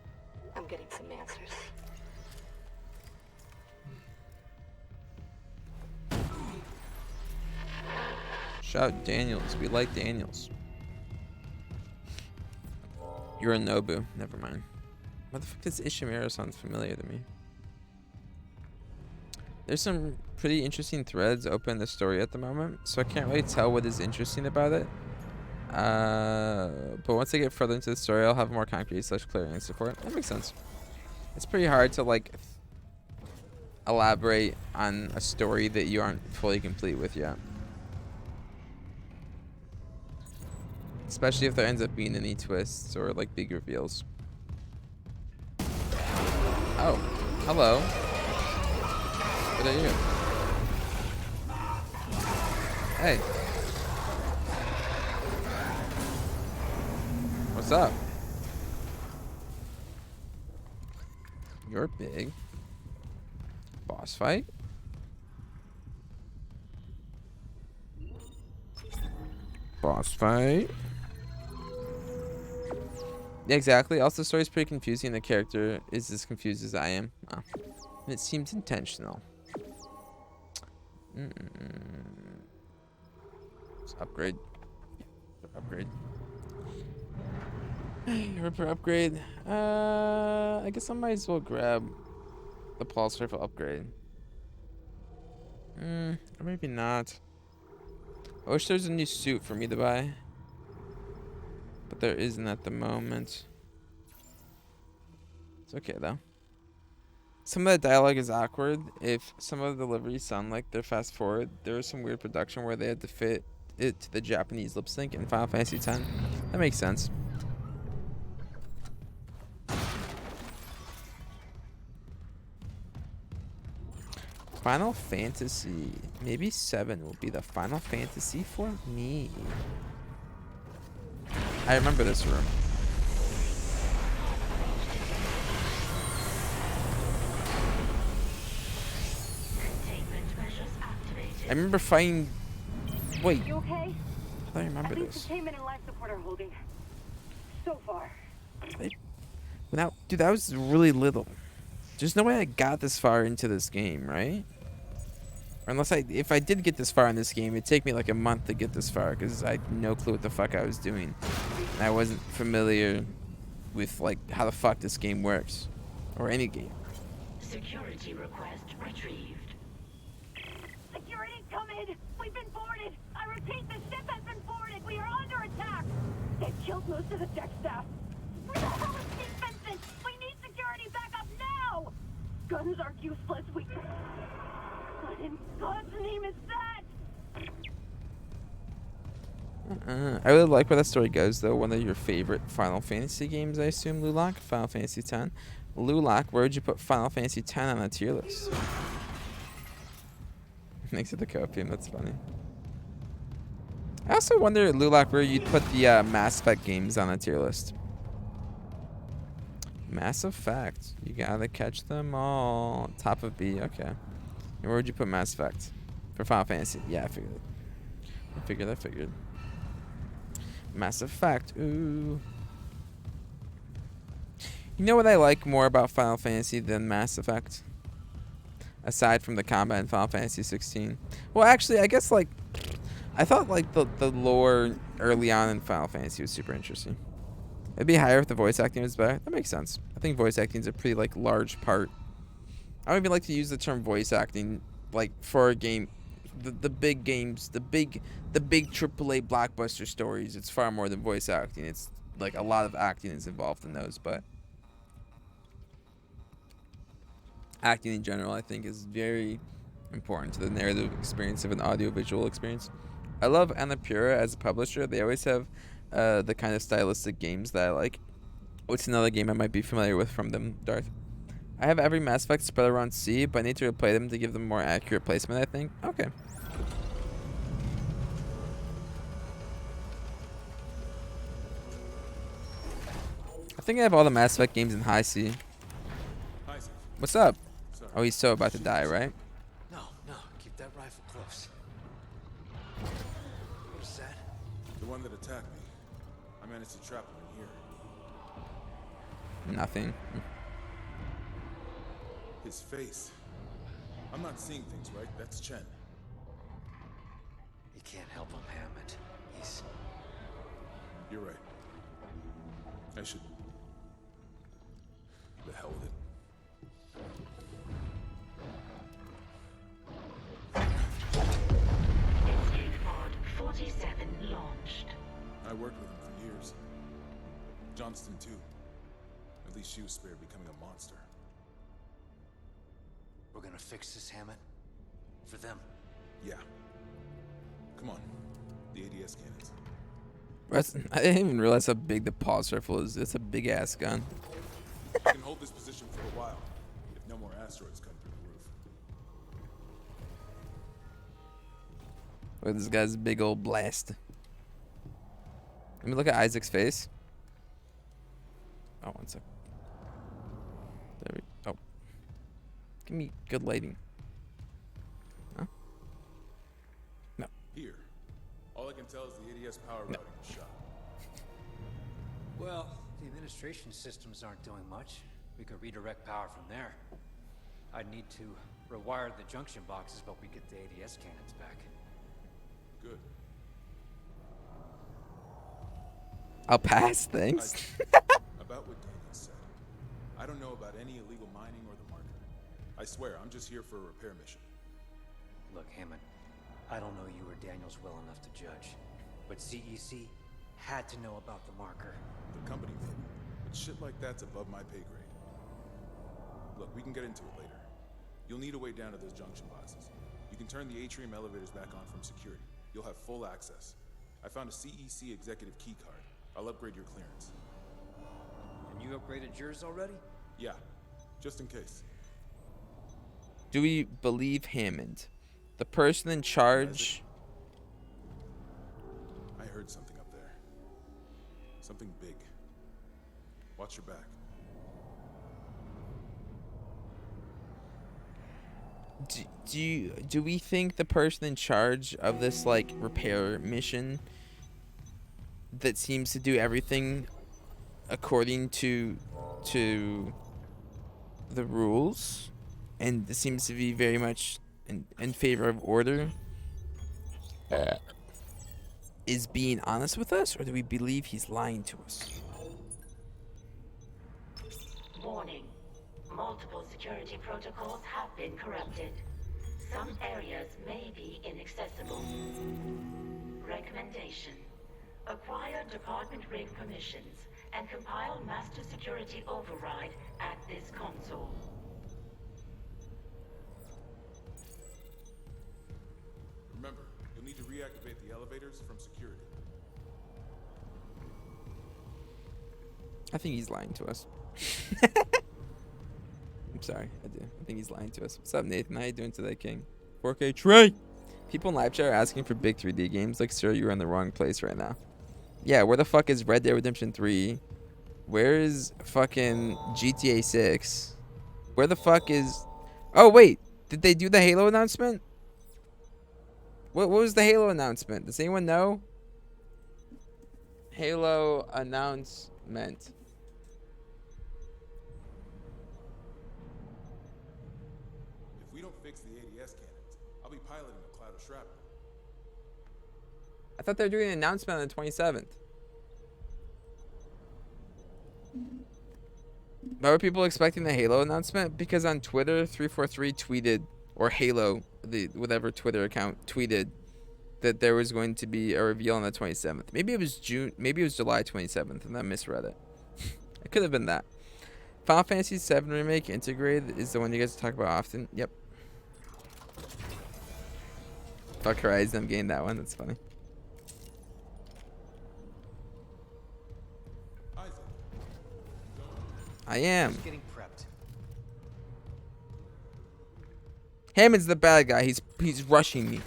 I'm getting some answers. Shout Daniels. We like Daniels. You're a Nobu. Never mind. What the fuck does Ishimura sound familiar to me? There's some pretty interesting threads open in the story at the moment, so I can't really tell what is interesting about it. But once I get further into the story, I'll have more concrete / clear answer for it. That makes sense. It's pretty hard to like elaborate on a story that you aren't fully complete with yet. Especially if there ends up being any twists or like big reveals. Oh, hello. What are you? Hey. What's up? You're big. Boss fight? Boss fight? Yeah, exactly. Also, the story's pretty confusing. The character is as confused as I am. Oh. And it seems intentional. Let's upgrade. Upgrade. Ripper upgrade. I guess I might as well grab the pulse rifle upgrade. Or maybe not. I wish there was a new suit for me to buy. But there isn't at the moment. It's okay though. Some of the dialogue is awkward. If some of the deliveries sound like they're fast forward, there was some weird production where they had to fit it to the Japanese lip sync in Final Fantasy X. That makes sense. Final Fantasy. Maybe 7 will be the Final Fantasy for me. I remember this room. I remember fighting. Wait. You okay? I remember At least this. containment and life support are holding. So far. Without, dude, that was really little. There's no way I got this far into this game, right? Or unless if I did get this far in this game, it'd take me like a month to get this far because I had no clue what the fuck I was doing. And I wasn't familiar with like how the fuck this game works, or any game. Security request retrieved. Security, come in! We've been boarded! I repeat, the ship has been boarded! We are under attack! They've killed most of the deck staff! Where the hell is Steve Vincent? We need security back up now! Guns are useless, we... What in God's name is that? I really like where that story goes, though. One of your favorite Final Fantasy games, I assume, Lulak? Final Fantasy X. Lulak, where would you put Final Fantasy X on a tier list? Next to the copium, that's funny. I also wonder, Lulak, where you'd put the Mass Effect games on a tier list. Mass Effect. You gotta catch them all. Top of B, okay. And where would you put Mass Effect? For Final Fantasy? Yeah, I figured it. I figured. Mass Effect. Ooh. You know what I like more about Final Fantasy than Mass Effect? Aside from the combat in Final Fantasy 16. Well, actually, I guess, like, I thought, like, the lore early on in Final Fantasy was super interesting. It'd be higher if the voice acting was better. That makes sense. I think voice acting is a pretty, like, large part. I don't even like to use the term voice acting, like, for a game. The big games, the big AAA blockbuster stories, it's far more than voice acting. It's, like, a lot of acting is involved in those, but acting in general, I think, is very important to the narrative experience of an audiovisual experience. I love Annapurna as a publisher. They always have the kind of stylistic games that I like. What's another game I might be familiar with from them, Darth? I have every Mass Effect spread around C, but I need to replay them to give them more accurate placement, I think. Okay. I think I have all the Mass Effect games in high C. Isaac, What's up? sorry. Oh, he's so about to die, right? No, keep that rifle close. What is that? The one that attacked me. I managed to trap him in here. Nothing. His face. I'm not seeing things right. That's Chen. You can't help him, Hammond. He's... You're right. I should... The hell with it. Escape pod 47 launched. I worked with him for years. Johnston, too. At least she was spared becoming a monster. We're gonna fix this, Hammond. For them. Yeah. Come on. The ADS cannons. I didn't even realize how big the pulse rifle is. It's a big ass gun. I can hold this position for a while, if no more asteroids come through the roof. Look at this guy's big old blast. Let me look at Isaac's face. Oh, one sec. There we go. Oh. Give me good lighting. Huh? No. Here. All I can tell is the ADS power routing is shot. Well, the administration systems aren't doing much. We could redirect power from there. I'd need to rewire the junction boxes, but we get the ADS cannons back. Good. I'll pass, thanks. About what Daniel said. I don't know about any illegal mining or the marker. I swear, I'm just here for a repair mission. Look, Hammond, I don't know you or Daniels well enough to judge, but CEC had to know about the marker. The company maybe, but shit like that's above my pay grade. Look, we can get into it later. You'll need a way down to those junction boxes. You can turn the atrium elevators back on from security. You'll have full access. I found a CEC executive key card. I'll upgrade your clearance. And you upgraded yours already? Yeah, just in case. Do we believe Hammond? The person in charge... I heard something up there. Something big. Watch your back. Do we think the person in charge of this, like, repair mission that seems to do everything according to the rules and seems to be very much in favor of order is being honest with us, or do we believe he's lying to us? Warning. Multiple security protocols have been corrupted. Some areas may be inaccessible. Recommendation. Acquire department rig permissions and compile master security override at this console. Remember, you'll need to reactivate the elevators from security. I think he's lying to us. I'm sorry, I do. I think he's lying to us. What's up, Nathan? How you doing today, King? 4K Trey! People in live chat are asking for big 3D games. Like, sir, you're in the wrong place right now. Yeah, where the fuck is Red Dead Redemption 3? Where is fucking GTA 6? Where the fuck is... Oh, wait. Did they do the Halo announcement? What was the Halo announcement? Does anyone know? Halo announcement. If we don't fix the ADS cannons, I'll be piloting a cloud of shrapnel. I thought they were doing an announcement on the 27th. Why were people expecting the Halo announcement? Because on Twitter, 343 tweeted, or Halo, the whatever Twitter account tweeted, that there was going to be a reveal on the 27th. Maybe it was July 27th, and I misread it. It could have been that. Final Fantasy VII Remake Integrated is the one you guys talk about often. Yep. Fuck Horizon, I'm getting that one. That's funny. Isaac, I am. Getting prepped. Hammond's the bad guy. He's rushing me.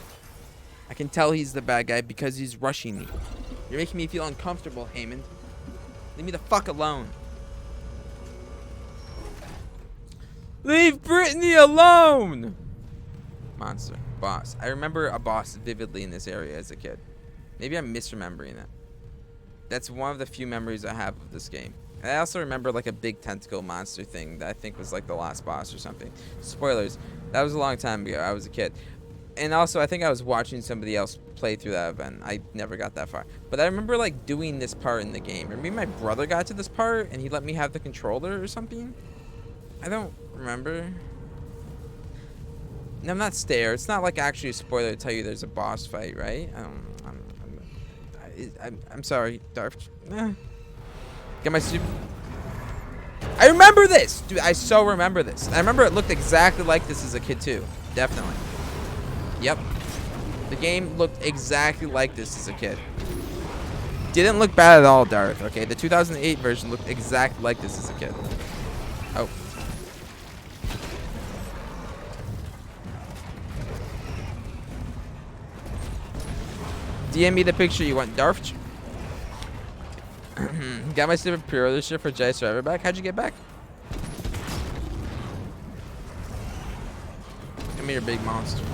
I can tell he's the bad guy because he's rushing me. You're making me feel uncomfortable, Hammond. Leave me the fuck alone. Leave Brittany alone! Monster. Boss. I remember a boss vividly in this area as a kid. Maybe I'm misremembering it. That's one of the few memories I have of this game. And I also remember like a big tentacle monster thing that I think was like the last boss or something. Spoilers. That was a long time ago. I was a kid. And also, I think I was watching somebody else play through that event. I never got that far. But I remember, like, doing this part in the game. Or maybe my brother got to this part, and he let me have the controller or something. I don't remember. No, I'm not stare. It's not, like, actually a spoiler to tell you there's a boss fight, right? I'm sorry, Darth. Get my super... I remember this! Dude, I so remember this. I remember it looked exactly like this as a kid, too. Definitely. Yep. The game looked exactly like this as a kid. Didn't look bad at all, Darth, okay? The 2008 version looked exactly like this as a kid. Oh. DM me the picture you want, Darth. Got my stupid pre-order shit for Jedi Survivor back. How'd you get back? Give me your big monster.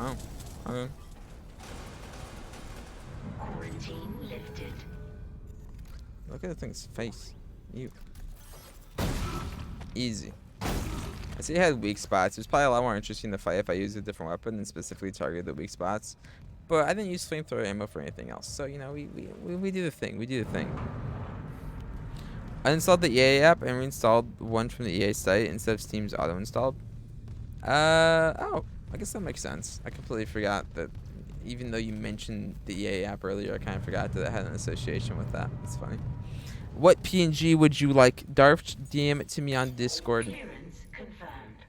Oh, okay. Quarantine lifted. Look at the thing's face. You. Easy. I see it had weak spots. It was probably a lot more interesting to fight if I used a different weapon and specifically targeted the weak spots. But I didn't use flamethrower ammo for anything else. So, you know, we do the thing. We do the thing. I installed the EA app and reinstalled one from the EA site instead of Steam's auto-installed. Oh. I guess that makes sense. I completely forgot that even though you mentioned the EA app earlier, I kind of forgot that it had an association with that. That's funny. What PNG would you like? Darth, DM it to me on Discord. Clearance confirmed.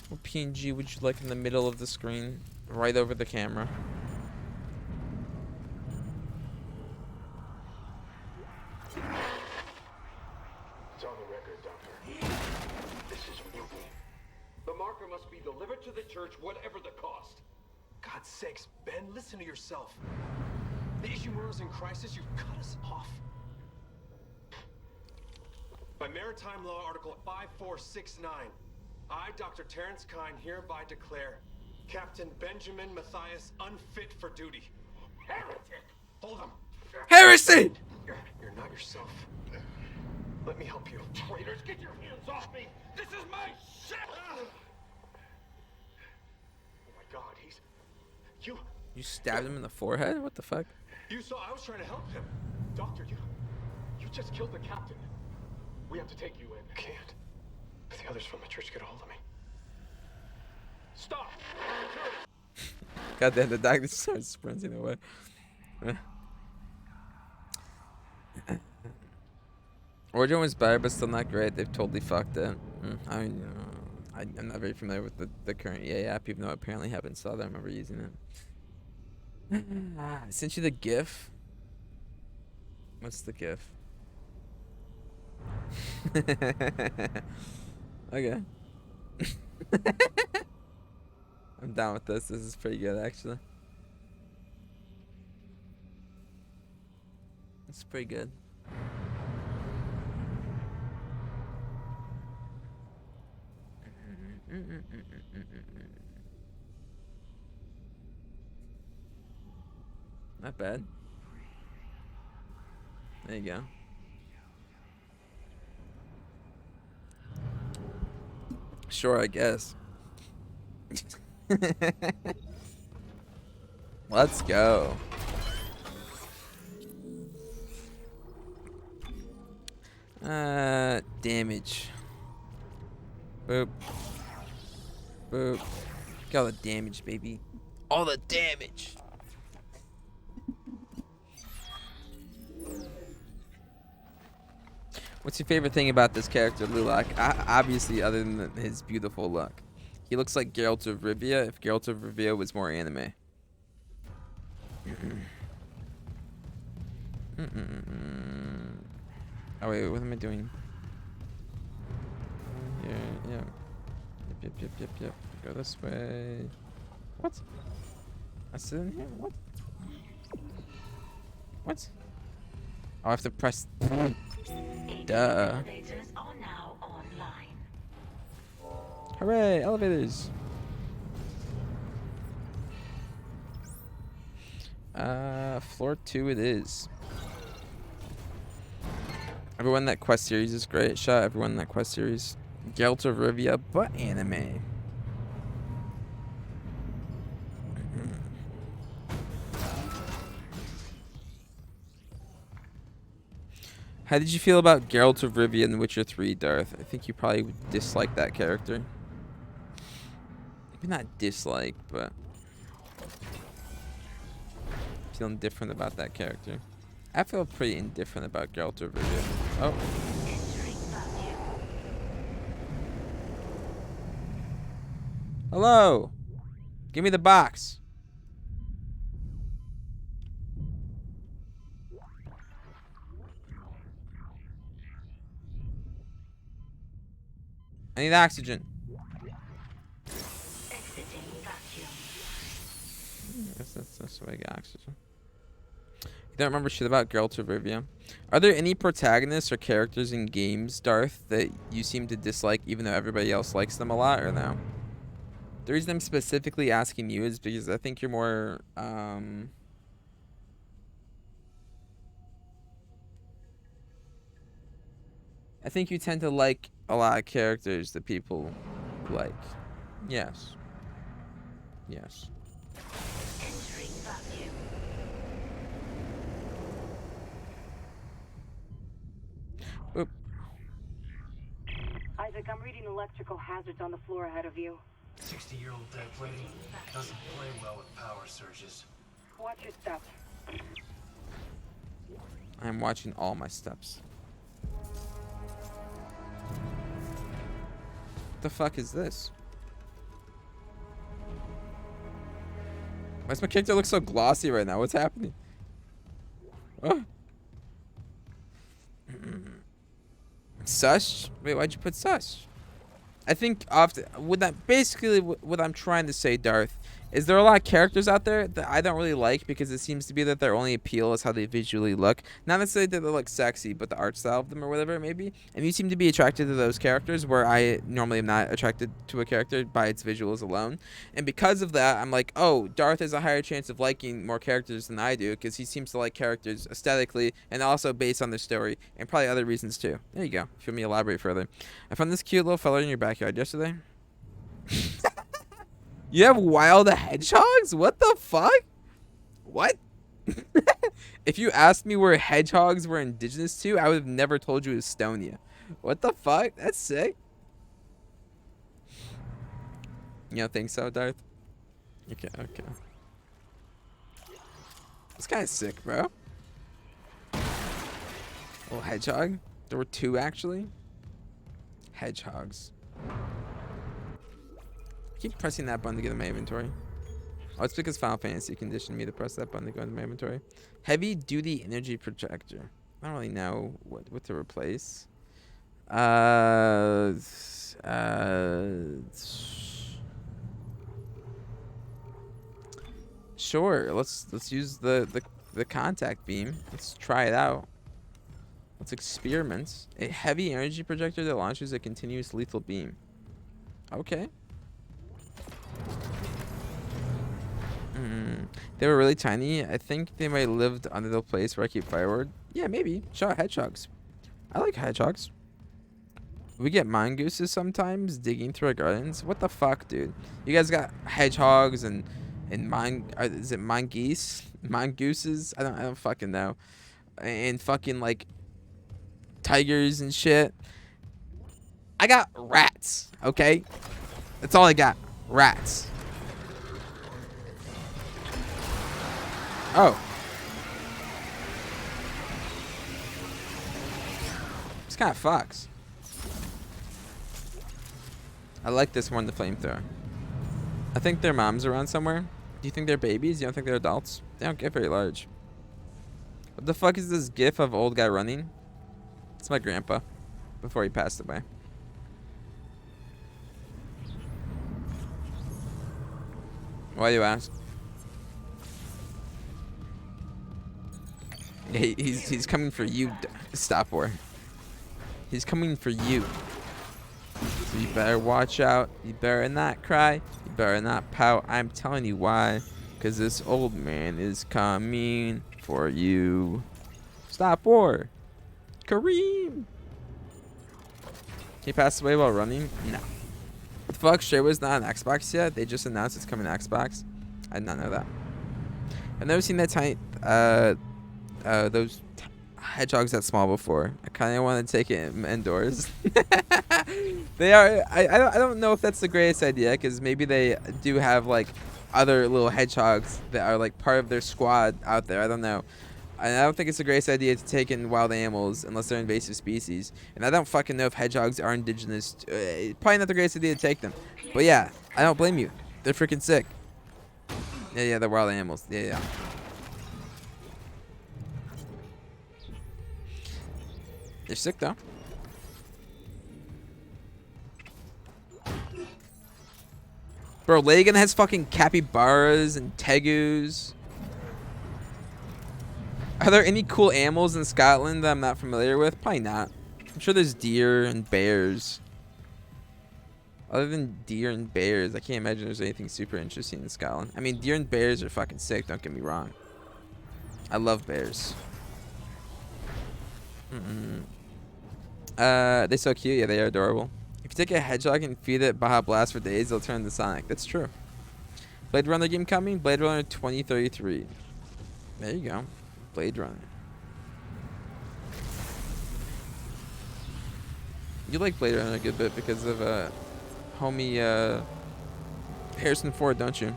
What PNG would you like in the middle of the screen? Right over the camera. It's on the record, Doctor. This is mutiny. The marker must be delivered to the church, whatever the cost. God's sakes, Ben, listen to yourself. The Ishimura's in crisis, you've cut us off. By Maritime Law Article 5469, I, Dr. Terrence Kine, hereby declare Captain Benjamin Matthias unfit for duty. Heretic! Hold him. Heresy! You're not yourself. Let me help you. Traitors, get your hands off me! This is my ship! Oh my God, he's... You stabbed him in the forehead? What the fuck? You saw I was trying to help him. Doctor, you just killed the captain. We have to take you in. I can't. If the others from the church get a hold of me. Stop! God damn, the doctor starts sprinting away. Origin was better, but still not great. They've totally fucked it. I mean, I'm not very familiar with the current EA app, even though I apparently have installed it. I remember using it. I sent you the GIF. What's the GIF? Okay. I'm down with this. This is pretty good, actually. It's pretty good. Not bad. There you go. Sure, I guess. Let's go. Damage. Boop. Boop. Got all the damage, baby. All the damage. What's your favorite thing about this character, Lulak? Obviously, other than his beautiful look. He looks like Geralt of Rivia if Geralt of Rivia was more anime. Oh, wait, what am I doing? Here, yeah. Yep. Go this way. What? I sit in here? What? What? Oh, I have to press. Duh. Elevators are now online. Hooray, elevators. Floor 2 it is. Everyone in that quest series is great. Shout out everyone in that quest series. Geralt of Rivia, but anime. How did you feel about Geralt of Rivia in Witcher 3, Darth? I think you probably would dislike that character. Maybe not dislike, but feeling different about that character. I feel pretty indifferent about Geralt of Rivia. Oh. Hello. Give me the box. I need oxygen. I guess that's the way I get oxygen. You don't remember shit about Geralt of Rivia? Are there any protagonists or characters in games, Darth, that you seem to dislike even though everybody else likes them a lot, or no? The reason I'm specifically asking you is because I think you're more, I think you tend to like a lot of characters that people like. Yes. Yes. Oop. Isaac, I'm reading electrical hazards on the floor ahead of you. 60-year-old dead lady doesn't play well with power surges. Watch your step. I'm watching all my steps. What the fuck is this? Why does my character look so glossy right now? What's happening? Oh. Sush? Wait, why'd you put sush? I think often with that, basically what I'm trying to say, Darth, is there are a lot of characters out there that I don't really like because it seems to be that their only appeal is how they visually look. Not necessarily that they look sexy, but the art style of them or whatever it may be. And you seem to be attracted to those characters where I normally am not attracted to a character by its visuals alone. And because of that, I'm like, oh, Darth has a higher chance of liking more characters than I do because he seems to like characters aesthetically and also based on their story and probably other reasons too. There you go. If you want me to elaborate further. I found this cute little fella in your backyard yesterday. You have wild hedgehogs? What the fuck? What? If you asked me where hedgehogs were indigenous to, I would have never told you Estonia. What the fuck? That's sick. You don't think so, Darth? Okay. It's kind of sick, bro. Little hedgehog. There were 2, actually. Hedgehogs. Keep pressing that button to get in my inventory. Oh, it's because Final Fantasy conditioned me to press that button to go into my inventory. Heavy duty energy projector. I don't really know what to replace. Uh, sure. Let's use the contact beam. Let's try it out. Let's experiment. A heavy energy projector that launches a continuous lethal beam. Okay. They were really tiny. I think they might have lived under the place where I keep firewood. Yeah, maybe. Shot hedgehogs. I like hedgehogs. We get mongooses sometimes digging through our gardens. What the fuck, dude? You guys got hedgehogs and is it mongoose? Mongooses? I don't fucking know. And fucking like tigers and shit. I got rats, okay? That's all I got. Rats. Oh. This kind of fucks. I like this more than the flamethrower. I think their mom's around somewhere. Do you think they're babies? You don't think they're adults? They don't get very large. What the fuck is this gif of old guy running? It's my grandpa before he passed away. Why do you ask? He's coming for you, Stop War. He's coming for you. So you better watch out. You better not cry. You better not pout. I'm telling you why. Because this old man is coming for you. Stop War. Kareem. He passed away while running? No. What the fuck? Stray was not on Xbox yet? They just announced it's coming to Xbox? I did not know that. I've never seen that tiny... those hedgehogs that small before. I kind of want to take it indoors. They are. I don't know if that's the greatest idea because maybe they do have like other little hedgehogs that are like part of their squad out there. I don't know. And I don't think it's the greatest idea to take in wild animals unless they're invasive species. And I don't fucking know if hedgehogs are indigenous. Probably not the greatest idea to take them. But yeah, I don't blame you. They're freaking sick. Yeah, they're wild animals. Yeah. They're sick though. Bro, Lagan has fucking capybaras and tegus. Are there any cool animals in Scotland that I'm not familiar with? Probably not. I'm sure there's deer and bears. Other than deer and bears, I can't imagine there's anything super interesting in Scotland. I mean, deer and bears are fucking sick, don't get me wrong. I love bears. They're so cute. Yeah, they are adorable. If you take a hedgehog and feed it Baja Blast for days, it'll turn into Sonic. That's true. Blade Runner game coming? Blade Runner 2033. There you go. Blade Runner. You like Blade Runner a good bit because of homie Harrison Ford, don't you?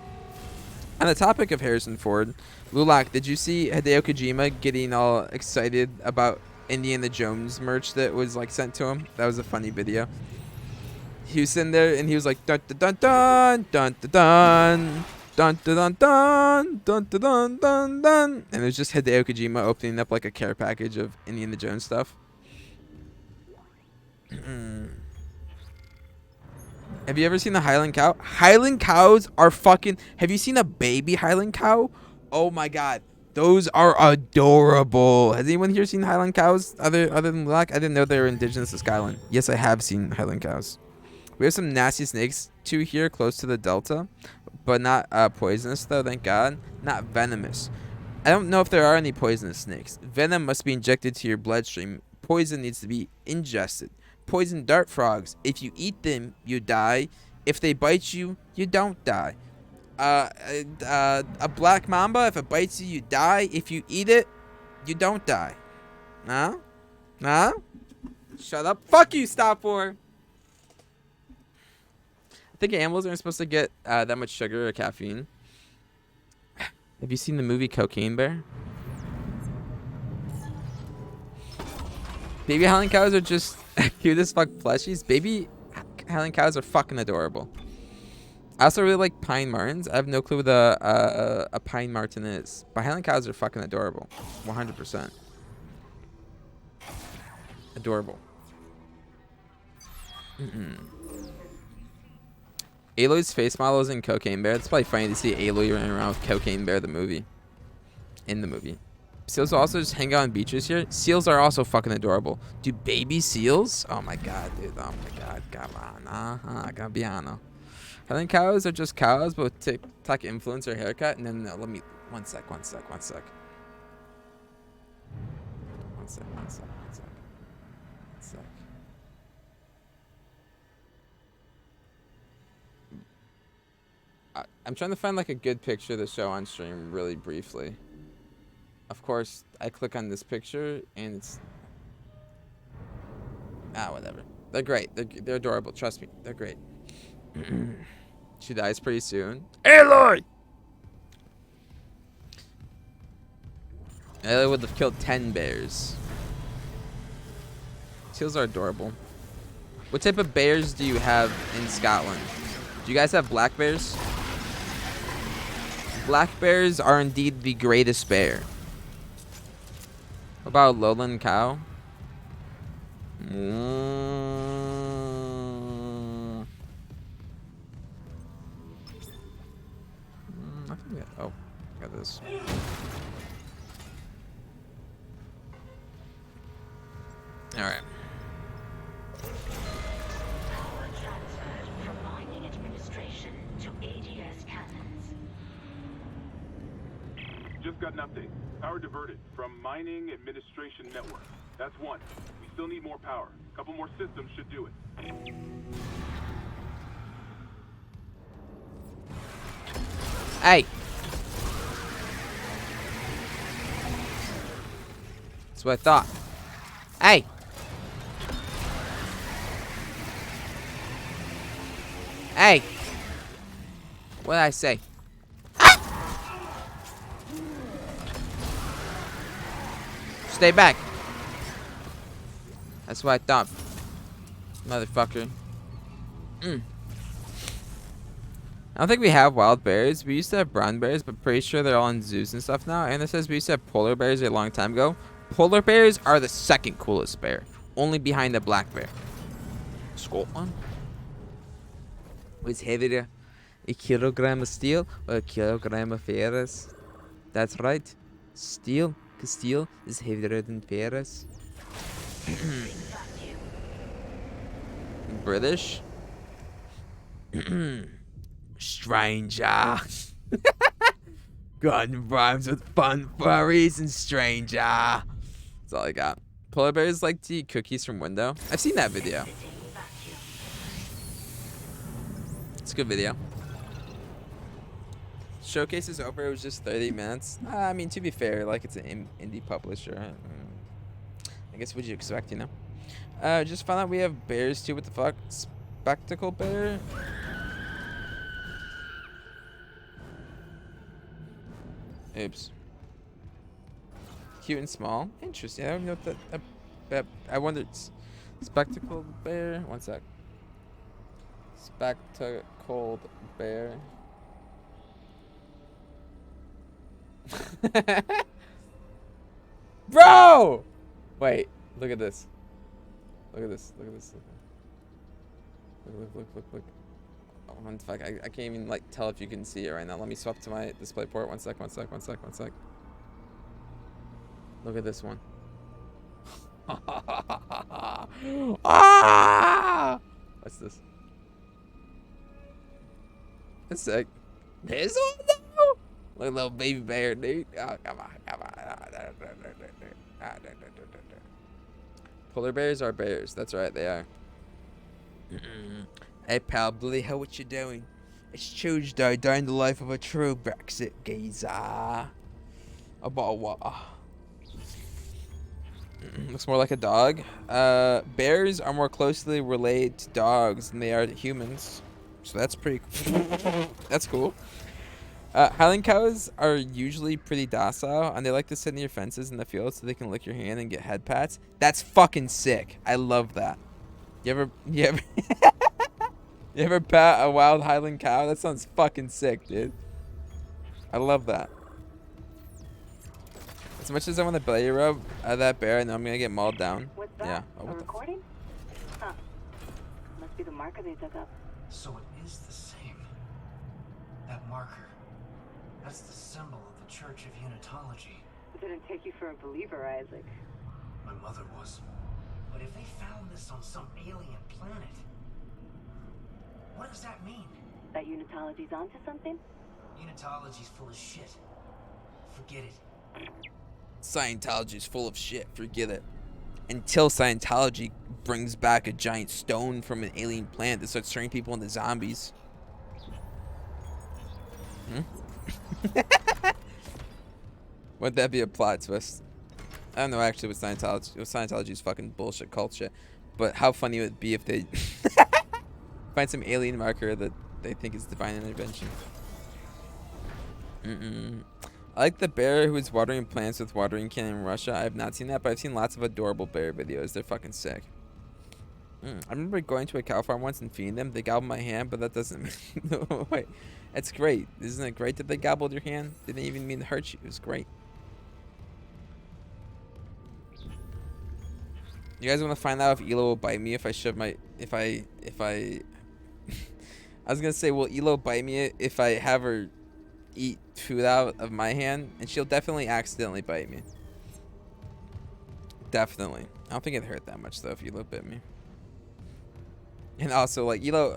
On the topic of Harrison Ford, Lulak, did you see Hideo Kojima getting all excited about Indiana Jones merch that was like sent to him? That was a funny video. He was sitting there and he was like dun dun dun dun dun dun dun dun dun dun dun dun dun dun, and it was just Hideo Kojima opening up like a care package of Indiana Jones stuff. Have you ever seen a Highland cow? Highland cows are fucking... Have you seen a baby Highland cow? Oh my god. Those are adorable. Has anyone here seen Highland cows other than Black? I didn't know they were indigenous to Scotland. Yes, I have seen Highland cows. We have some nasty snakes too here close to the delta, but not poisonous though, thank god. Not venomous. I don't know if there are any poisonous snakes. Venom must be injected to your bloodstream. Poison needs to be ingested. Poison dart frogs. If you eat them, you die. If they bite you, you don't die. A black mamba, if it bites you, you die. If you eat it, you don't die. No? No? Shut up. Fuck you, Stop War. I think animals aren't supposed to get that much sugar or caffeine. Have you seen the movie Cocaine Bear? Baby Highland cows are just cute as fuck plushies. Baby Highland cows are fucking adorable. I also really like pine martens. I have no clue what a pine marten is. But Highland cows are fucking adorable. 100%. Adorable. Aloy's face model is in Cocaine Bear. It's probably funny to see Aloy running around with Cocaine Bear the movie. In the movie. Seals will also just hang out on beaches here. Seals are also fucking adorable. Dude, baby seals? Oh my god, dude. Oh my god. Cabana. Gabiano. I think cows are just cows, but with TikTok influencer haircut. And then let me... One sec. I'm trying to find like a good picture to show on stream really briefly. Of course, I click on this picture and it's... whatever. They're great. They're adorable. Trust me. They're great. She dies pretty soon. Aloy! Aloy would have killed 10 bears. Seals are adorable. What type of bears do you have in Scotland? Do you guys have black bears? Black bears are indeed the greatest bear. What about a lowland cow? I think oh, got this. All right. Power transferred from mining administration to ADS cannons. Just got an update. Power diverted from mining administration network. That's one. We still need more power. A couple more systems should do it. Hey. That's what I thought. Hey. Hey. What did I say? Stay back. That's what I thought. Motherfucker. I don't think we have wild bears. We used to have brown bears, but pretty sure they're all in zoos and stuff now. And it says we used to have polar bears a long time ago. Polar bears are the second coolest bear. Only behind the black bear. Scotland? Was heavier a kilogram of steel or a kilogram of ferrous? That's right. Steel. Because steel is heavier than ferrous. British? Stranger. Gun rhymes with fun furries and stranger. That's all I got. Polar bears like to eat cookies from window. I've seen that video. It's a good video. Showcase is over. It was just 30 minutes. I mean, to be fair, like it's an indie publisher. I guess what'd you expect, you know? Just found out we have bears too. What the fuck? Spectacle bear? Oops. Cute and small. Interesting. I don't know what that I wonder. Spectacled bear. One sec. Spectacled bear. Bro! Wait. Look at this. Look at this. Look at this. Look. Oh, one fuck. I can't even like tell if you can see it right now. Let me swap to my display port. One sec. Look at this one. Ah! What's this? That's sick. This one though? Look, little baby bear, dude. Oh, come on. Polar bears are bears. That's right, they are. Hey, pal, Billy, how what you doing? It's Tuesday, down the life of a true Brexit geezer. A bottle of water. Looks more like a dog. Bears are more closely related to dogs than they are to humans. So that's pretty that's cool. Highland cows are usually pretty docile, and they like to sit near fences in the field so they can lick your hand and get head pats. That's fucking sick. I love that. You ever You ever pat a wild Highland cow? That sounds fucking sick, dude. I love that. As much as I want to belly rub that bear, I know I'm gonna get mauled down. What's that? Yeah. Oh, A what the recording? Huh. Must be the marker they dug up. So it is the same. That marker. That's the symbol of the Church of Unitology. It didn't take you for a believer, Isaac. My mother was. But if they found this on some alien planet, what does that mean? That Unitology's onto something? Unitology's full of shit. Forget it. Scientology's full of shit. Forget it. Until Scientology brings back a giant stone from an alien planet that starts turning people into zombies. Would that be a plot twist? I don't know actually what Scientology is fucking bullshit cult shit. But how funny would it be if they find some alien marker that they think is divine intervention? I like the bear who is watering plants with watering can in Russia. I have not seen that, but I've seen lots of adorable bear videos. They're fucking sick. I remember going to a cow farm once and feeding them. They gobbled my hand, but that doesn't mean... Wait, that's great. Isn't it great that they gobbled your hand? They didn't even mean to hurt you. It was great. You guys want to find out if Elo will bite me if I shove my... If I... I was going to say, will Elo bite me if I have her eat food out of my hand? And she'll definitely accidentally bite me. Definitely. I don't think it'd hurt that much, though, if Elo bit me. And also, like, Elo...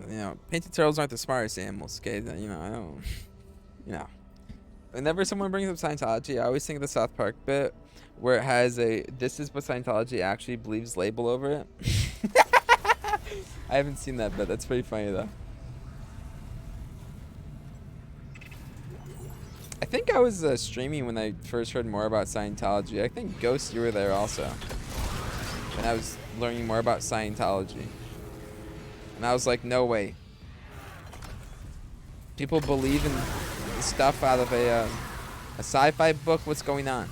you know, painted turtles aren't the smartest animals, okay? You know, I don't... You know. Whenever someone brings up Scientology, I always think of the South Park bit where it has a "this is what Scientology actually believes" label over it. I haven't seen that bit. That's pretty funny though. I think I was streaming when I first heard more about Scientology. I think Ghost, you were there also. And I was learning more about Scientology. And I was like, no way. People believe in stuff out of a sci-fi book. What's going on?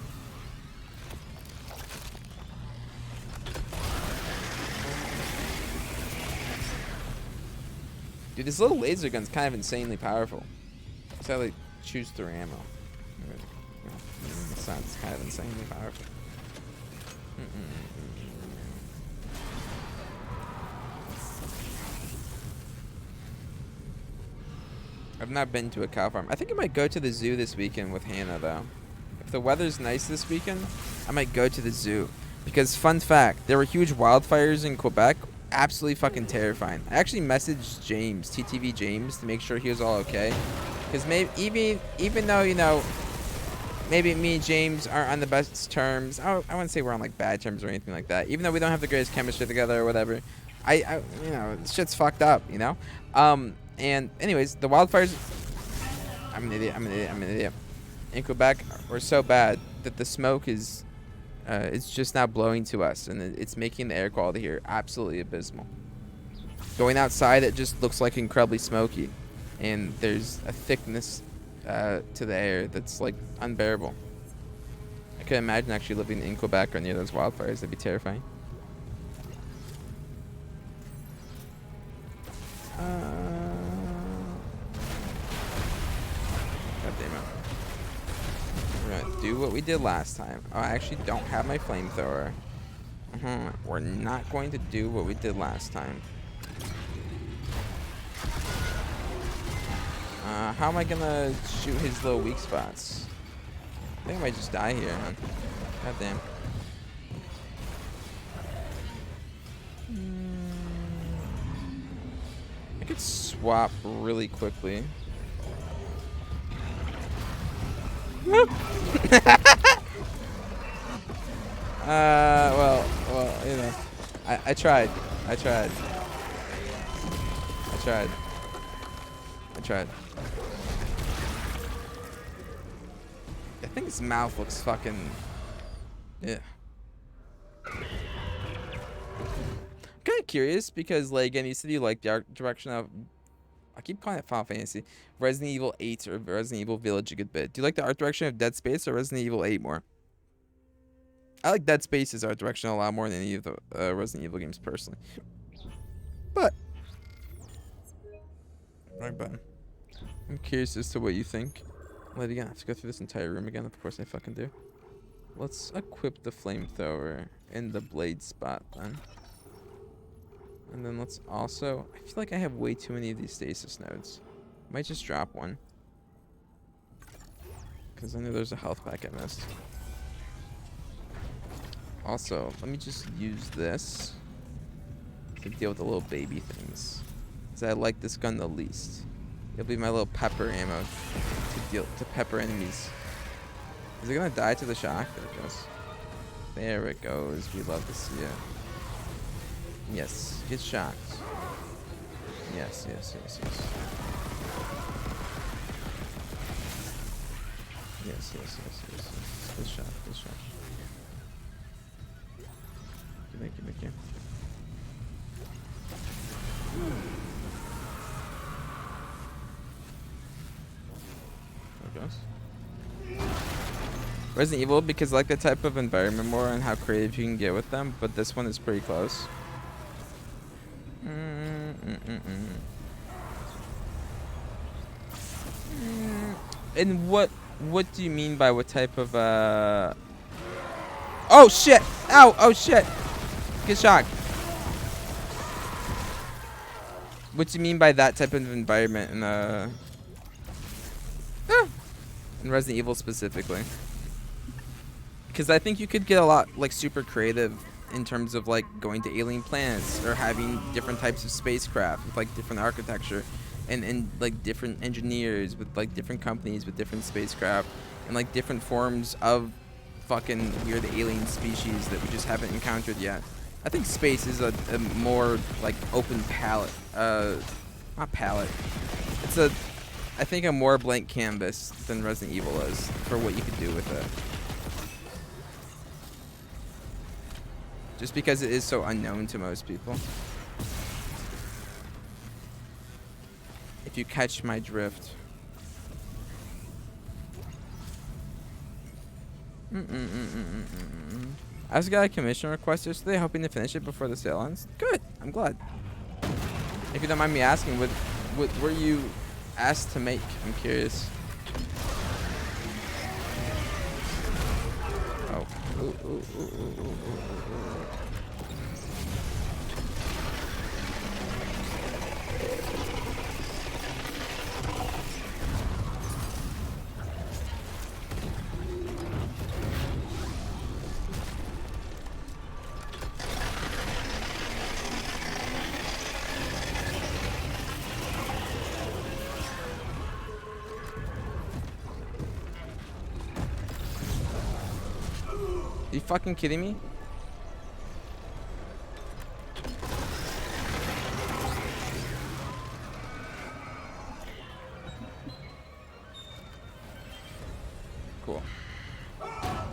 Dude, this little laser gun's kind of insanely powerful. It's how they choose through ammo. It sounds kind of insanely powerful. I've not been to a cow farm. I think I might go to the zoo this weekend with Hannah, though. If the weather's nice this weekend, I might go to the zoo. Because, fun fact, there were huge wildfires in Quebec. Absolutely fucking terrifying. I actually messaged James, TTV James, to make sure he was all okay. Because maybe, even though, you know, maybe me and James aren't on the best terms. I wouldn't say we're on, like, bad terms or anything like that. Even though we don't have the greatest chemistry together or whatever. I you know, shit's fucked up, you know? And anyways, the wildfires... I'm an idiot. In Quebec were so bad that the smoke is... it's just now blowing to us, and it's making the air quality here absolutely abysmal. Going outside, it just looks like incredibly smoky, and there's a thickness to the air that's like unbearable. I could imagine actually living in Quebec or near those wildfires. That'd be terrifying. God damn it. We're gonna do what we did last time. Oh, I actually don't have my flamethrower. We're not going to do what we did last time. How am I gonna shoot his little weak spots? I think I might just die here, huh? God damn. I could swap really quickly. Well, you know, I tried. I think his mouth looks fucking... Yeah. I'm kind of curious because, like, again, you said you like the art direction of... I keep calling it Final Fantasy. Resident Evil 8 or Resident Evil Village a good bit. Do you like the art direction of Dead Space or Resident Evil 8 more? I like Dead Space's art direction a lot more than any of the Resident Evil games personally. But Alright, but I'm curious as to what you think. Let again, I have to go through this entire room again. Of course I fucking do. Let's equip the flamethrower in the blade spot then. And then let's also... I feel like I have way too many of these stasis nodes. Might just drop one. Because I know there's a health pack I missed. Also, let me just use this to deal with the little baby things. Because I like this gun the least. It'll be my little pepper ammo to pepper enemies. Is it gonna die to the shock? There it goes. There it goes. We love to see it. Yes, get shocked. Yes, yes, yes, yes. Yes, yes, yes, yes, yes. Good shot, good shot. Thank you, thank you. There it goes. Resident Evil, because I like the type of environment more and how creative you can get with them, but this one is pretty close. And what do you mean by what type of Oh shit! Ow! Oh shit! Get shocked. What do you mean by that type of environment in Resident Evil specifically? Because I think you could get a lot like super creative in terms of like going to alien planets or having different types of spacecraft with like different architecture and like different engineers with like different companies with different spacecraft and like different forms of fucking weird alien species that we just haven't encountered yet. I think space is a more like open palette, not palette. It's I think a more blank canvas than Resident Evil is for what you could do with it. Just because it is so unknown to most people. If you catch my drift. I just got a commission request yesterday, hoping to finish it before the sale ends. Good, I'm glad. If you don't mind me asking, what were you asked to make? I'm curious. Oh. Ooh. Are you fucking kidding me? Cool.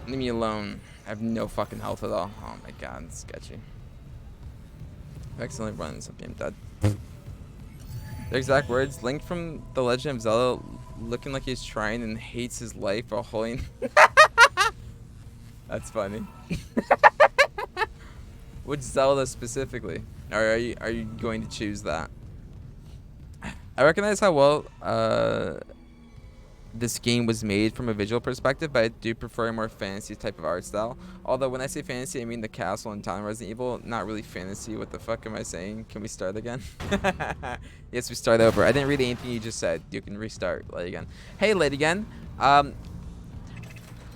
Leave me alone. I have no fucking health at all. Oh my god, it's sketchy. I've accidentally run into something. I'm dead. The exact words: Link from The Legend of Zelda looking like he's trying and hates his life while holding... That's funny. Which Zelda specifically? Or are you going to choose that? I recognize how well this game was made from a visual perspective, but I do prefer a more fantasy type of art style. Although when I say fantasy, I mean the castle and town in Resident Evil, not really fantasy. What the fuck am I saying? Can we start again? Yes, we start over. I didn't read anything you just said. You can restart. Late again. Hey, late again.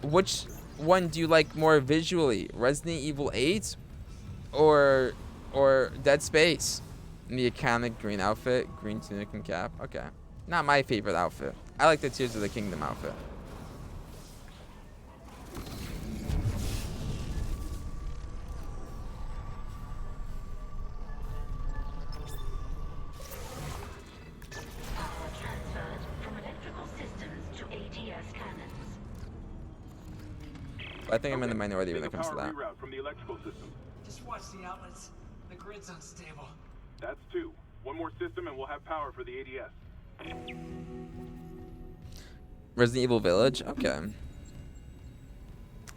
Which one do you like more visually? Resident Evil 8 or Dead Space? The iconic green outfit, green tunic and cap. Okay. Not my favorite outfit. I like the Tears of the Kingdom outfit. Power transferred from electrical systems to ADS cannons. I think I'm in the minority when it Take a comes to power that. reroute from the electrical system. Just watch the outlets. The grid's unstable. That's 2. One more system and we'll have power for the ADS. Resident Evil Village? Okay.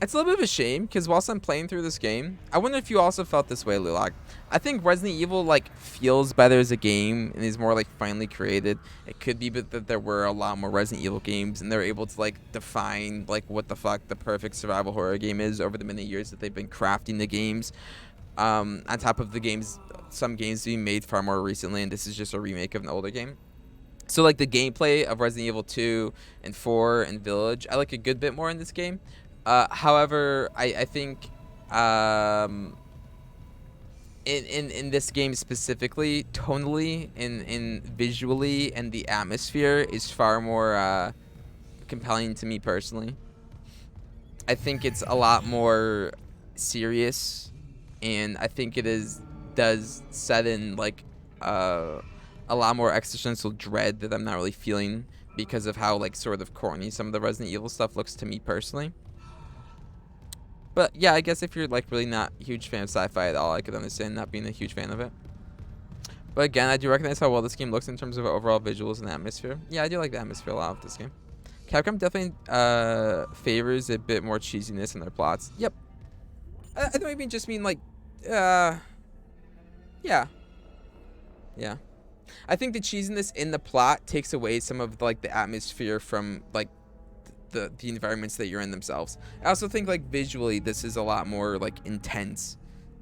It's a little bit of a shame because whilst I'm playing through this game, I wonder if you also felt this way, Lulak. I think Resident Evil like feels better as a game and is more like finely created. It could be that there were a lot more Resident Evil games and they're able to like define like what the fuck the perfect survival horror game is over the many years that they've been crafting the games. On top of the games, some games being made far more recently, and this is just a remake of an older game. So like the gameplay of Resident Evil 2 and 4 and Village, I like a good bit more in this game. However, I think in this game specifically, tonally and visually, and the atmosphere is far more compelling to me personally. I think it's a lot more serious, and I think does set in like a lot more existential dread that I'm not really feeling because of how like sort of corny some of the Resident Evil stuff looks to me personally. But yeah, I guess if you're like really not a huge fan of sci-fi at all, I could understand not being a huge fan of it. But again, I do recognize how well this game looks in terms of overall visuals and atmosphere. Yeah, I do like the atmosphere a lot of this game. Capcom definitely favors a bit more cheesiness in their plots. Yep. I don't even just mean like, yeah. Yeah. I think the cheesiness in the plot takes away some of like the atmosphere from like the environments that you're in themselves. I also think like visually this is a lot more like intense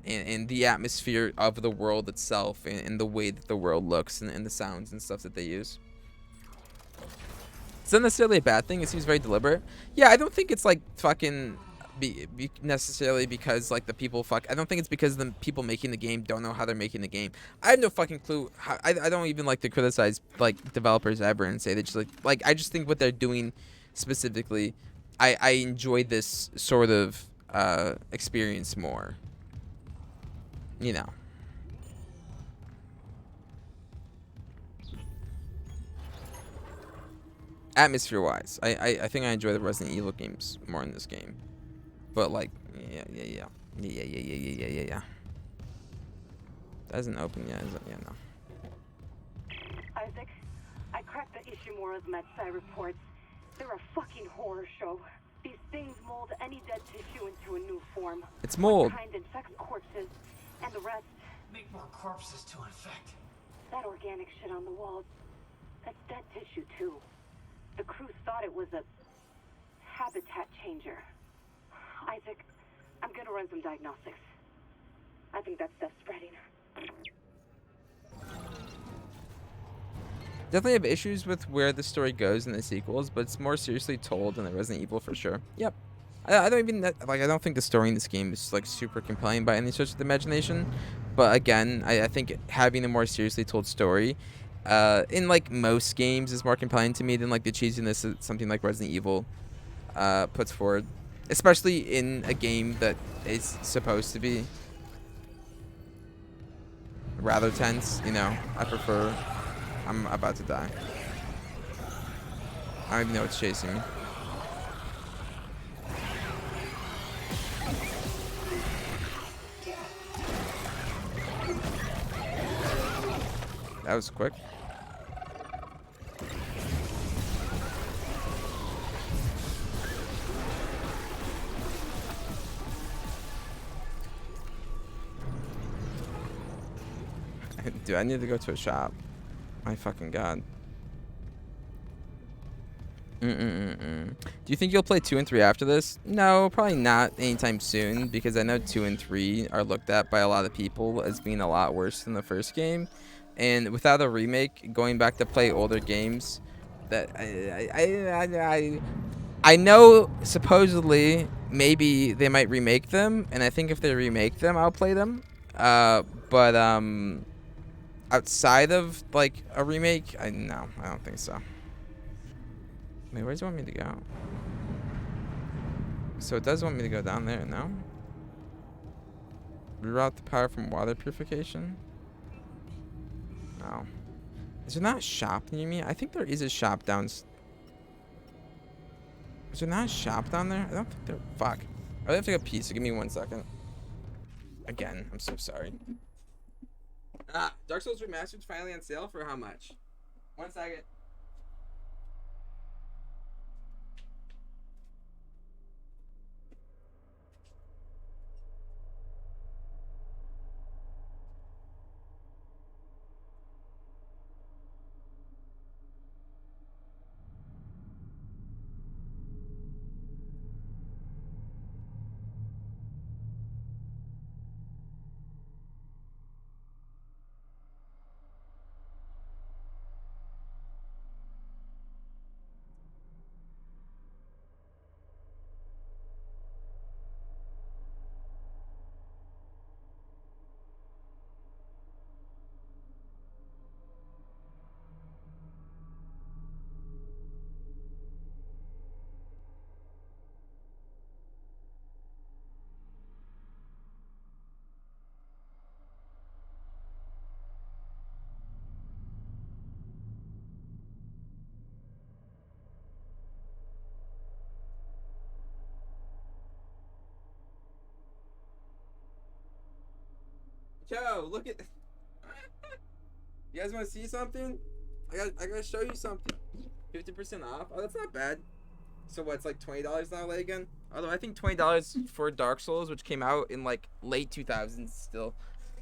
in the atmosphere of the world itself and the way that the world looks and the sounds and stuff that they use. It's not necessarily a bad thing. It seems very deliberate. Yeah, I don't think it's like fucking necessarily because like the people I don't think it's because the people making the game don't know how they're making the game. I have no fucking clue. I don't even like to criticize like developers ever and say they just like I just think what they're doing specifically, I enjoy this sort of experience more. You know. Atmosphere wise, I think I enjoy the Resident Evil games more in this game. But like, yeah. That isn't open yet, is it? Yeah, no. Isaac, I cracked the Ishimura's MedSci reports. They're a fucking horror show. These things mold any dead tissue into a new form. It's mold. One kind infects corpses, and the rest... Make more corpses to infect. That organic shit on the walls, that's dead tissue too. The crew thought it was a habitat changer. Isaac, I'm gonna run some diagnostics. I think that stuff's spreading. Definitely have issues with where the story goes in the sequels, but it's more seriously told in the Resident Evil for sure. Yep. I don't even like. I don't think the story in this game is like super compelling by any stretch of the imagination. But again, I think having a more seriously told story, in like most games, is more compelling to me than like the cheesiness that something like Resident Evil puts forward, especially in a game that is supposed to be rather tense. You know, I prefer. I'm about to die. I don't even know what's chasing me. That was quick. Dude, I need to go to a shop. My fucking god. Do you think you'll play 2 and 3 after this? No, probably not anytime soon, because I know 2 and 3 are looked at by a lot of people as being a lot worse than the first game. And without a remake, going back to play older games, that I know supposedly maybe they might remake them, and I think if they remake them, I'll play them. But outside of like a remake, no, I don't think so. Wait, where does it want me to go? So it does want me to go down there, no? Reroute the power from water purification? No. Is there not a shop near me? I think there is a shop down... Is there not a shop down there? I don't think there... Fuck. I have to go pee, so give me 1 second. Again, I'm so sorry. Dark Souls Remastered finally on sale for how much? 1 second. Yo, look at. You guys want to see something? I gotta show you something. 50% off. Oh, that's not bad. So what? It's like $20 now, again. Although I think $20 for Dark Souls, which came out in like late 2000s, still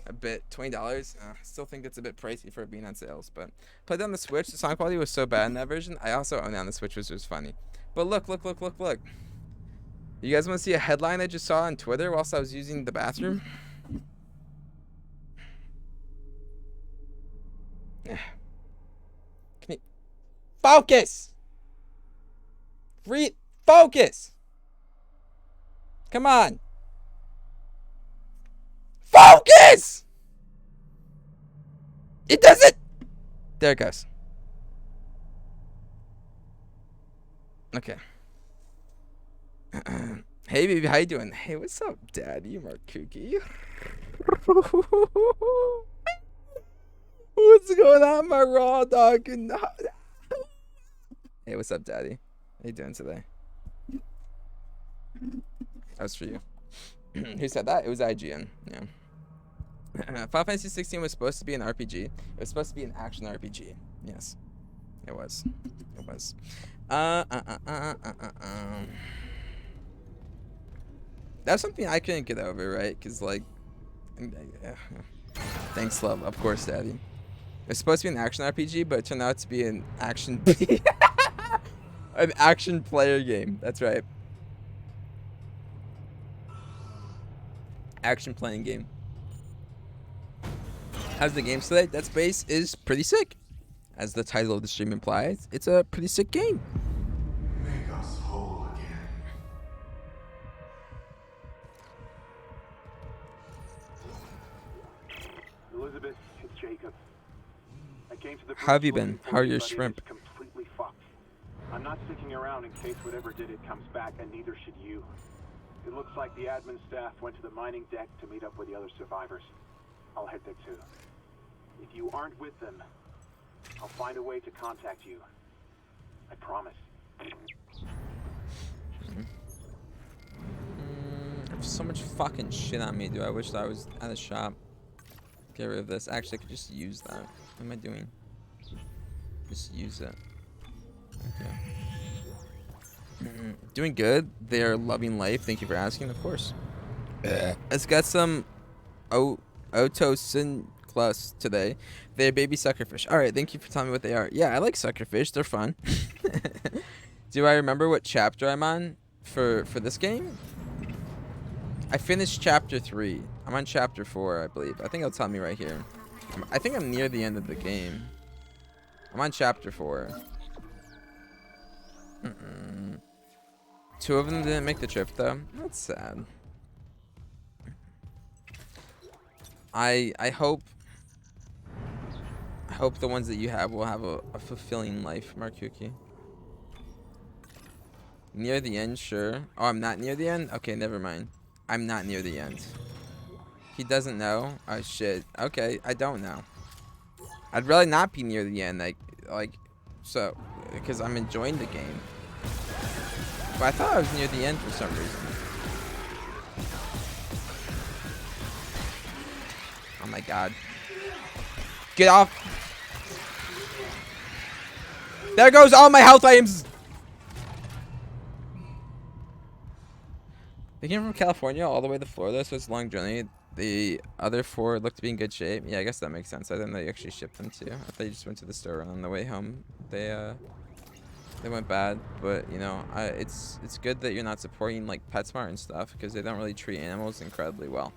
a bit. $20. Still think it's a bit pricey for it being on sales. But played on the Switch. The sound quality was so bad in that version. I also own it on the Switch, which was funny. But look. You guys want to see a headline I just saw on Twitter whilst I was using the bathroom? Can you focus? Focus. Come on. Focus. It doesn't. There it goes. Okay. Hey baby, how you doing? Hey, what's up, Daddy? Mark Kooky. What's going on, my raw dog? Hey, what's up, Daddy? How you doing today? That was for you. Who said that? It was IGN. Yeah. Final Fantasy 16 was supposed to be an RPG. It was supposed to be an action RPG. Yes, it was. It was. That's something I couldn't get over, right? Cause like, thanks, love. Of course, Daddy. It's supposed to be an action RPG, but it turned out to be an action an action player game. That's right. Action playing game. How's the game today? Dead Space is pretty sick. As the title of the stream implies, it's a pretty sick game. Make us whole again. Elizabeth, it's Jacob. I came to the How have you bridge been? looking for How are you, your but it is shrimp? completely fucked. I'm not sticking around in case whatever did it comes back, and neither should you. It looks like the admin staff went to the mining deck to meet up with the other survivors. I'll head there too. If you aren't with them, I'll find a way to contact you. I promise. I have so much fucking shit on me, dude. I wish that I was at a shop. Get rid of this. Actually, I could just use that. What am I doing? Just use it. Okay. Doing good. They're loving life. Thank you for asking. Of course. It's got some Otosin Plus today. They're baby suckerfish. All right. Thank you for telling me what they are. Yeah, I like suckerfish. They're fun. Do I remember what chapter I'm on for this game? I finished chapter 3. I'm on chapter 4, I believe. I think it'll tell me right here. I think I'm near the end of the game. I'm on chapter 4. Two of them didn't make the trip, though. That's sad. I hope the ones that you have will have a fulfilling life, Markuki. Near the end, sure. Oh, I'm not near the end? Okay, never mind. I'm not near the end. He doesn't know? Oh, shit. Okay, I don't know. I'd really not be near the end, so, because I'm enjoying the game. But I thought I was near the end for some reason. Oh my god. Get off! There goes all my health items! They came from California all the way to Florida, so it's a long journey. The other 4 look to be in good shape. Yeah, I guess that makes sense. I didn't know you actually shipped them too. I thought you just went to the store and on the way home they went bad. But you know, it's good that you're not supporting like PetSmart and stuff because they don't really treat animals incredibly well.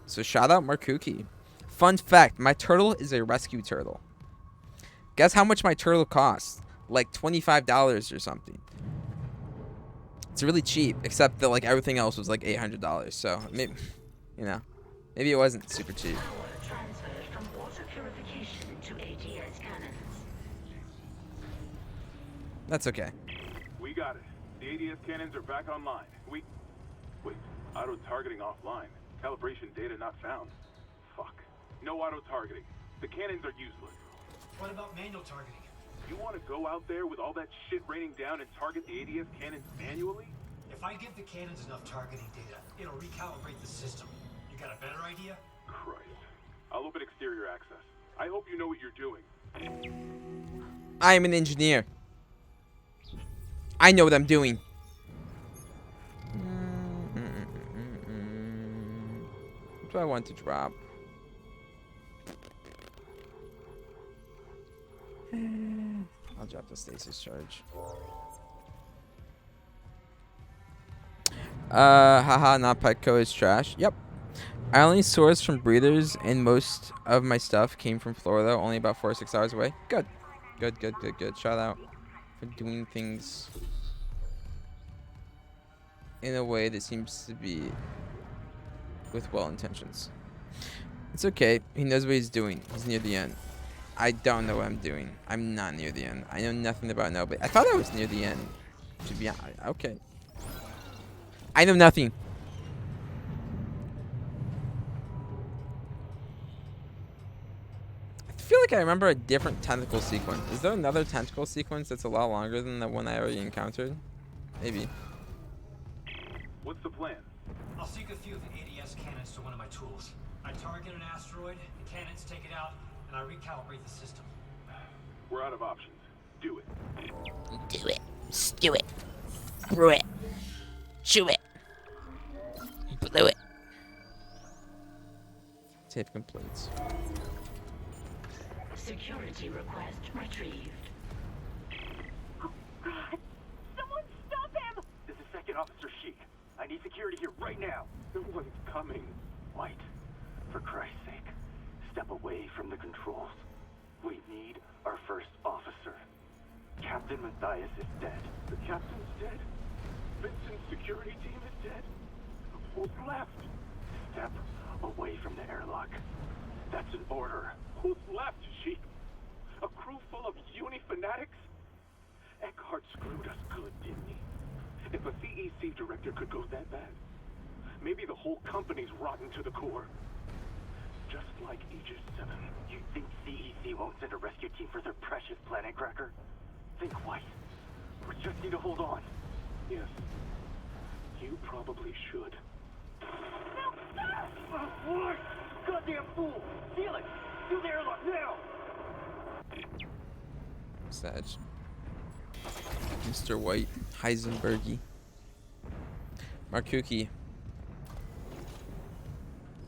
So shout out Markuki. Fun fact: my turtle is a rescue turtle. Guess how much my turtle costs? Like $25 or something. It's really cheap, except that like everything else was like $800. So maybe, you know, maybe it wasn't super cheap. Transferred from water purification to ADS cannons. That's okay. We got it. The ADS cannons are back online. Wait, auto-targeting offline. Calibration data not found. Fuck. No auto-targeting. The cannons are useless. What about manual targeting? You want to go out there with all that shit raining down and target the ADS cannons manually? If I give the cannons enough targeting data, it'll recalibrate the system. You got a better idea? Christ. I'll open exterior access. I hope you know what you're doing. I am an engineer. I know what I'm doing. What do I want to drop? I'll drop the stasis charge. Haha, not Petco is trash. Yep. I only sourced from breeders, and most of my stuff came from Florida, only about 4 or 6 hours away. Good. Good, good, good, good. Shout out for doing things in a way that seems to be with well intentions. It's okay. He knows what he's doing. He's near the end. I don't know what I'm doing. I'm not near the end. I know nothing about nobody. I thought I was near the end. To be honest. Okay. I know nothing. I feel like I remember a different tentacle sequence. Is there another tentacle sequence that's a lot longer than the one I already encountered? Maybe. What's the plan? I'll sink a few of the ADS cannons to one of my tools. I target an asteroid, the cannons take it out, and I recalibrate the system. We're out of options. Do it. Do it. Stew it. Brew it. Chew it. Blew it. Tape completes. Security request retrieved. Oh, God. Someone stop him! This is Second Officer Sheik. I need security here right now. No one's coming. White, for Christ's sake, step away from the controls. We need our first officer. Captain Matthias is dead. The captain's dead? Vincent's security team is dead? Who's left? Step away from the airlock. That's an order. Who's left, Sheik? A crew full of uni fanatics? Eckhart screwed us good, didn't he? If a CEC director could go that bad, maybe the whole company's rotten to the core. Just like Aegis 7. You think CEC won't send a rescue team for their precious planet cracker? Think white. We just need to hold on. Yes. You probably should. No, stop! What? Goddamn fool! Seal it! Do the airlock now! Sag. Mr. White. Heisenbergy. Markuki.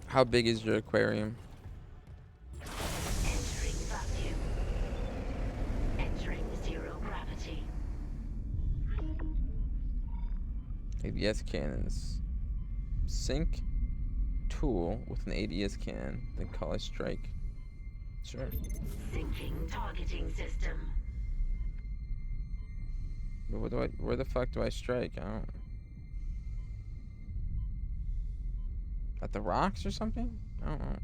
How big is your aquarium? Entering vacuum. Entering zero gravity. ADS cannons. Sync tool with an ADS cannon. Then call a strike. Sure. Syncing targeting system. But where the fuck do I strike? I don't. At the rocks or something? I don't know.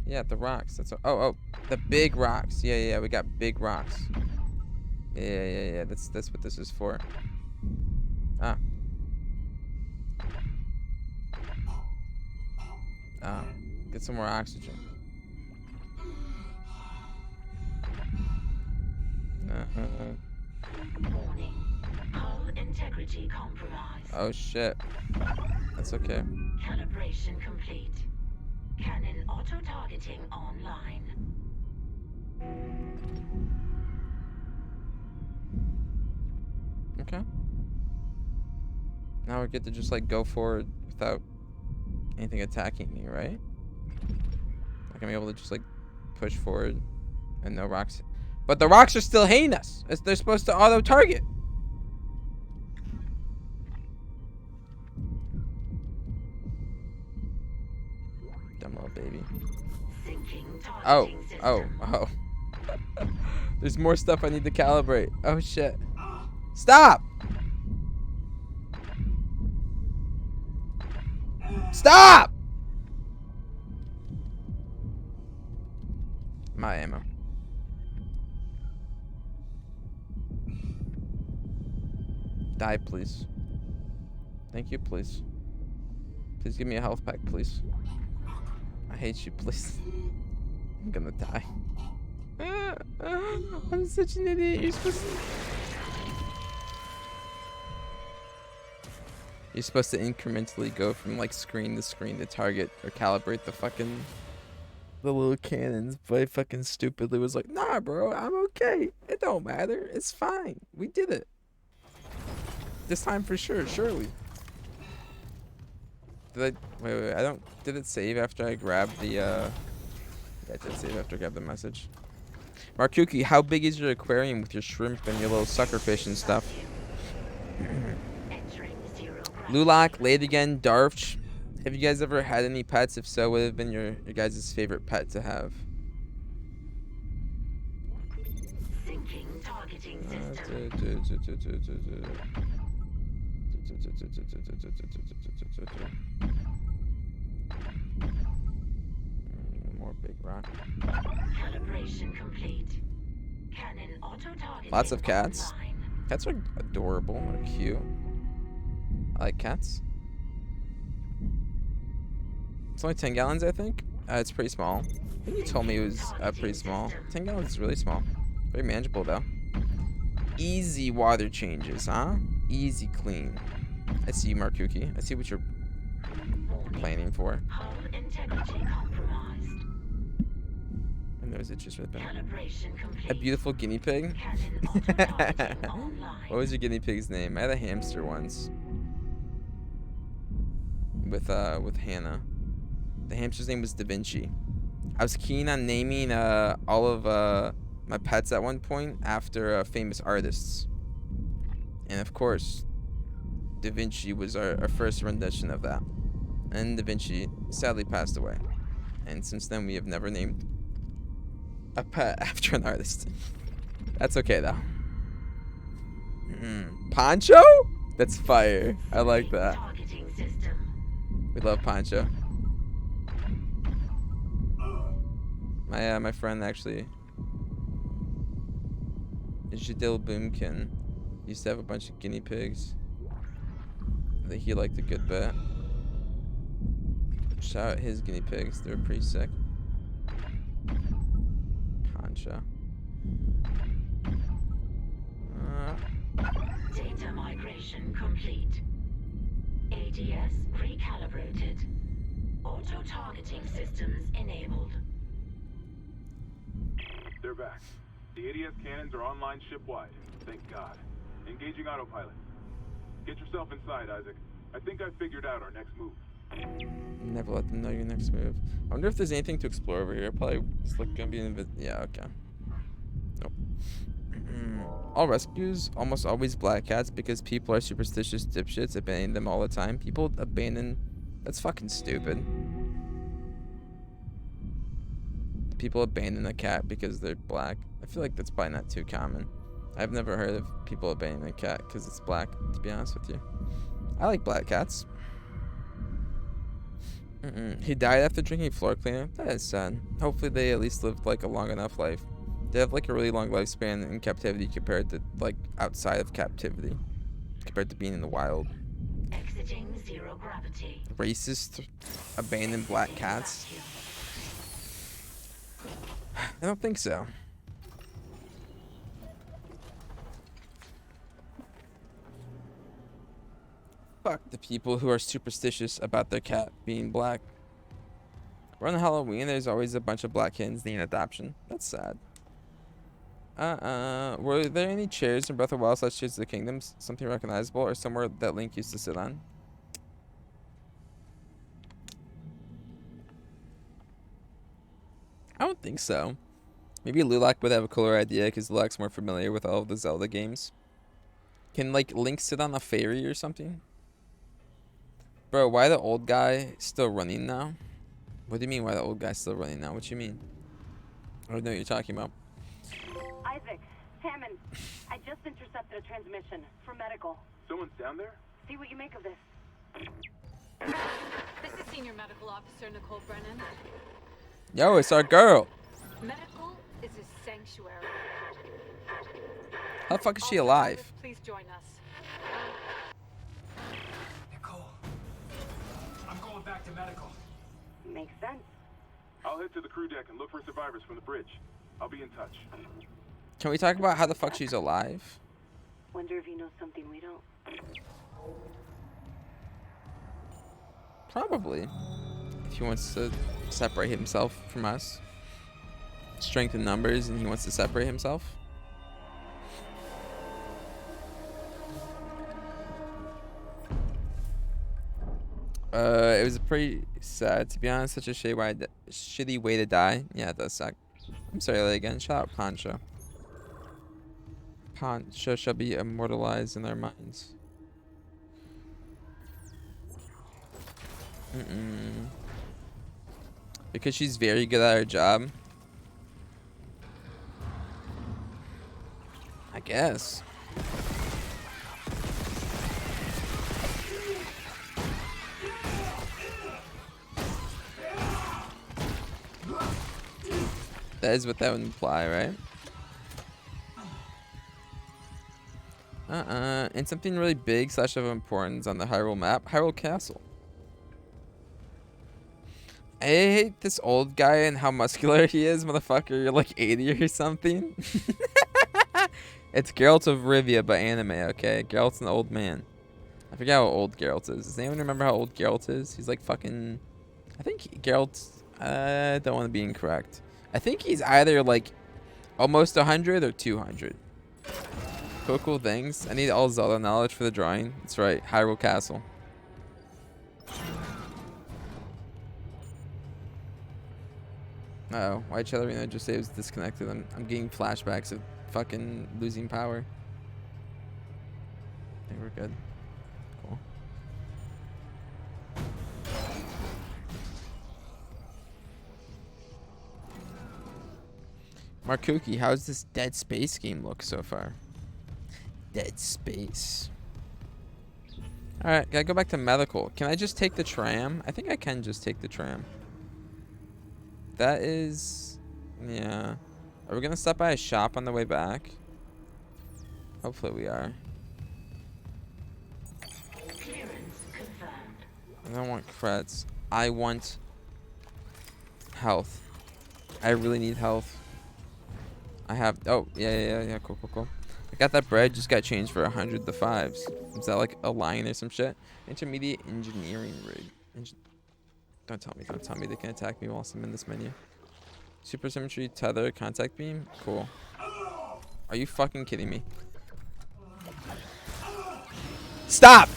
Yeah, at the rocks. That's oh, the big rocks. Yeah, we got big rocks. Yeah. That's what this is for. Ah. Get some more oxygen. Warning. Hull integrity compromised. Oh shit. That's okay. Calibration complete. Cannon auto-targeting online. Okay. Now we get to just like go forward without anything attacking me, right? Like I'm able to just like push forward and no rocks. But the rocks are still hitting us. They're supposed to auto-target. Dumb little baby. Oh. There's more stuff I need to calibrate. Oh shit. Stop! Stop! My ammo. Die, please. Thank you, please. Please give me a health pack, please. I hate you, please. I'm gonna die. I'm such an idiot. You're supposed to... You're supposed to incrementally go from like screen to screen to target or calibrate the little cannons, but I fucking stupidly was like, nah, bro, I'm okay. It don't matter. It's fine. We did it. This time for sure, surely. Did I, wait, I don't, did it save after I grabbed the, yeah, it did save after I grabbed the message. Markuki, how big is your aquarium with your shrimp and your little sucker fish and stuff? Lulak, late again, Darfch. Have you guys ever had any pets? If so, what would have been your guys' favorite pet to have? More big rock. Calibration complete. Cannon auto-targeting Lots of cats. online. Cats are adorable or cute. I like cats. It's only 10 gallons, I think. It's pretty small. I think you told me it was pretty small. 10 gallons is really small. Very manageable, though. Easy water changes, huh? Easy clean. I see you, Markuki. I see what you're planning for. Hull integrity compromised. My nose itches right there. Calibration complete. A beautiful guinea pig? Cannon auto-targeting online. What was your guinea pig's name? I had a hamster once. With Hannah. The hamster's name was Da Vinci. I was keen on naming all of my pets at one point after famous artists. And of course, Da Vinci was our first rendition of that. And Da Vinci sadly passed away. And since then we have never named a pet after an artist. That's okay though. Poncho? That's fire. I like that. Targeting system. We love Poncho. My friend actually, Jadil Boomkin, used to have a bunch of guinea pigs that he liked a good bit. Shout out his guinea pigs, they're pretty sick. Poncho. Data migration complete. ADS recalibrated. Auto-targeting systems enabled. They're back. The ADS cannons are online ship-wide. Thank God. Engaging autopilot. Get yourself inside, Isaac. I think I've figured out our next move. Never let them know your next move. I wonder if there's anything to explore over here. Probably it's like gonna be an yeah, okay. Nope. All rescues almost always black cats because people are superstitious dipshits abandoning them all the time. People abandon, that's fucking stupid. People abandon a cat because they're black. I feel like that's probably not too common. I've never heard of people abandoning a cat because it's black, to be honest with you. I like black cats. He died after drinking floor cleaner. That is sad. Hopefully they at least lived like a long enough life. They have like a really long lifespan in captivity compared to like outside of captivity. Compared to being in the wild. Exiting zero gravity. Racist abandoned black cats? I don't think so. Fuck the people who are superstitious about their cat being black. Around Halloween, there's always a bunch of black kittens needing adoption. That's sad. Were there any chairs in Breath of the Wild / Tears of the Kingdoms? Something recognizable or somewhere that Link used to sit on? I don't think so. Maybe Lulak would have a cooler idea because Lulak's more familiar with all of the Zelda games. Can, like, Link sit on a fairy or something? Bro, why the old guy still running now? What do you mean why the old guy's still running now? What you mean? I don't know what you're talking about. Isaac, Hammond, I just intercepted a transmission for medical. Someone's down there? See what you make of this. This is Senior Medical Officer Nicole Brennan. Yo, it's our girl. Medical is a sanctuary. How the fuck is she alive? Please join us. Nicole, I'm going back to medical. Makes sense. I'll head to the crew deck and look for survivors from the bridge. I'll be in touch. Can we talk about how the fuck she's alive? Wonder if you know something we don't. Probably. If he wants to separate himself from us. Strength in numbers, and he wants to separate himself. It was pretty sad, to be honest. Such a shitty way to die. Yeah, it does suck. I'm sorry, that again. Shout out Poncho. Poncho shall be immortalized in our minds. Because she's very good at her job. I guess. That is what that would imply, right? And something really big / of importance on the Hyrule map. Hyrule Castle. I hate this old guy and how muscular he is, motherfucker. You're like 80 or something. It's Geralt of Rivia by anime, okay? Geralt's an old man. I forget how old Geralt is. Does anyone remember how old Geralt is? He's like fucking... I think Geralt... I don't want to be incorrect. I think he's either like almost 100 or 200. Cool things. I need all Zelda knowledge for the drawing. That's right. Hyrule Castle. Uh-oh. Why'd Chatterino just say it was disconnected? I'm getting flashbacks of fucking losing power. I think we're good. Cool. Markuki, how's this Dead Space game look so far? Dead Space. Alright, gotta go back to medical. Can I just take the tram? I think I can just take the tram. That is... yeah. Are we gonna stop by a shop on the way back? Hopefully we are. I don't want creds. I want health. I really need health. I have... oh, yeah. Cool. I got that bread, just got changed for 100 to 5s. Is that like a line or some shit? Intermediate engineering rig. Don't tell me they can attack me whilst I'm in this menu. Supersymmetry, tether, contact beam? Cool. Are you fucking kidding me? Stop!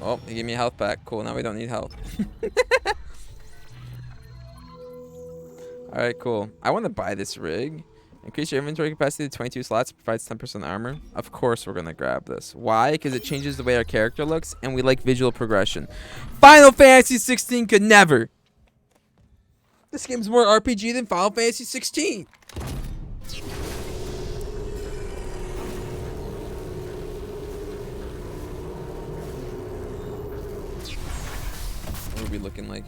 Oh, he gave me a health back. Cool, now we don't need health. Alright, cool. I want to buy this rig. Increase your inventory capacity to 22 slots. Provides 10% armor. Of course we're going to grab this. Why? Because it changes the way our character looks, and we like visual progression. Final Fantasy 16 could never. This game's more RPG than Final Fantasy 16. What are we looking like?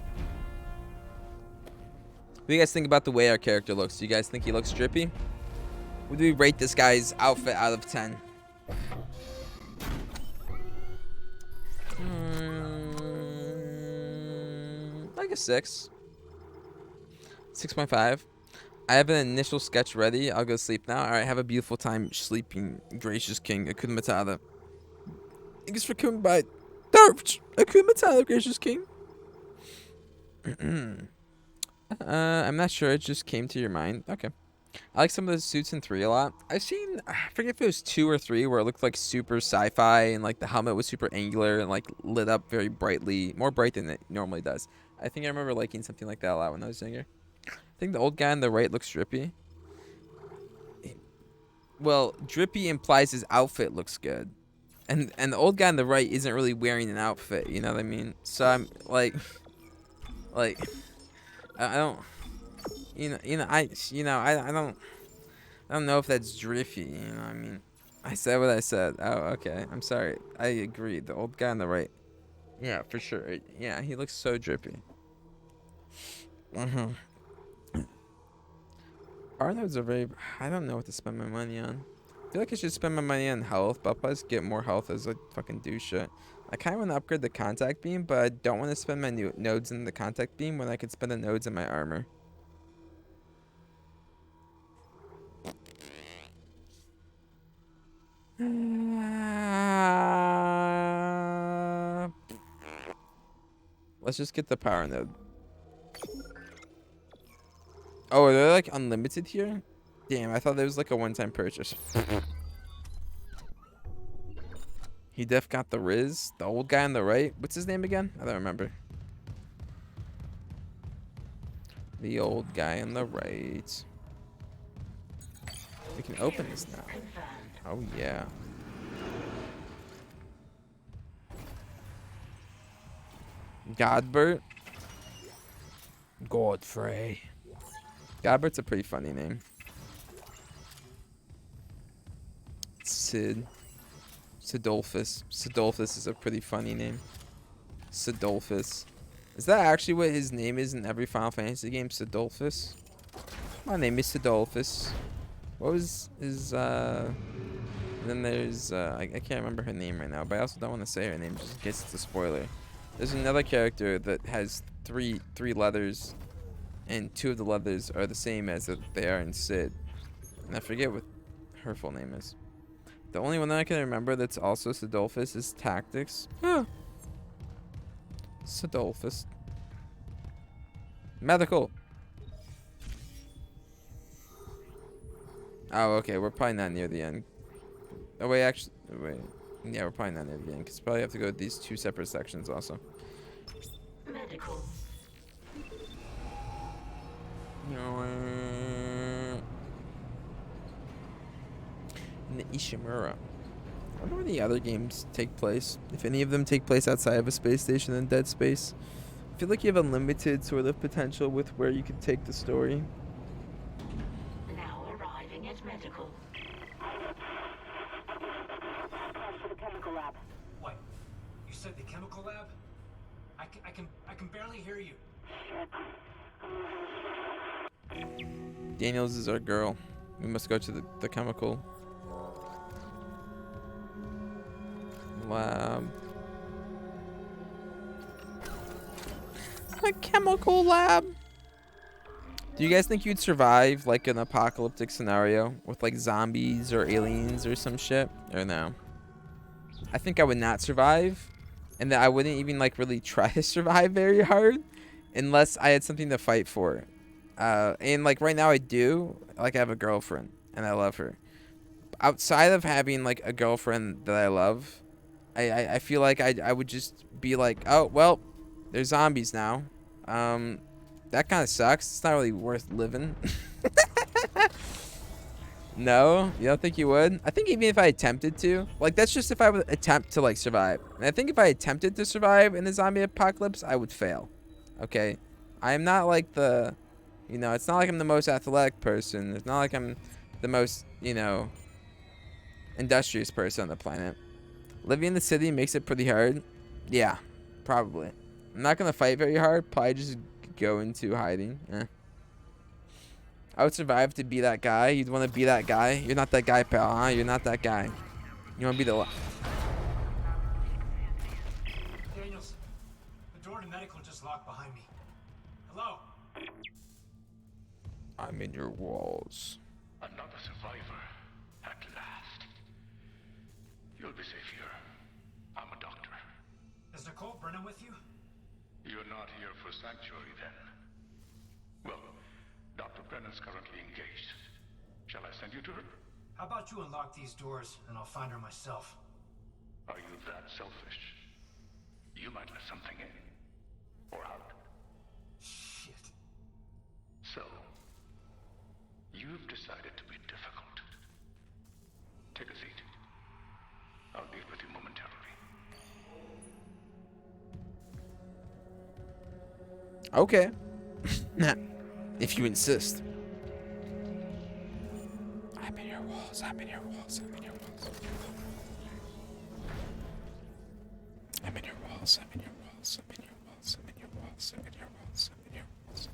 What do you guys think about the way our character looks? Do you guys think he looks drippy? What do we rate this guy's outfit out of 10? Like a 6. 6.5. I have an initial sketch ready. I'll go sleep now. Alright, have a beautiful time sleeping, gracious king. Akuna Matata. Thanks for coming by. Akuna Matata, gracious king. I'm not sure. It just came to your mind. Okay. I like some of the suits in 3 a lot. I've seen, I forget if it was 2 or 3, where it looked like super sci-fi and like the helmet was super angular and like lit up very brightly, more bright than it normally does. I think I remember liking something like that a lot when I was younger. I think the old guy on the right looks drippy. Well, drippy implies his outfit looks good. And the old guy on the right isn't really wearing an outfit, you know what I mean? So I'm like I don't, I don't know if that's drippy, you know what I mean? I said what I said. Oh, okay. I'm sorry. I agree. The old guy on the right. Yeah, for sure. Yeah, he looks so drippy. Our nodes are very... I don't know what to spend my money on. I feel like I should spend my money on health, but I'll probably just get more health as I fucking do shit. I kind of want to upgrade the contact beam, but I don't want to spend my new nodes in the contact beam when I could spend the nodes in my armor. Let's just get the power node. Oh, are they like unlimited here? Damn, I thought there was like a one-time purchase. He def got the Riz. The old guy on the right. What's his name again? I don't remember. The old guy on the right. We can open this now. Oh, yeah. Godbert. Godfrey. Godbert's a pretty funny name. Sid. Sidolphus. Sidolphus is a pretty funny name. Sidolphus. Is that actually what his name is in every Final Fantasy game? Sidolphus? My name is Sidolphus. What was his, and then there's, I can't remember her name right now, but I also don't want to say her name just in case it's a spoiler. There's another character that has three letters, and two of the letters are the same as they are in Sid. And I forget what her full name is. The only one that I can remember that's also Sidolphus is Tactics. Huh. Sidolphus. Medical. Oh, okay. We're probably not near the end. Oh, wait. Actually, wait. Yeah, we're probably not near the end because probably have to go to these two separate sections also. Medical. In the Ishimura. I wonder where the other games take place. If any of them take place outside of a space station in Dead Space. I feel like you have unlimited sort of potential with where you can take the story. Now arriving at medical. To the chemical lab. What? You said the chemical lab? I can barely hear you. Daniels is our girl. We must go to the chemical lab. A chemical lab. Do you guys think you'd survive like an apocalyptic scenario with like zombies or aliens or some shit? Or no? I think I would not survive, and that I wouldn't even like really try to survive very hard unless I had something to fight for. And like right now I do. Like I have a girlfriend and I love her. Outside of having like a girlfriend that I love, I feel like I would just be like, oh well, there's zombies now. That kind of sucks. It's not really worth living. No, you don't think you would? I think even if I attempted to, like that's just if I would attempt to like survive. And I think if I attempted to survive in the zombie apocalypse, I would fail. Okay, I am not like the, you know, it's not like I'm the most athletic person. It's not like I'm the most, you know, industrious person on the planet. Living in the city makes it pretty hard. Yeah, probably. I'm not gonna fight very hard. Probably just go into hiding. I would survive to be that guy. You'd want to be that guy. You're not that guy, pal, huh? You're not that guy. You want to be the... Daniels, the door to medical just locked behind me. Hello? I'm in your walls. Another survivor, at last. You'll be safe here. I'm a doctor. Is Nicole Brennan with you? You're not here for sanctuary, then? Well, Dr. Brennan's currently engaged. Shall I send you to her? How about you unlock these doors and I'll find her myself? Are you that selfish? You might let something in. Or out. Shit. So, you've decided to be difficult. Take a seat. I'll deal with you momentarily. Okay. If you insist. I'm in your walls. I'm in your walls. I'm in your walls. I'm in your walls. I'm in your walls. I'm in your walls. I'm in your walls. I'm in your walls. I'm in your walls.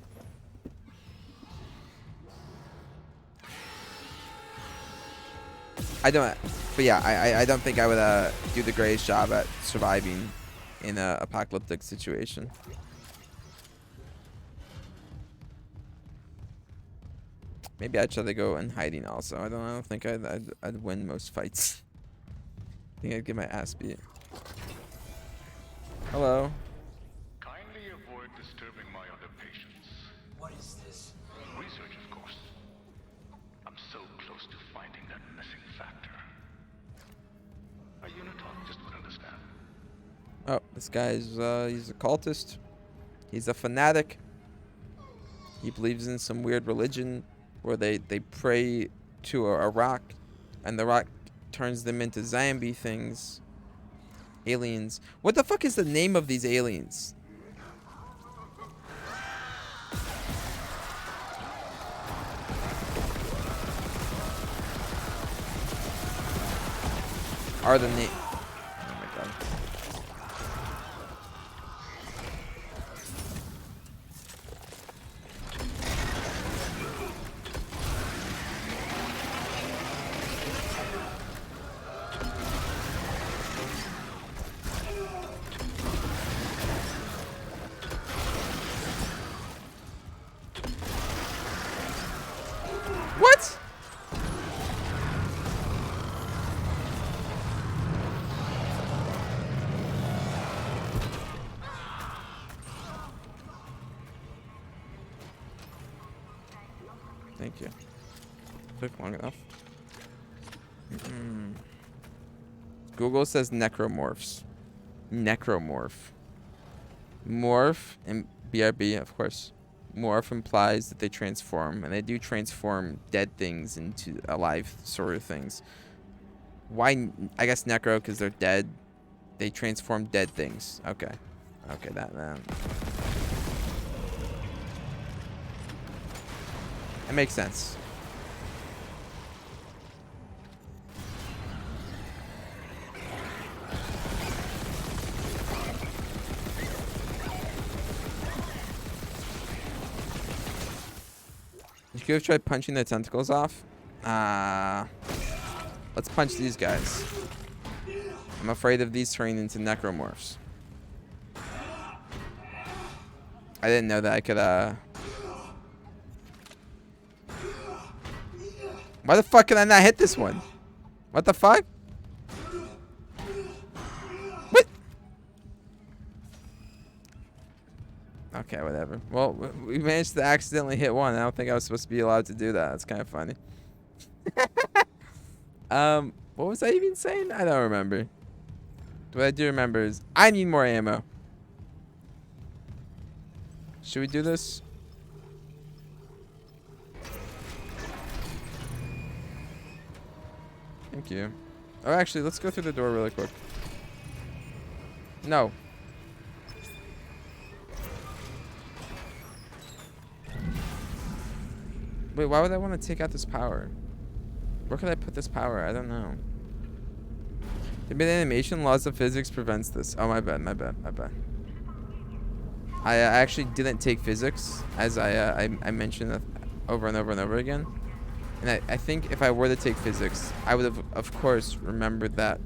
I don't. But yeah, I don't think I would do the greatest job at surviving in an apocalyptic situation. Maybe I'd try to go in hiding also. I don't think I'd win most fights. think I'd get my ass beat. Hello. Kindly avoid disturbing my other patients. What is this? Research, of course. I'm so close to finding that missing factor. A unitologist would understand. Oh, this guy's he's a cultist. He's a fanatic. He believes in some weird religion where they pray to a rock, and the rock turns them into zombie things. Aliens. What the fuck is the name of these aliens? Are the name? Oh my god. What? Thank you. Took long enough. Google says necromorphs. Necromorph. Morph and BRB, of course. Morph implies that they transform, and they do transform dead things into alive sort of things. Why? I guess necro because they're dead. They transform dead things. Okay. Okay, that. That makes sense. You could have tried punching their tentacles off. Let's punch these guys. I'm afraid of these turning into necromorphs. I didn't know that I could, Why the fuck can I not hit this one? What the fuck? What? Okay, whatever. Well, we managed to accidentally hit one. I don't think I was supposed to be allowed to do that. That's kind of funny. What was I even saying? I don't remember. What I do remember is I need more ammo. Should we do this? Thank you. Oh, actually, let's go through the door really quick. No. Wait, why would I want to take out this power? Where could I put this power? I don't know. The mid-animation laws of physics prevents this. Oh, my bad, my bad, my bad. I actually didn't take physics, as I mentioned over and over and over again. And I think if I were to take physics, I would have, of course, remembered that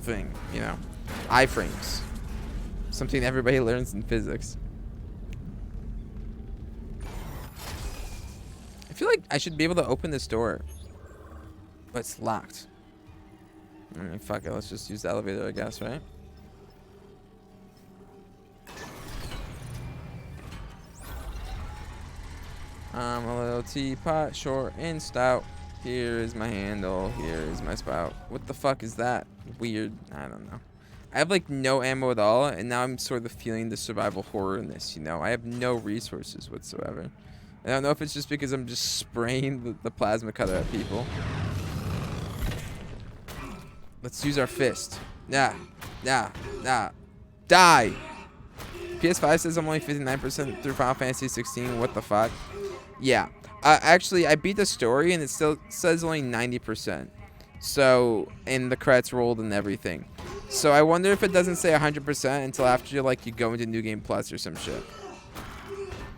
thing, you know. iframes. Something everybody learns in physics. I feel like I should be able to open this door. But it's locked. I mean, fuck it. Let's just use the elevator, I guess, right? I'm a little teapot, short and stout. Here is my handle. Here is my spout. What the fuck is that? Weird. I don't know. I have like no ammo at all, and now I'm sort of feeling the survival horror in this, you know? I have no resources whatsoever. I don't know if it's just because I'm just spraying the plasma cutter at people. Let's use our fist. Nah. Die! PS5 says I'm only 59% through Final Fantasy 16. What the fuck? Yeah. Actually, I beat the story, and it still says only 90%. So, and the credits rolled and everything. So I wonder if it doesn't say 100% until after you go into New Game Plus or some shit.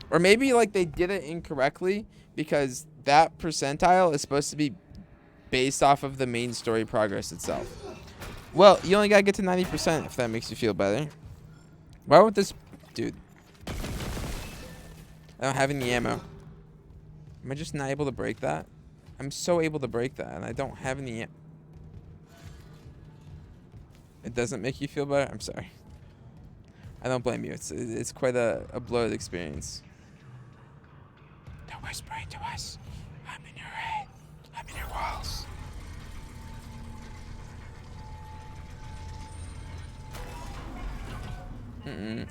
Or maybe like they did it incorrectly because that percentile is supposed to be based off of the main story progress itself. Well, you only gotta get to 90% if that makes you feel better. Why would this... Dude. I don't have any ammo. Am I just not able to break that? I'm so able to break that, and I don't have any... It doesn't make you feel better? I'm sorry. I don't blame you. It's quite a bloated experience. They're whispering to us. I'm in your head. I'm in your walls.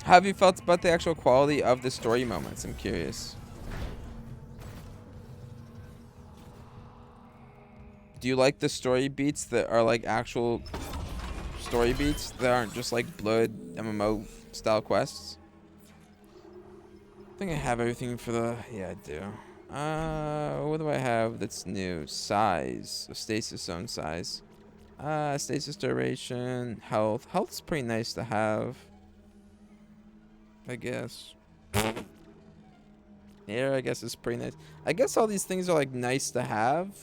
How have you felt about the actual quality of the story moments? I'm curious. Do you like the story beats that are like actual story beats that aren't just like blood MMO style quests? I think I have everything for the... Yeah, I do. What do I have that's new? Size. Stasis zone size. Stasis duration. Health. Health's pretty nice to have, I guess. Air, I guess, is pretty nice. I guess all these things are like nice to have,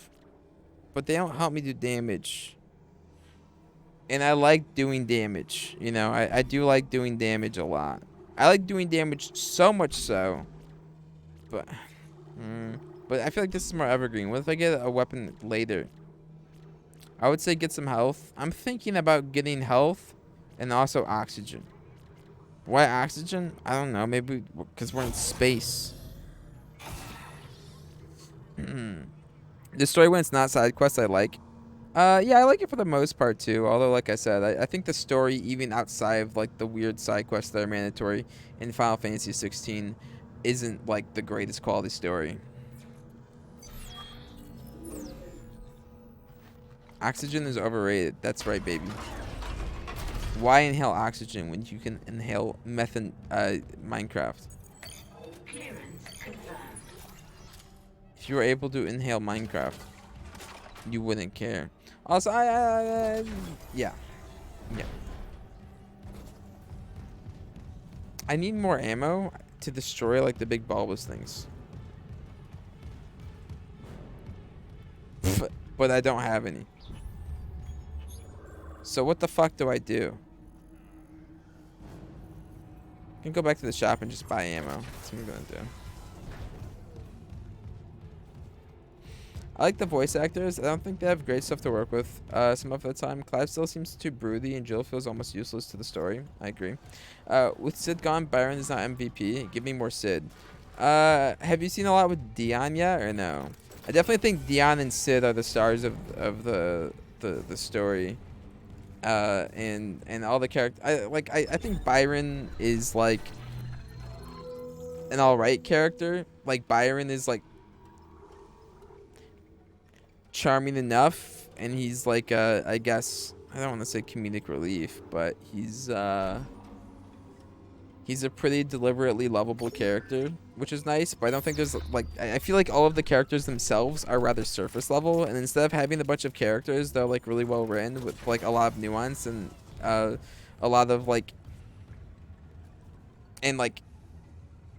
but they don't help me do damage. And I like doing damage. You know, I do like doing damage a lot. I like doing damage so much so. But I feel like this is more evergreen. What if I get a weapon later? I would say get some health. I'm thinking about getting health and also oxygen. Why oxygen? I don't know. Maybe because we're in space. The story when it's not side quests I like. Yeah, I like it for the most part too. Although, like I said, I think the story, even outside of like the weird side quests that are mandatory in Final Fantasy 16, isn't like the greatest quality story. Oxygen is overrated. That's right, baby. Why inhale oxygen when you can inhale methane? Minecraft. If you were able to inhale Minecraft, you wouldn't care. Also, yeah. I need more ammo to destroy like the big bulbous things. But I don't have any. So what the fuck do I do? I can go back to the shop and just buy ammo. That's what I'm gonna do. I like the voice actors. I don't think they have great stuff to work with some of the time. Clive still seems too broody, and Jill feels almost useless to the story. I agree. With Sid gone, Byron is not MVP. Give me more Sid. Have you seen a lot with Dion yet, or no? I definitely think Dion and Sid are the stars of the story. And all the characters. I think Byron is like an alright character. Like Byron is like charming enough, and he's like I guess I don't want to say comedic relief, but he's a pretty deliberately lovable character, which is nice. But I don't think there's like I feel like all of the characters themselves are rather surface level, and instead of having a bunch of characters, they're like really well written with like a lot of nuance and a lot of like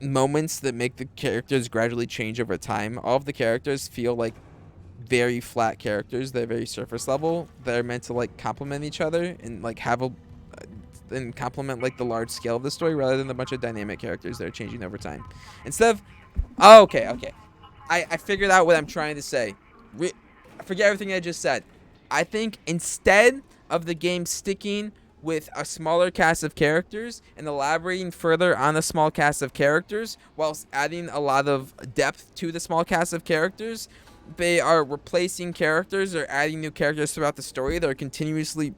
moments that make the characters gradually change over time. All of the characters feel like very flat characters. They're very surface level. They're meant to like complement each other and like have a and complement like the large scale of the story, rather than a bunch of dynamic characters that are changing over time. Instead of okay. I figured out what I'm trying to say. Forget everything I just said. I think instead of the game sticking with a smaller cast of characters and elaborating further on a small cast of characters whilst adding a lot of depth to the small cast of characters, they are replacing characters or adding new characters throughout the story that are continuously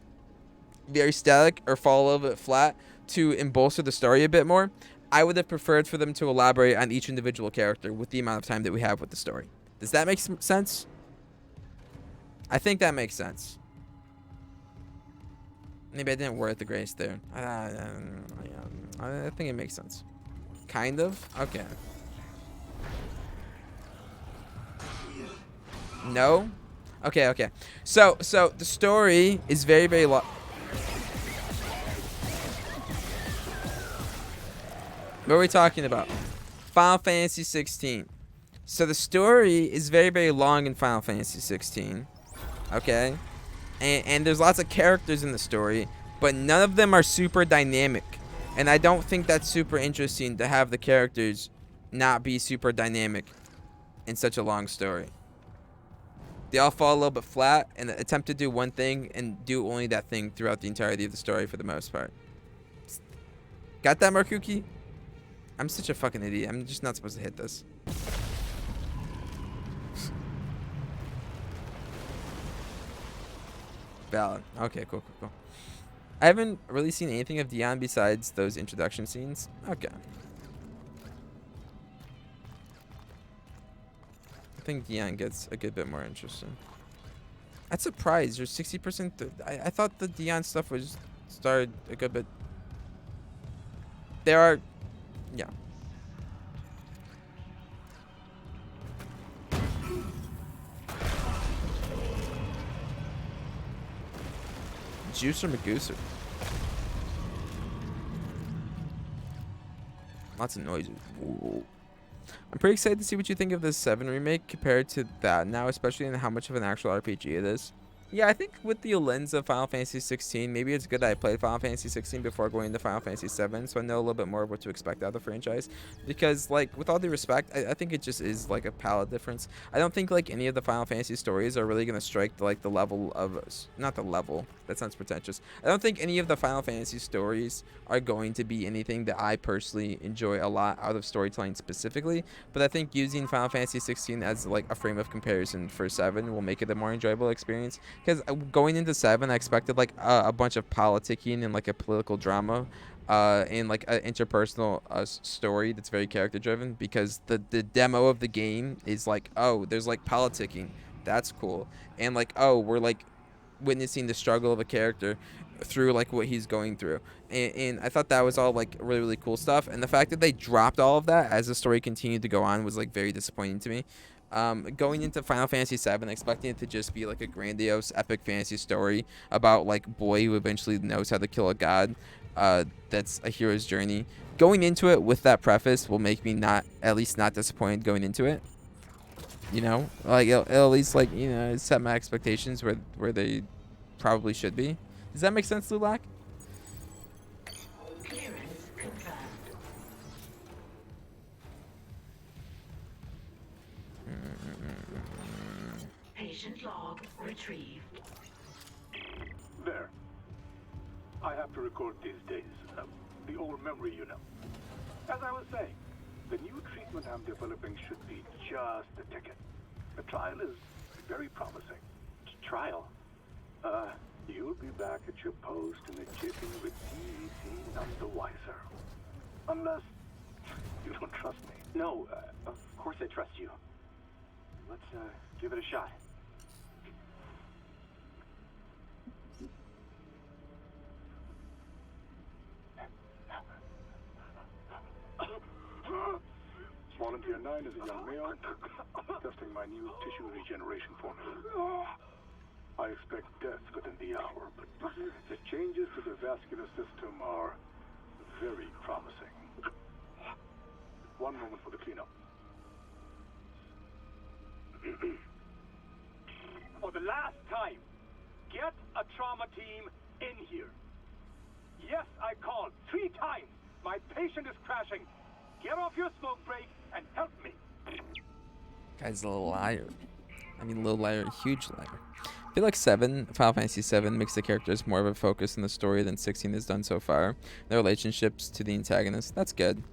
very static or fall a little bit flat to embolster the story a bit more. I would have preferred for them to elaborate on each individual character with the amount of time that we have with the story. Does that make sense? I think that makes sense. Maybe I didn't word it the greatest there. I think it makes sense. Kind of? Okay. No? Okay. So the story is very, very long. What are we talking about? Final Fantasy 16. So the story is very, very long in Final Fantasy 16. Okay? And there's lots of characters in the story, but none of them are super dynamic. And I don't think that's super interesting to have the characters not be super dynamic in such a long story. They all fall a little bit flat and attempt to do one thing and do only that thing throughout the entirety of the story for the most part. Got that, Markuki? I'm such a fucking idiot. I'm just not supposed to hit this. Valid. Okay, cool. I haven't really seen anything of Dion besides those introduction scenes. Okay. I think Dion gets a good bit more interesting. I'm surprised. There's 60%. I thought the Dion stuff was started a good bit. There are, yeah. Juicer Magooser. Lots of noises. Ooh. I'm pretty excited to see what you think of this 7 remake compared to that now, especially in how much of an actual RPG it is. Yeah, I think with the lens of Final Fantasy 16, maybe it's good that I played Final Fantasy 16 before going into Final Fantasy 7, so I know a little bit more of what to expect out of the franchise. Because, like, with all due respect, I think it just is, like, a palette difference. I don't think, like, any of the Final Fantasy stories are really going to strike, like, the level of... Not the level. That sounds pretentious. I don't think any of the Final Fantasy stories are going to be anything that I personally enjoy a lot out of storytelling specifically. But I think using Final Fantasy 16 as, like, a frame of comparison for 7 will make it a more enjoyable experience. Because going into 7, I expected like a bunch of politicking and like a political drama, and like an interpersonal story that's very character driven. Because the demo of the game is like, oh, there's like politicking, that's cool, and like, oh, we're like witnessing the struggle of a character through like what he's going through, and I thought that was all like really cool stuff. And the fact that they dropped all of that as the story continued to go on was like very disappointing to me. Going into Final Fantasy VII, expecting it to just be like a grandiose, epic fantasy story about like boy who eventually knows how to kill a god. That's a hero's journey. Going into it with that preface will make me not, at least not disappointed going into it. You know, like it'll at least like, you know, set my expectations where they probably should be. Does that make sense, Lulak? Clearance confirmed. Patient log retrieved. There. I have to record these days. The old memory, you know. As I was saying, the new treatment I'm developing should be just the ticket. The trial is very promising. Trial? You'll be back at your post in a jiffy with DEC none the wiser. Unless you don't trust me. No, of course I trust you. Let's, give it a shot. Volunteer 9 is a young male, testing my new tissue regeneration formula. I expect death within the hour, but the changes to the vascular system are very promising. One moment for the cleanup. For the last time, get a trauma team in here. Yes, I called 3 times. My patient is crashing. Get off your smoke break and help me. Guy's a little liar. I mean, little liar, huge liar. I feel like Final Fantasy 7 makes the characters more of a focus in the story than 16 has done so far. Their relationships to the antagonist, that's good.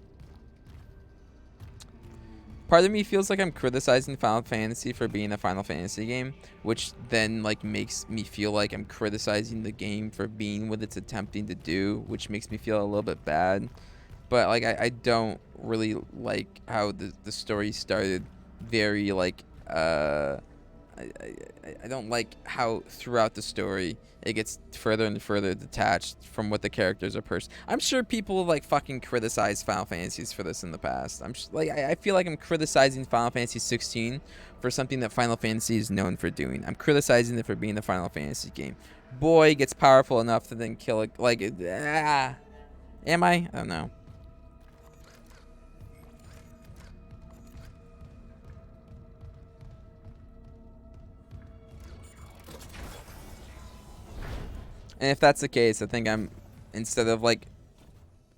Part of me feels like I'm criticizing Final Fantasy for being a Final Fantasy game, which then like makes me feel like I'm criticizing the game for being what it's attempting to do, which makes me feel a little bit bad. But like I don't really like how the story started very like I don't like how throughout the story it gets further and further detached from what the characters are. I'm sure people like fucking criticize Final Fantasies for this in the past. I feel like I'm criticizing Final Fantasy 16 for something that Final Fantasy is known for doing. I'm criticizing it for being a Final Fantasy game. Boy gets powerful enough to then kill it. Like, am I? I don't know. And if that's the case, I think I'm, instead of like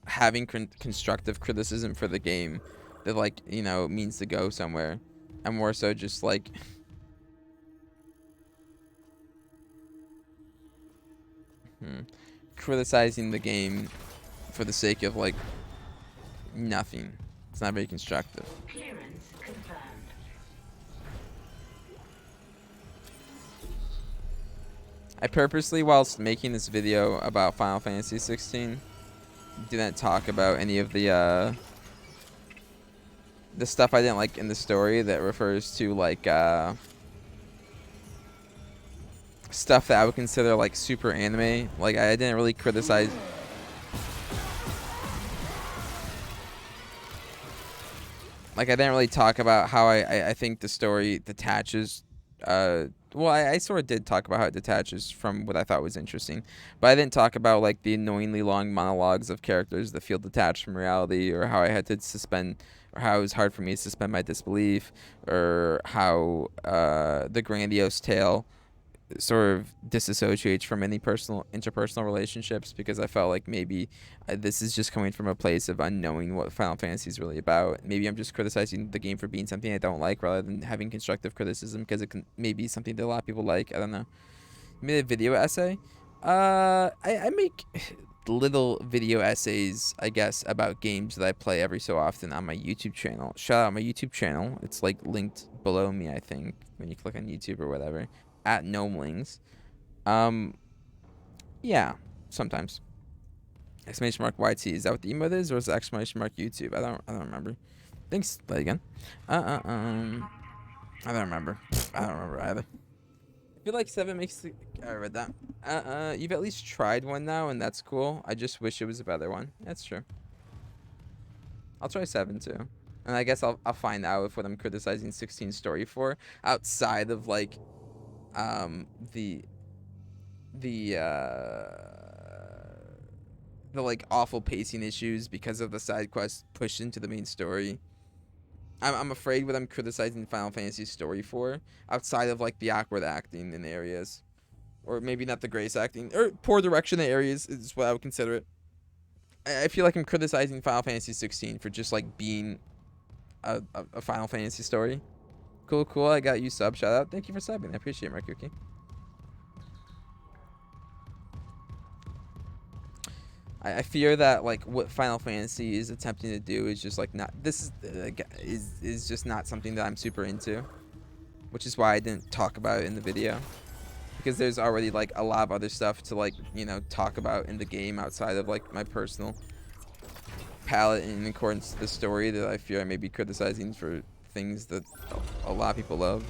having constructive criticism for the game that like, you know, means to go somewhere, I'm more so just like criticizing the game for the sake of like nothing. It's not very constructive. Clearance confirmed. I purposely, whilst making this video about Final Fantasy 16, didn't talk about any of the stuff I didn't like in the story that refers to like stuff that I would consider like super anime. Like I didn't really criticize. Like I didn't really talk about how I think the story detaches. Well, I sort of did talk about how it detaches from what I thought was interesting, but I didn't talk about like the annoyingly long monologues of characters that feel detached from reality, or how I had to suspend, or how it was hard for me to suspend my disbelief, or how the grandiose tale sort of disassociates from any interpersonal relationships, because I felt like maybe this is just coming from a place of unknowing what Final Fantasy is really about. Maybe I'm just criticizing the game for being something I don't like, rather than having constructive criticism, because it can maybe something that a lot of people like. I don't know. I made a video essay. I make little video essays, I guess, about games that I play every so often on my YouTube channel. Shout out my YouTube channel. It's like linked below me, I think, when you click on YouTube or whatever. At Gnomelings. Yeah, sometimes. Exclamation mark YT. Is that what the emote is, or is it exclamation mark YouTube? I don't remember. Thanks. Play again. I don't remember. I don't remember either. I feel like 7 makes the... I read that. You've at least tried one now, and that's cool. I just wish it was a better one. That's true. I'll try 7 too. And I guess I'll find out if what I'm criticizing 16 story for, outside of like the like awful pacing issues because of the side quests pushed into the main story. I'm afraid what I'm criticizing Final Fantasy story for, outside of like the awkward acting in areas, or maybe not the greatest acting, or poor direction in areas, is what I would consider it. I feel like I'm criticizing Final Fantasy 16 for just like being a Final Fantasy story. Cool. I got you sub. Shout out. Thank you for subbing. I appreciate it, Markuki. I fear that like what Final Fantasy is attempting to do is just like not. This is just not something that I'm super into, which is why I didn't talk about it in the video, because there's already like a lot of other stuff to like, you know, talk about in the game outside of like my personal palette in accordance to the story that I fear I may be criticizing for things that a lot of people love.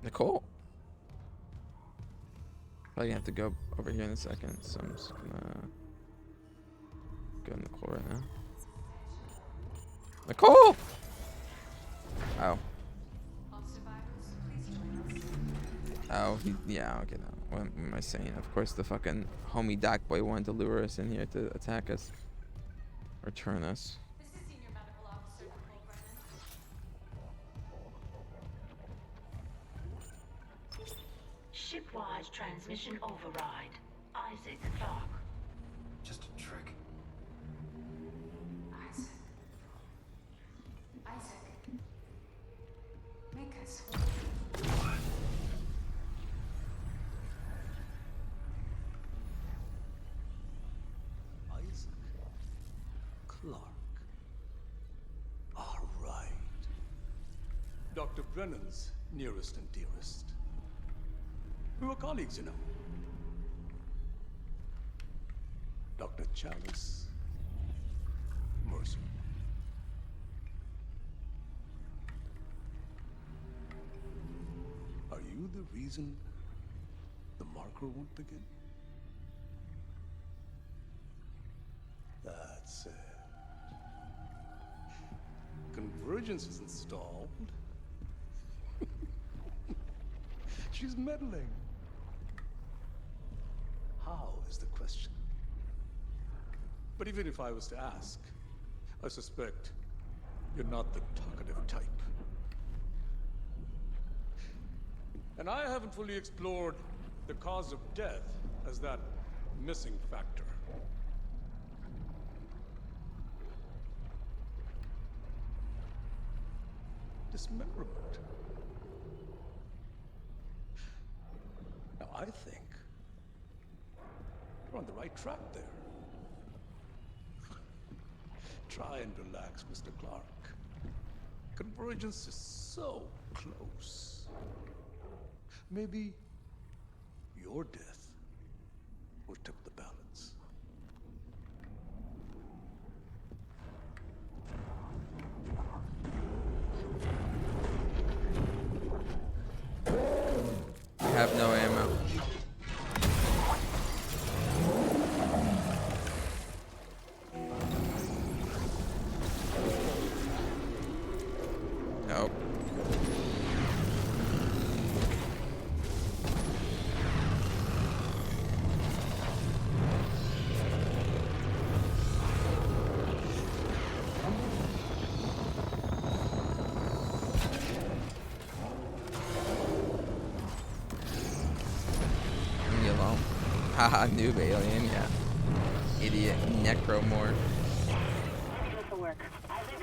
Nicole. Probably gonna have to go over here in a second, so I'm just gonna go to Nicole right now. Nicole! Oh. Oh, yeah, okay, no. What am I saying? Of course the fucking homie Doc Boy wanted to lure us in here to attack us. Or turn us. Shipwise transmission override. Isaac Clark. Just a trick. Isaac. Make us. Isaac Clark. All right. Dr. Brennan's nearest and dearest. We were colleagues, you know. Dr. Chalice. Mercer. Are you the reason the marker won't begin? That's it. Convergence is installed. She's meddling. How is the question? But even if I was to ask, I suspect you're not the talkative type. And I haven't fully explored the cause of death, as that missing factor. Dismemberment. Now, I think you're on the right track there. Try and relax, Mr. Clark. Convergence is so close. Maybe your death will tip the balance. I have no ammo. Nope. Leave me alone. Haha, noob alien, yeah. Idiot necromorph. This will work. Isaac,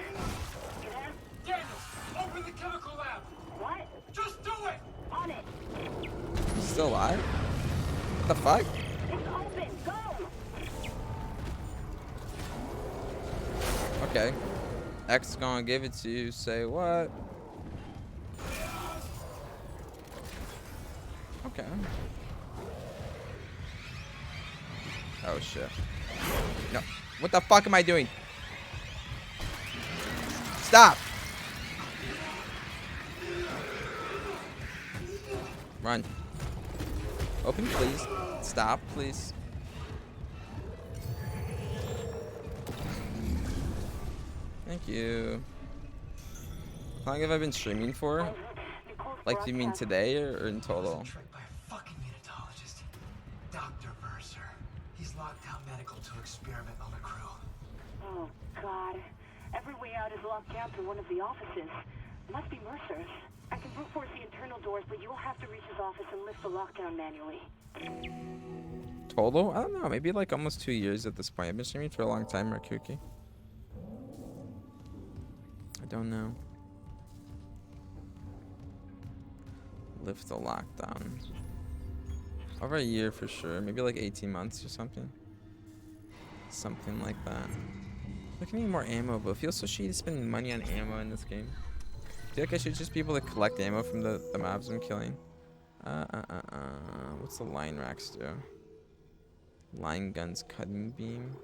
you there? Daniels, open the chemical lab. What? Just do it. On it. He's still alive? What the fuck? It's open. Go. Okay. X gonna give it to you. Say what? Okay. Oh shit. No. What the fuck am I doing? Stop! Run. Open, please. Stop, please. Thank you. How long have I been streaming for? Like, do you mean today or in total? Tricked by a fucking unitologist. Dr. Mercer. He's locked down medical to experiment on the crew. Oh, God. Every way out is locked down through one of the offices. Must be Mercer's. I can brute force the internal doors, but you'll have to reach his office and lift the lockdown manually. Total? I don't know. Maybe like almost 2 years at this point. I've been streaming for a long time, Rakuki. I don't know. Lift the lockdown. Over a year for sure. Maybe like 18 months or something. Something like that. Look, I need more ammo, but it feels so shitty spending money on ammo in this game. I feel like I should just be able to collect ammo from the mobs I'm killing. What's the line racks do? Line guns, cutting beam.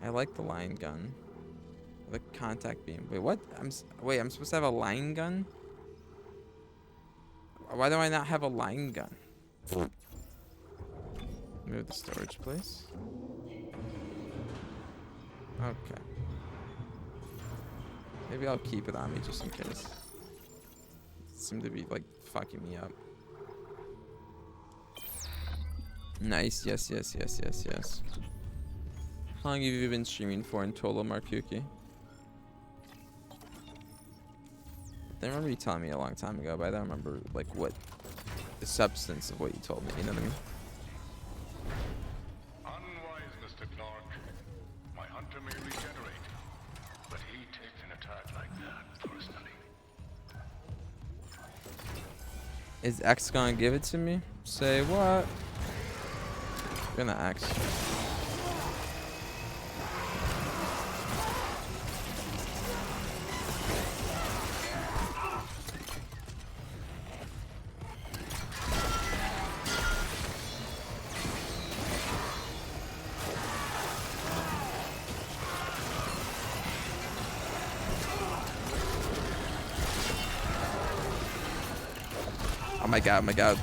I like the line gun. The contact beam. Wait, what? I'm supposed to have a line gun? Why do I not have a line gun? Move the storage, please. Okay. Maybe I'll keep it on me just in case. It seemed to be like fucking me up. Nice. Yes. How long have you been streaming for in total, Markuki? I remember you telling me a long time ago, but I don't remember like what the substance of what you told me. You know what I mean? Unwise, Mr. Clark. My hunter may regenerate, but he takes an attack like that personally. Is X gonna give it to me? Say what? I'm gonna X. Oh my god,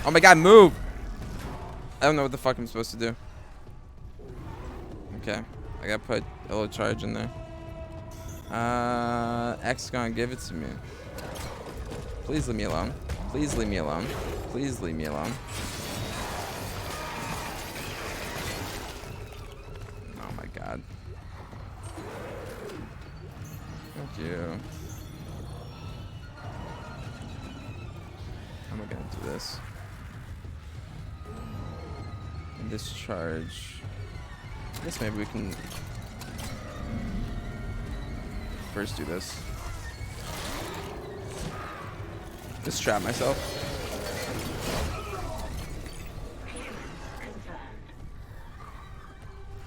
Oh my god, move! I don't know what the fuck I'm supposed to do. Okay. I gotta put a little charge in there. X gonna give it to me. Please leave me alone. Please leave me alone. Please leave me alone. Oh my god. Thank you. we're gonna do this. And discharge. I guess maybe we can first do this. Just trap myself.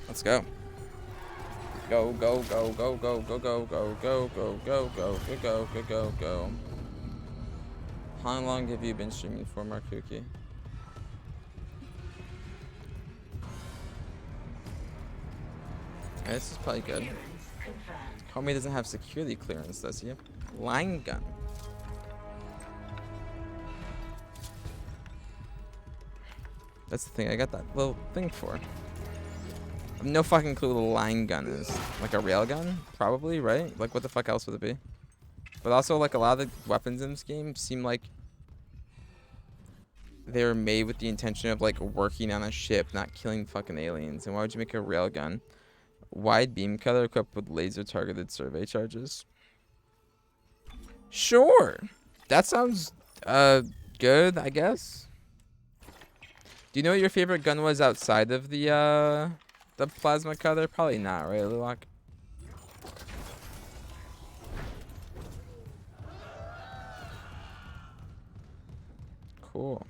Let's go. Go, go, go, go, go, go, go, go, go, go, go, go, go, go, go, go, go. How long have you been streaming for, Mark Cookie? This is probably good. Homie doesn't have security clearance, does he? Line gun. That's the thing I got that little thing for. I have no fucking clue what a line gun is. Like a rail gun? Probably, right? Like what the fuck else would it be? But also, like, a lot of the weapons in this game seem like they were made with the intention of, like, working on a ship, not killing fucking aliens. And why would you make a rail gun? Wide beam cutter equipped with laser targeted survey charges. Sure. That sounds good, I guess. Do you know what your favorite gun was outside of the plasma cutter? Probably not, right, Lulak? Cool.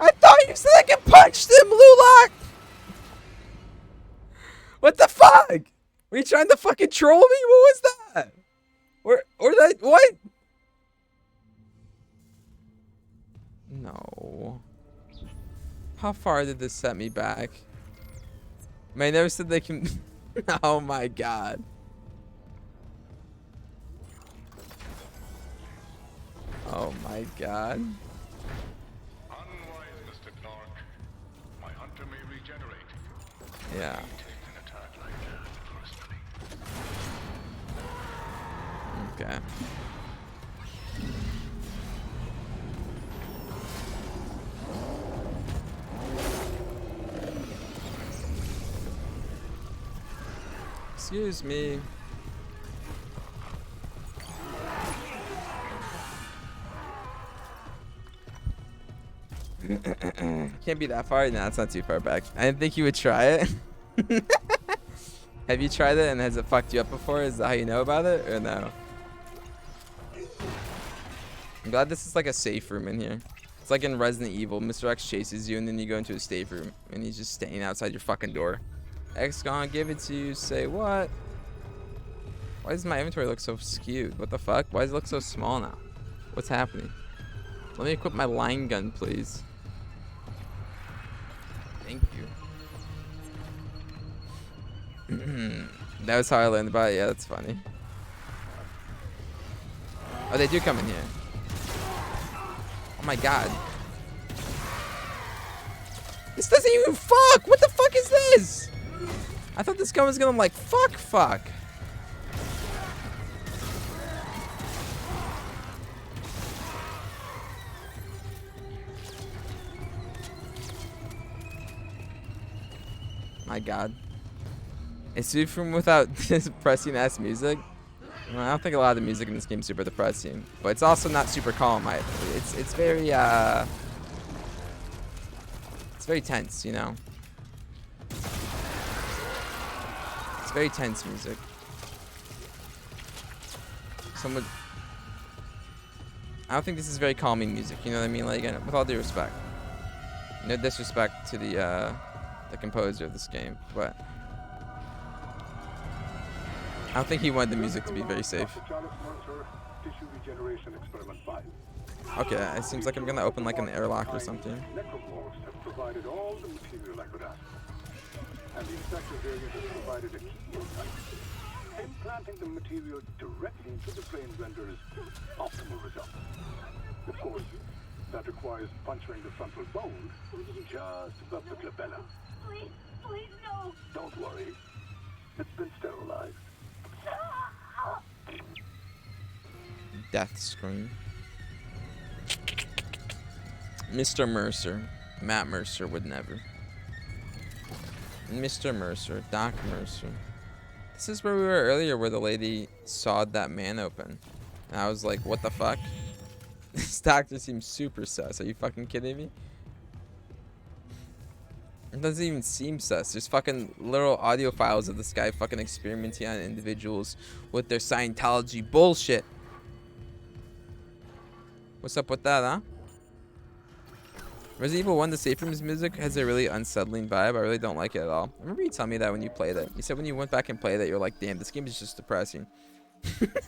I thought you said I could punch them, Lulak! What the fuck? Were you trying to fucking troll me? What was that? Or that, what? No. How far did this set me back? Man, I never said they can... Oh my god. Oh my god. Unwise, Mr. Clark. My hunter may regenerate. Yeah. Take an attack like that personally. Okay. Excuse me. Can't be that far. No, it's not too far back. I didn't think you would try it. Have you tried it and has it fucked you up before? Is that how you know about it or no? I'm glad this is like a safe room in here. It's like in Resident Evil. Mr. X chases you and then you go into a safe room and he's just staying outside your fucking door. X gonna give it to you. Say what? Why does my inventory look so skewed? What the fuck? Why does it look so small now? What's happening? Let me equip my line gun, please. Thank you. That was how I learned about it. Yeah, that's funny. Oh, they do come in here. Oh my god. This doesn't even fuck! What the fuck is this? I thought this gun was gonna like fuck. My god. A safe room without depressing ass music? Well, I don't think a lot of the music in this game is super depressing. But it's also not super calm either. It's very it's very tense, you know. It's very tense music. I don't think this is very calming music, you know what I mean? Like, with all due respect. No disrespect to the composer of this game, but I don't think he wanted the music to be very safe. Okay, it seems like I'm gonna open like an airlock or something. Necromorphs have provided all the material I could ask for. And the inspector variant has provided a key insight. Implanting the material directly into the brain renders optimal results. Of course, that requires puncturing the frontal bone just above the glabella. Please, no. Don't worry. It's been sterilized. Death scream. Mr. Mercer. Matt Mercer would never. Mr. Mercer. Doc Mercer. This is where we were earlier, where the lady sawed that man open. And I was like, what the fuck? This doctor seems super sus. Are you fucking kidding me? It doesn't even seem sus. There's fucking literal audio files of this guy fucking experimenting on individuals with their Scientology bullshit. What's up with that, huh? Resident Evil 1, the safe rooms music has a really unsettling vibe. I really don't like it at all. I remember you telling me that when you played it. You said when you went back and played it, you're like, damn, this game is just depressing. Yeah.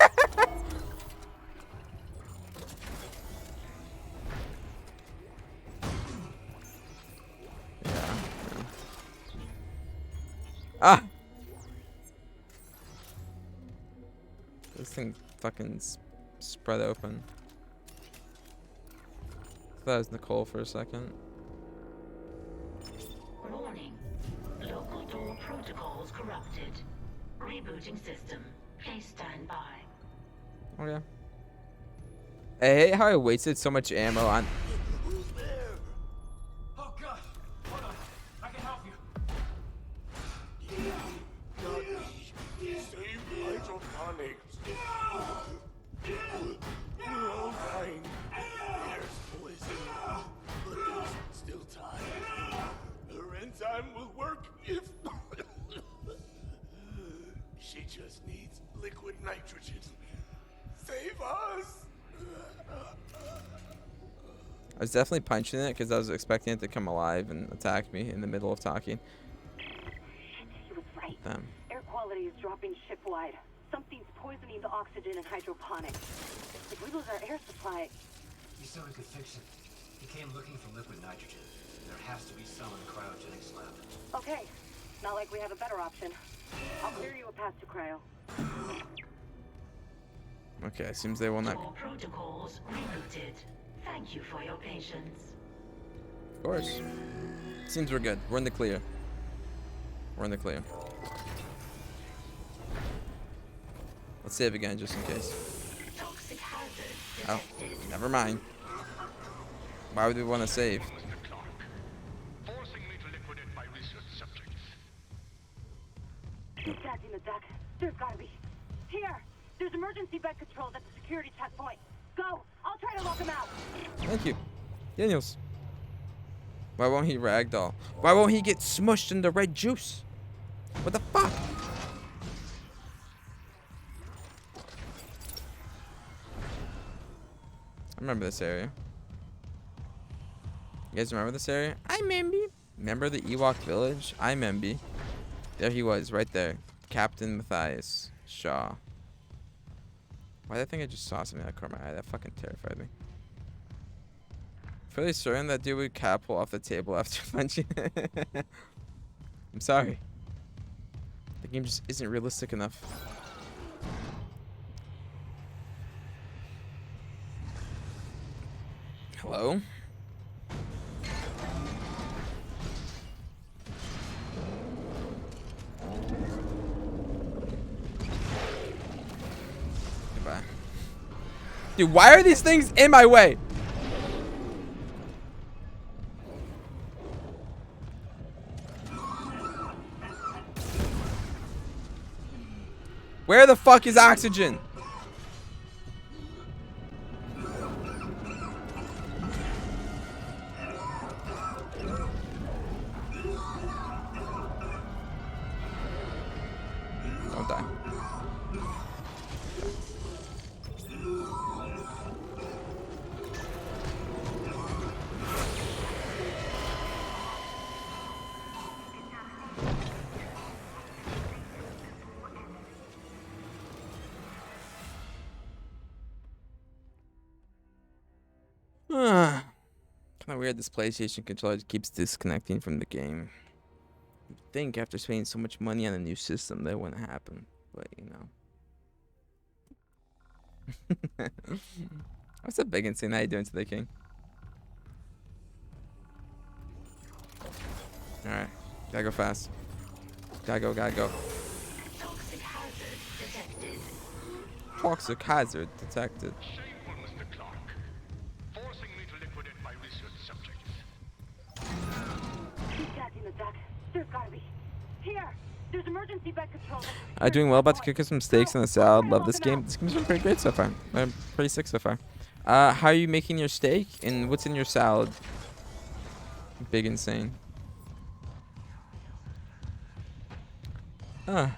Ah! This thing fucking spread open. I thought it was Nicole for a second. Warning. Local door protocols corrupted. Rebooting system. Please stand by. Okay. I hate how I wasted so much ammo on... Oh god! Hold on. I can help you. Save hydroponics. We're all dying. There's poison, but there's still time. Her enzyme will work if... She just needs liquid nitrogen. Save us! I was definitely punching it because I was expecting it to come alive and attack me in the middle of talking. He was right. Damn. Air quality is dropping ship-wide. Something's poisoning the oxygen and hydroponics. If we lose our air supply... You said we could fix it. He came looking for liquid nitrogen. There has to be some in the cryogenics lab. Okay. Not like we have a better option. I'll clear you a path to cryo. Okay, seems they will not... Door protocols rebooted. Thank you for your patience. Of course. Seems we're good. We're in the clear. We're in the clear. Let's save again just in case. Toxic hazard Oh, detected. never mind. Why would we want to save? Mr. Clark, forcing me to liquidate my research subjects. Keep catching the duck. There's gotta be. Here! There's emergency bed controls at the security checkpoint. Go! I'll try to lock him out! Thank you. Daniels. Why won't he ragdoll? Why won't he get smushed in the red juice? What the fuck? I remember this area. You guys remember this area? I remember. Remember the Ewok village? I remember. There he was, right there. Captain Matthias Shaw. Why did I think I just saw something that caught my eye? That fucking terrified me. Fairly certain that dude would catapult off the table after punching it. I'm sorry. The game just isn't realistic enough. Hello? Goodbye. Dude, why are these things in my way? Where the fuck is oxygen? Don't die. Kind of weird this PlayStation controller keeps disconnecting from the game. You'd think after spending so much money on a new system that wouldn't happen, but you know. What's up, Big Insane? How you doing today, King? Alright, gotta go fast. Gotta go, gotta go. Toxic hazard detected. Toxic hazard detected. Shameful, Mr. Clark. Forcing me to liquidate my research subjects. emergency bed control. Doing well. About to cook us some steaks and a salad. Love this game. This game's been pretty great so far. I'm pretty sick so far. How are you making your steak? And what's in your salad? Big insane. I'm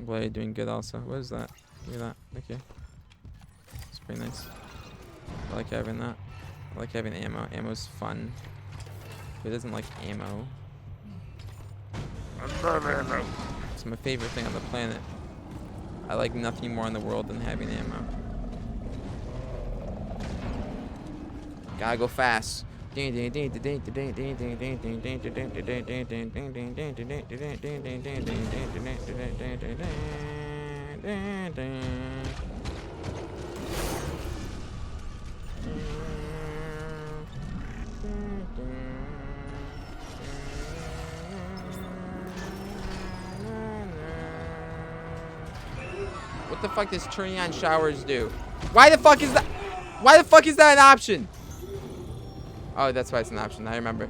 glad you're doing good also. What is that? Look at that. Okay. It's pretty nice. I like having that. I like having ammo. Ammo's fun. Who doesn't like ammo? I love ammo. It's my favorite thing on the planet. I like nothing more in the world than having ammo. Gotta go fast. What the fuck does turning on showers do? Why the fuck is that? Why the fuck is that an option? Oh, that's why it's an option. I remember.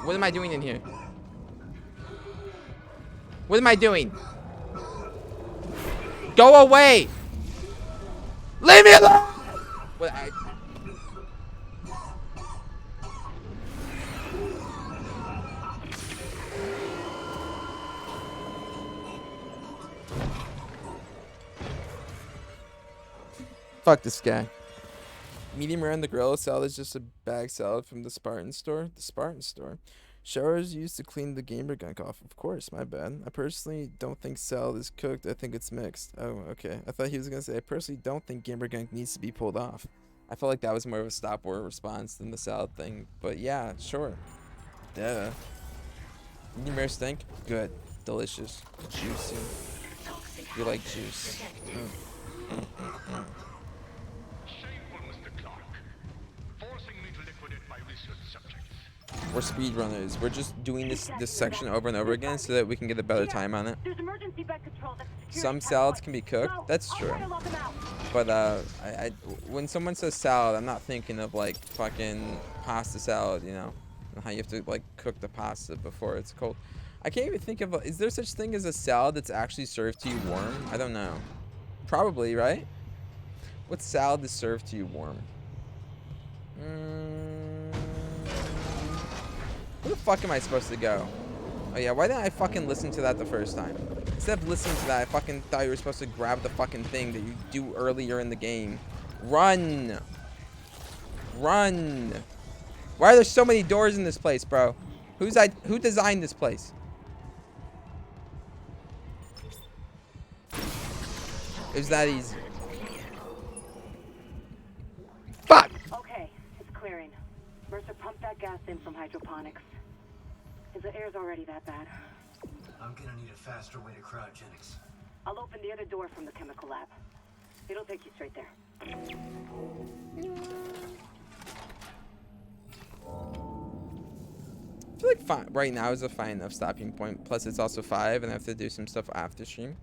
What am I doing in here? What am I doing? Go away! Leave me alone! What, Fuck this guy. Medium rare on the grill. Salad is just a bag salad from the Spartan store. The Spartan store. Showers used to clean the gamer gunk off. Of course, my bad. I personally don't think salad is cooked. I think it's mixed. Oh, okay. I thought he was gonna say I personally don't think gamer gunk needs to be pulled off. I felt like that was more of a stop war response than the salad thing. But yeah, sure. Duh. Medium rare stink? Good. Delicious. Juicy. You like juice. We're speedrunners. We're just doing this section over and over again so that we can get a better time on it. Some salads can be cooked. That's true. But when someone says salad, I'm not thinking of like fucking pasta salad, you know, and how you have to like cook the pasta before it's cold. I can't even think of. Is there such thing as a salad that's actually served to you warm? I don't know. Probably, right? What salad is served to you warm? Where the fuck am I supposed to go? Oh yeah, why didn't I fucking listen to that the first time? Instead of listening to that, I fucking thought you were supposed to grab the fucking thing that you do earlier in the game. Run! Run! Why are there so many doors in this place, bro? Who designed this place? It was that easy. Fuck! Okay, it's clearing. Mercer pumped that gas in from hydroponics. The air's already that bad. I'm gonna need a faster way to cryogenics. I'll open the other door from the chemical lab. It'll take you straight there. I feel like right now is a fine enough stopping point. Plus, it's also 5, and I have to do some stuff after stream.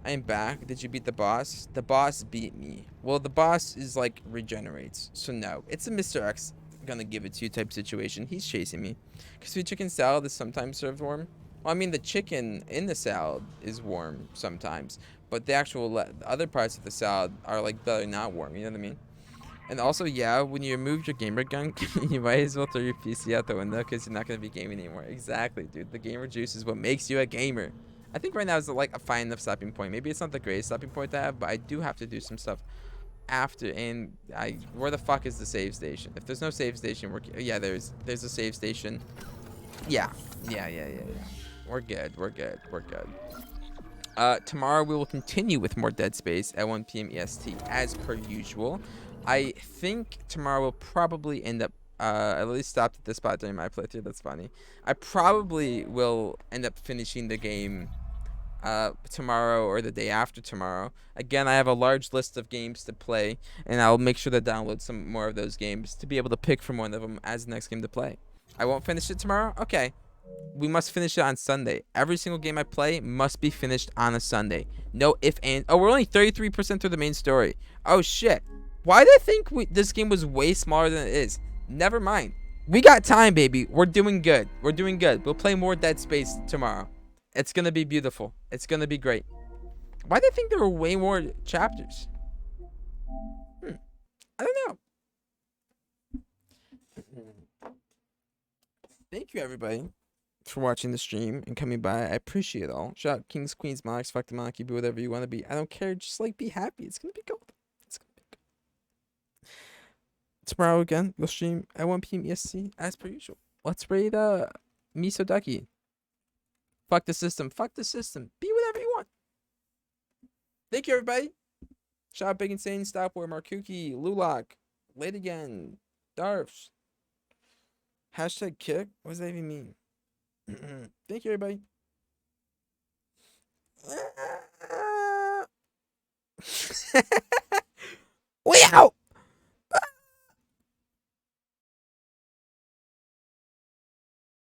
I am back. Did you beat the boss? The boss beat me. Well, the boss is like regenerates, so no. It's a Mr. X gonna give it to you type situation. He's chasing me. Crispy chicken salad is sometimes served warm. Well, I mean, the chicken in the salad is warm sometimes, but the actual the other parts of the salad are like better not warm. You know what I mean? And also, yeah, when you remove your gamer gunk, you might as well throw your PC out the window because you're not gonna be gaming anymore. Exactly, dude. The gamer juice is what makes you a gamer. I think right now is like a fine enough stopping point. Maybe it's not the greatest stopping point to have, but I do have to do some stuff after. And where the fuck is the save station? If there's no save station, yeah, there's a save station. Yeah. We're good. Tomorrow we will continue with more Dead Space at 1 p.m. EST as per usual. I think tomorrow will probably end up. I at least stopped at this spot during my playthrough. That's funny. I probably will end up finishing the game tomorrow or the day after tomorrow. Again, I have a large list of games to play, and I'll make sure to download some more of those games to be able to pick from one of them as the next game to play. I won't finish it tomorrow? Okay. We must finish it on Sunday. Every single game I play must be finished on a Sunday. No if and... Oh, we're only 33% through the main story. Oh, shit. Why did I think this game was way smaller than it is? Never mind. We got time, baby. We're doing good. We'll play more Dead Space tomorrow. It's gonna be beautiful. It's gonna be great. Why do they think there were way more chapters? I don't know. Thank you, everybody, for watching the stream and coming by. I appreciate it all. Shout out Kings, Queens, Monarchs, fuck the monarchy, be whatever you want to be. I don't care. Just like be happy. It's gonna be good. It's gonna be good. Tomorrow again, we'll stream at 1 p.m. EST as per usual. Let's raid Miso Ducky. Fuck the system. Fuck the system. Be whatever you want. Thank you, everybody. Shout out Big Insane, Stopware, Markuki, Lulak, Late Again, Darfs. Hashtag kick? What does that even mean? Thank you, everybody. We out!